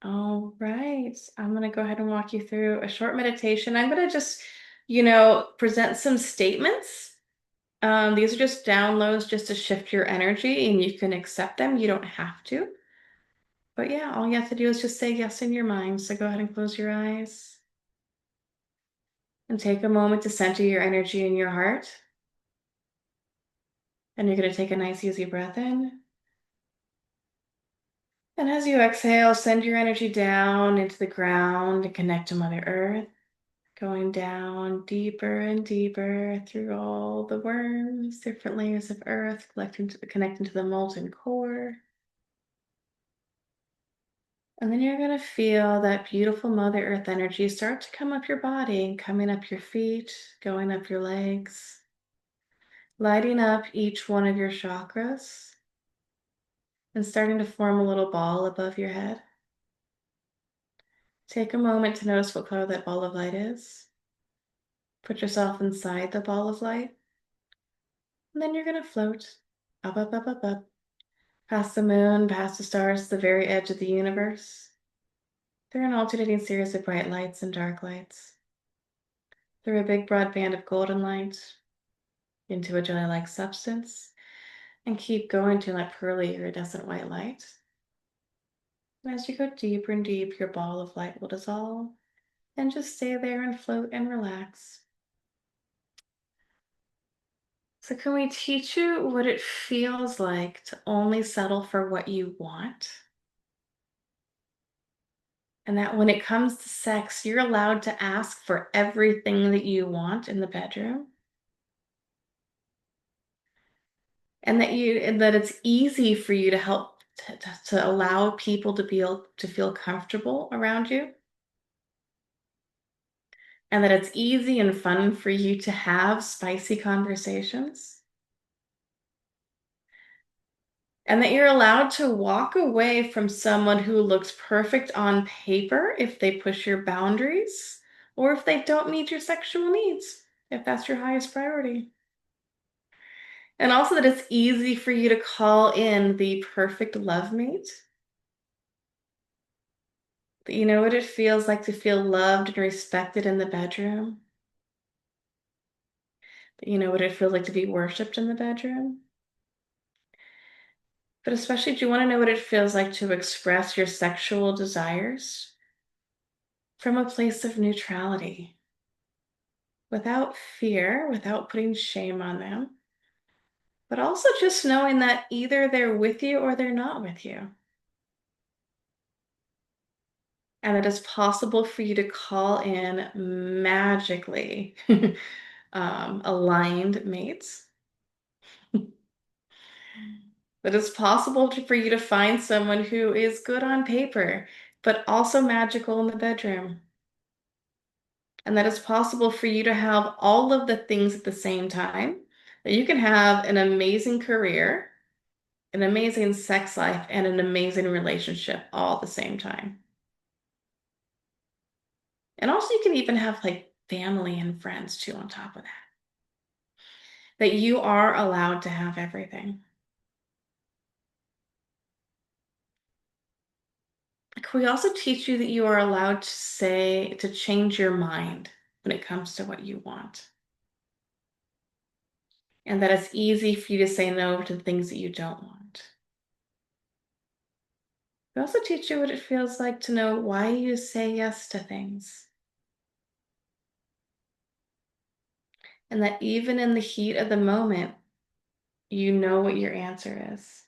S4: All right. I'm going to go ahead and walk you through a short meditation. I'm going to just, present some statements. These are just downloads just to shift your energy, and you can accept them. You don't have to. But yeah, all you have to do is just say yes in your mind. So go ahead and close your eyes and take a moment to center your energy in your heart. And you're going to take a nice, easy breath in. And as you exhale, send your energy down into the ground and connect to Mother Earth, going down deeper and deeper through all the worms, different layers of earth, connecting to the molten core. And then you're going to feel that beautiful Mother Earth energy start to come up your body and coming up your feet, going up your legs, lighting up each one of your chakras. and starting to form a little ball above your head. Take a moment to notice what color that ball of light is. Put yourself inside the ball of light. And then you're going to float up, up, up, up, up, past the moon, past the stars, to the very edge of the universe. Through an alternating series of bright lights and dark lights. Through a big broad band of golden light, into a jelly-like substance, and keep going to that pearly iridescent white light. And as you go deeper and deeper, your ball of light will dissolve, and just stay there and float and relax. So can we teach you what it feels like to only settle for what you want? And that when it comes to sex, you're allowed to ask for everything that you want in the bedroom. And that it's easy for you to help to allow people to feel comfortable around you. And that it's easy and fun for you to have spicy conversations. And that you're allowed to walk away from someone who looks perfect on paper if they push your boundaries or if they don't meet your sexual needs, if that's your highest priority. And also that it's easy for you to call in the perfect love mate. That you know what it feels like to feel loved and respected in the bedroom. That you know what it feels like to be worshipped in the bedroom. But especially, do you want to know what it feels like to express your sexual desires from a place of neutrality, without fear, without putting shame on them, but also just knowing that either they're with you or they're not with you. And it is possible for you to call in magically aligned mates. That it's possible for you to find someone who is good on paper, but also magical in the bedroom. And that it's possible for you to have all of the things at the same time. That you can have an amazing career, an amazing sex life, and an amazing relationship all at the same time. And also you can even have like family and friends too on top of that. That you are allowed to have everything. Can we also teach you that you are allowed to change your mind when it comes to what you want? And that it's easy for you to say no to the things that you don't want. We also teach you what it feels like to know why you say yes to things. And that even in the heat of the moment, you know what your answer is.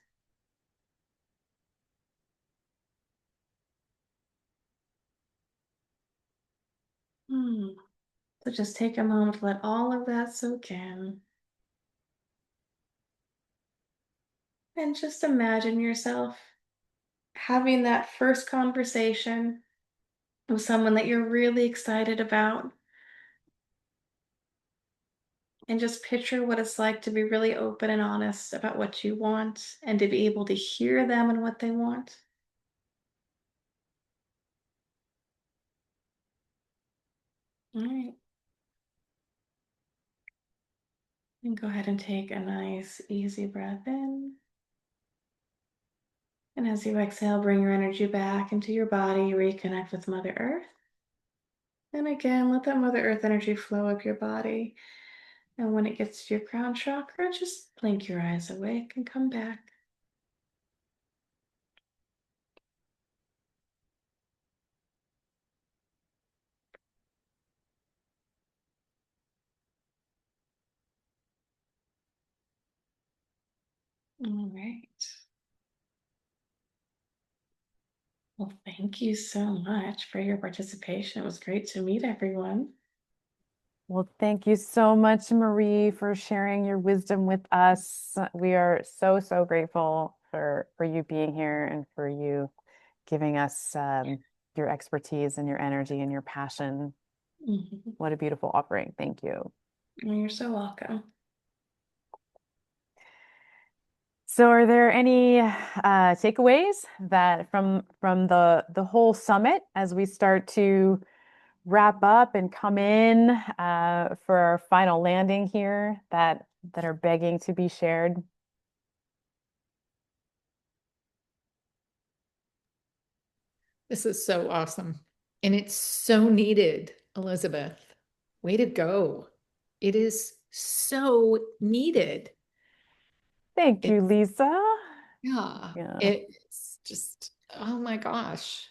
S4: So just take a moment to let all of that soak in. And just imagine yourself having that first conversation with someone that you're really excited about. And just picture what it's like to be really open and honest about what you want and to be able to hear them and what they want. All right. And go ahead and take a nice, easy breath in. And as you exhale, bring your energy back into your body, reconnect with Mother Earth. And again, let that Mother Earth energy flow up your body. And when it gets to your crown chakra, just blink your eyes awake and come back. All right. Well, thank you so much for your participation. It was great to meet everyone.
S1: Well, thank you so much, Marie, for sharing your wisdom with us. We are so, so grateful for you being here and for you giving us your expertise and your energy and your passion. What a beautiful offering. Thank you.
S4: You're so welcome.
S1: So are there any takeaways that from the whole summit as we start to wrap up and come in for our final landing here that are begging to be shared?
S3: This is so awesome. And it's so needed, Elizabeth. Way to go. It is so needed.
S1: Thank
S3: It,
S1: you, Lisa.
S3: yeah,
S1: Yeah.
S3: it's just, oh my gosh.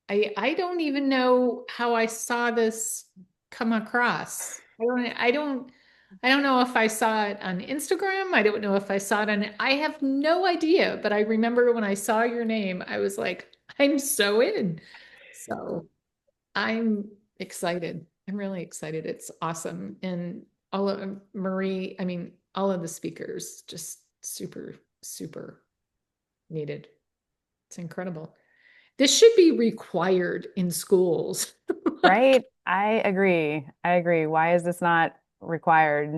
S3: I don't even know how I saw this come across. I don't know if I saw it on Instagram. I don't know if I saw it on, I have no idea, but I remember when I saw your name, I was like, I'm so in. So I'm excited. I'm really excited. It's awesome. And all of Marie, I mean, all of the speakers just super, super needed. It's incredible. This should be required in schools.
S1: Right? I agree. I agree. Why is this not required?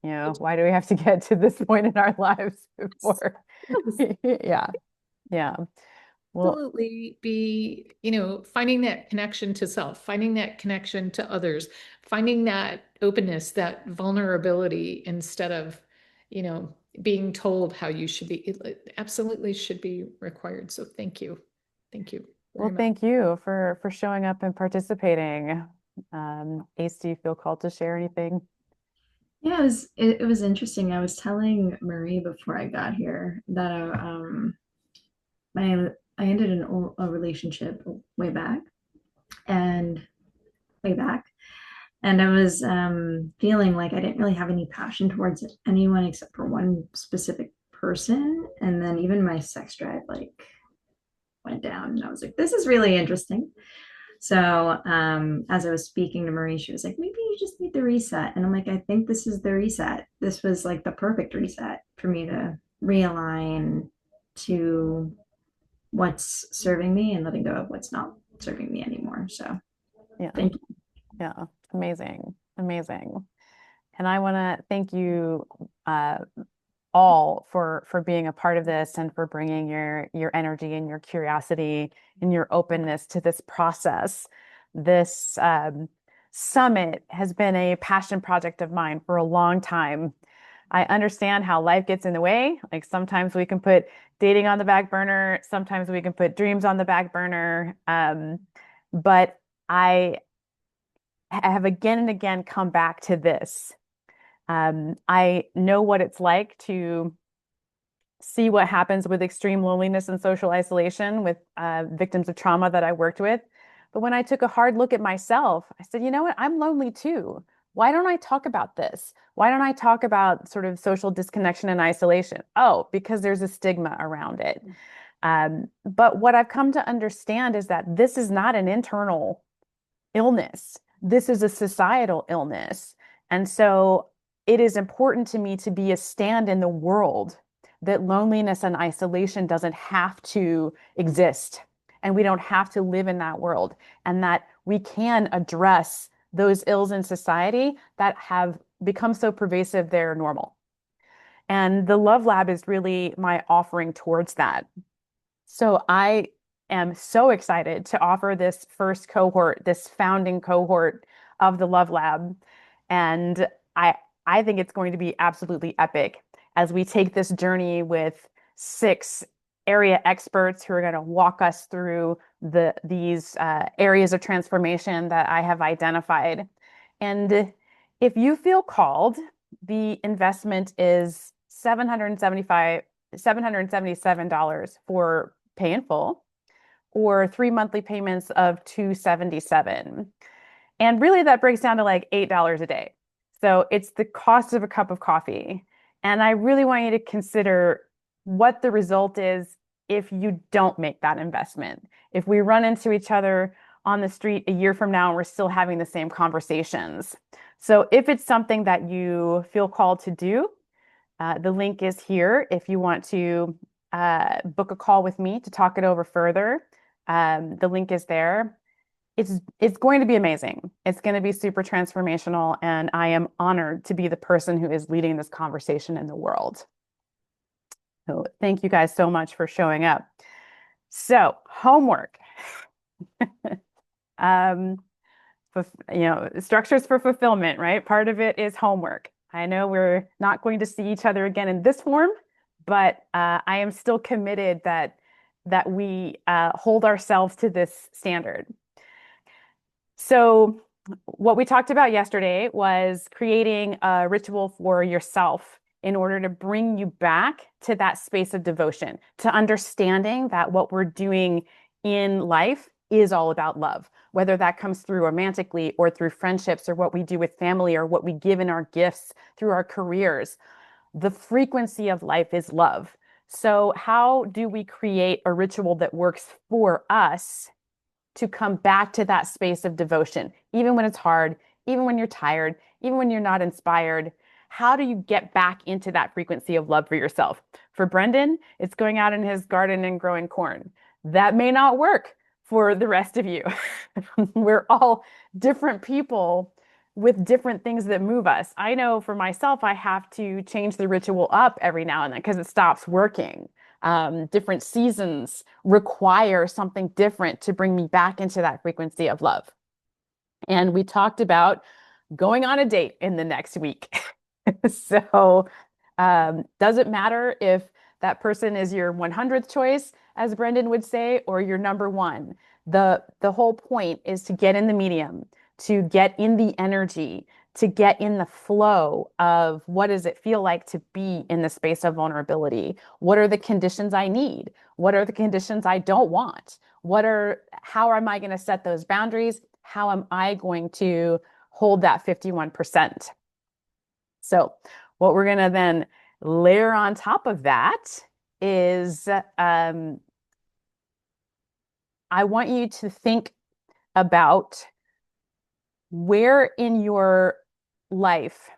S1: You know, why do we have to get to this point in our lives before? Yeah. Yeah. Well,
S3: Absolutely be, finding that connection to self, finding that connection to others, finding that openness, that vulnerability instead of, being told how you should be. It absolutely should be required. So thank you. Thank you very
S1: well,
S3: much.
S1: thank you for showing up and participating. Ace, do you feel called to share anything?
S2: Yeah, it was interesting. I was telling Marie before I got here that I ended a relationship way back and way back, and I was feeling like I didn't really have any passion towards anyone except for one specific person, and then even my sex drive like went down, and I was like, this is really interesting. So as I was speaking to Marie, she was like, maybe you just need the reset. And I'm like, I think this is the reset. This was like the perfect reset for me to realign to what's serving me and letting go of what's not serving me anymore. So
S1: Yeah.
S2: thank you.
S1: Yeah. Amazing. Amazing. And I want to thank you uh, all for being a part of this and for bringing your energy and your curiosity and your openness to this process. This summit has been a passion project of mine for a long time. I understand how life gets in the way. Like sometimes we can put dating on the back burner, sometimes we can put dreams on the back burner. But I have again and again come back to this. I know what it's like to see what happens with extreme loneliness and social isolation with victims of trauma that I worked with. But when I took a hard look at myself, I said, you know what? I'm lonely too. Why don't I talk about this? Why don't I talk about sort of social disconnection and isolation? Oh, because there's a stigma around it. But what I've come to understand is that this is not an internal illness. This is a societal illness. And so it is important to me to be a stand in the world that loneliness and isolation doesn't have to exist. And we don't have to live in that world. And that we can address those ills in society that have become so pervasive they're normal. And the Love Lab is really my offering towards that. So I am so excited to offer this first cohort, this founding cohort of the Love Lab. And I I think it's going to be absolutely epic as we take this journey with six area experts who are going to walk us through these areas of transformation that I have identified. And if you feel called, the investment is $777 for pay in full or 3 monthly payments of 277. And really that breaks down to like $8 a day. So it's the cost of a cup of coffee. And I really want you to consider what the result is if you don't make that investment. If we run into each other on the street a year from now and we're still having the same conversations. So if it's something that you feel called to do, the link is here if you want to book a call with me to talk it over further. The link is there. It's going to be amazing. It's going to be super transformational, and I am honored to be the person who is leading this conversation in the world. So thank you guys so much for showing up. So homework. Um, structures for fulfillment, right? Part of it is homework. I know we're not going to see each other again in this form, but I am still committed that we hold ourselves to this standard. So what we talked about yesterday was creating a ritual for yourself in order to bring you back to that space of devotion, to understanding that what we're doing in life is all about love, whether that comes through romantically or through friendships or what we do with family or what we give in our gifts through our careers. The frequency of life is love. So how do we create a ritual that works for us to come back to that space of devotion, even when it's hard, even when you're tired, even when you're not inspired? How do you get back into that frequency of love for yourself? For Brendan, it's going out in his garden and growing corn. That may not work for the rest of you. We're all different people with different things that move us. I know for myself, I have to change the ritual up every now and then because it stops working. Different seasons require something different to bring me back into that frequency of love. And we talked about going on a date in the next week. So, does it matter if that person is your 100th choice, as Brendan would say, or your number one? The whole point is to get in the medium, to get in the energy, to get in the flow of what does it feel like to be in the space of vulnerability? What are the conditions I need? What are the conditions I don't want? How am I going to set those boundaries? How am I going to hold that 51%? So what we're going to then layer on top of that is I want you to think about where in your life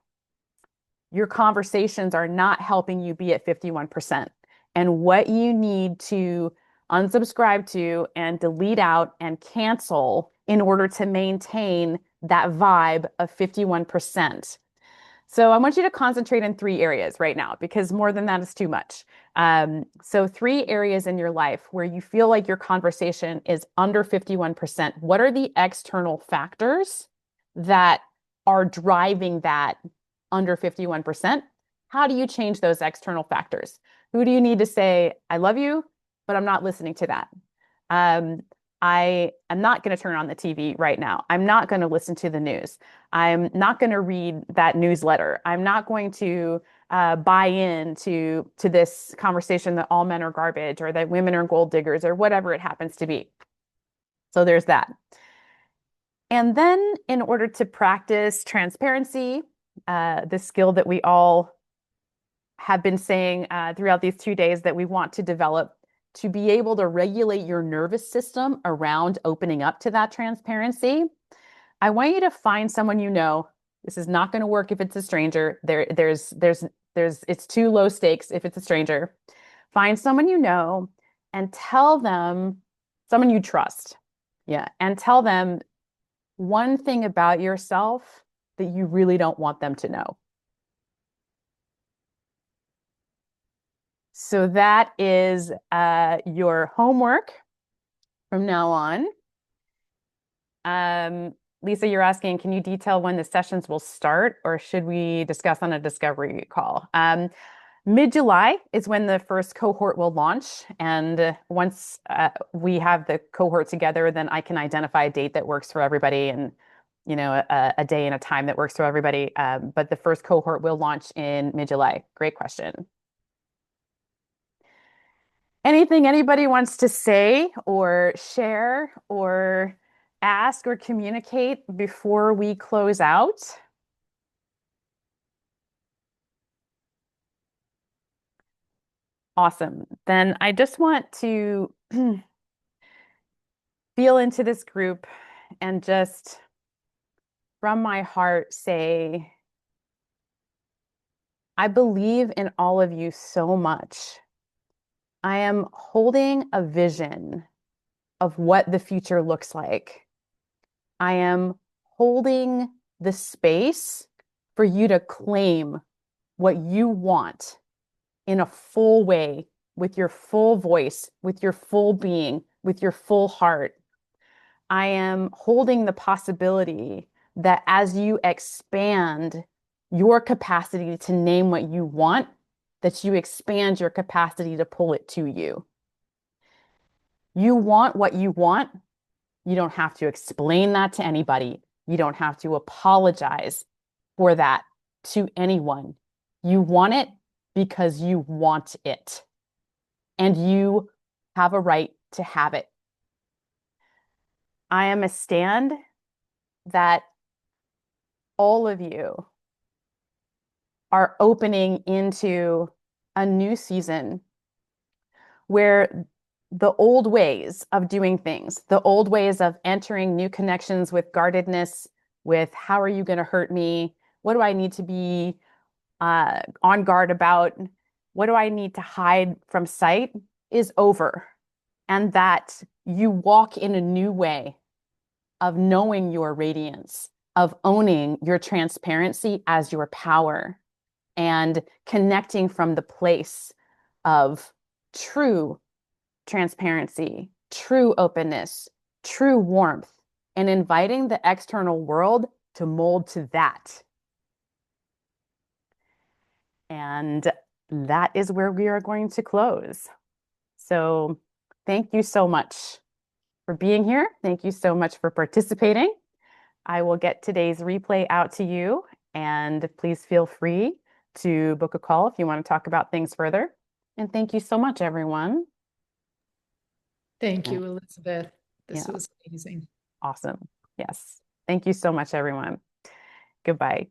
S1: your conversations are not helping you be at 51% and what you need to unsubscribe to and delete out and cancel in order to maintain that vibe of 51%. So I want you to concentrate in 3 areas right now because more than that is too much. So 3 areas in your life where you feel like your conversation is under 51%. What are the external factors that are driving that under 51%? How do you change those external factors? Who do you need to say, I love you, but I'm not listening to that? I am not going to turn on the TV right now. I'm not going to listen to the news. I'm not going to read that newsletter. I'm not going to buy into this conversation that all men are garbage or that women are gold diggers or whatever it happens to be. So there's that. And then in order to practice transparency, the skill that we all have been saying throughout these 2 days that we want to develop to be able to regulate your nervous system around opening up to that transparency, I want you to find someone you know. This is not going to work if it's a stranger. It's too low stakes if it's a stranger. Find someone you know and tell them, someone you trust. Yeah. And tell them one thing about yourself that you really don't want them to know. So that is your homework from now on. Lisa, you're asking, can you detail when the sessions will start, or should we discuss on a discovery call? Mid-July is when the first cohort will launch. And once we have the cohort together, then I can identify a date that works for everybody and a day and a time that works for everybody. But the first cohort will launch in mid-July. Great question. Anything anybody wants to say or share or ask or communicate before we close out? Awesome. Then I just want to feel into this group and just from my heart say, I believe in all of you so much. I am holding a vision of what the future looks like. I am holding the space for you to claim what you want in a full way, with your full voice, with your full being, with your full heart. I am holding the possibility that as you expand your capacity to name what you want, that you expand your capacity to pull it to you. You want what you want. You don't have to explain that to anybody. You don't have to apologize for that to anyone. You want it because you want it. And you have a right to have it. I am a stand that all of you are opening into a new season where the old ways of doing things, the old ways of entering new connections with guardedness, with how are you going to hurt me? What do I need to be on guard about? What do I need to hide from sight is over. And that you walk in a new way of knowing your radiance, of owning your transparency as your power, and connecting from the place of true transparency, true openness, true warmth, and inviting the external world to mold to that. And that is where we are going to close. So thank you so much for being here. Thank you so much for participating. I will get today's replay out to you, and please feel free to book a call if you want to talk about things further. And thank you so much, everyone.
S3: Thank you, Elizabeth. This
S1: Yeah.
S3: was amazing.
S1: Awesome. Yes. Thank you so much, everyone. Goodbye.